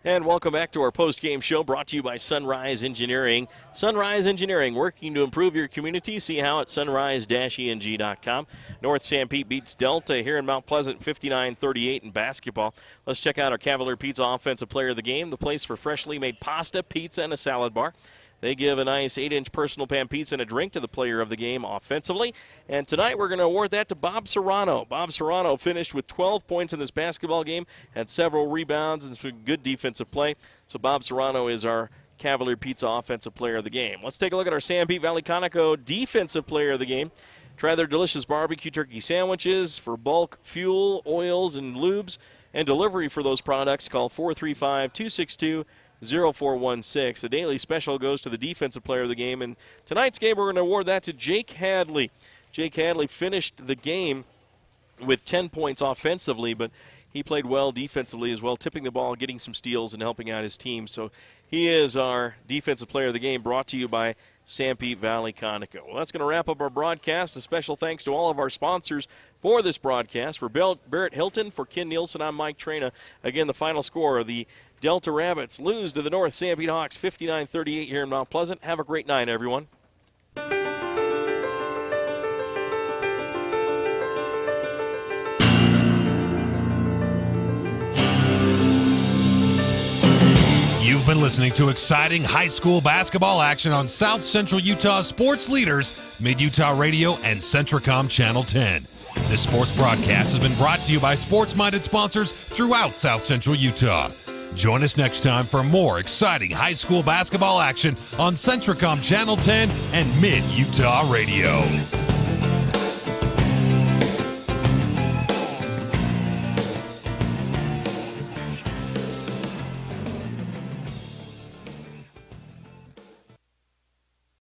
And welcome back to our post-game show brought to you by Sunrise Engineering. Sunrise Engineering, working to improve your community. See how at sunrise-eng.com. North Sanpete beats Delta here in Mount Pleasant 59-38 in basketball. Let's check out our Cavalier Pizza Offensive Player of the Game, the place for freshly made pasta, pizza, and a salad bar. They give a nice 8-inch personal pan pizza and a drink to the player of the game offensively. And tonight we're going to award that to Bob Serrano. Bob Serrano finished with 12 points in this basketball game, had several rebounds and some good defensive play. So Bob Serrano is our Cavalier Pizza Offensive Player of the Game. Let's take a look at our Sanpete Valley Conoco Defensive Player of the Game. Try their delicious barbecue turkey sandwiches for bulk fuel, oils, and lubes, and delivery for those products. Call 435-262-0416. The daily special goes to the Defensive Player of the Game. And tonight's game, we're going to award that to Jake Hadley. Jake Hadley finished the game with 10 points offensively, but he played well defensively as well, tipping the ball, getting some steals, and helping out his team. So he is our Defensive Player of the Game, brought to you by Sanpete Valley Conoco. Well, that's going to wrap up our broadcast. A special thanks to all of our sponsors for this broadcast. For Barrett Hilton, for Ken Nielsen, I'm Mike Trena. Again, the final score, the Delta Rabbits lose to the North Sanpete Hawks 59-38 here in Mount Pleasant. Have a great night, everyone. You've been listening to exciting high school basketball action on South Central Utah sports leaders, Mid-Utah Radio and Centricom Channel 10. This sports broadcast has been brought to you by sports-minded sponsors throughout South Central Utah. Join us next time for more exciting high school basketball action on Centricom Channel 10 and Mid-Utah Radio.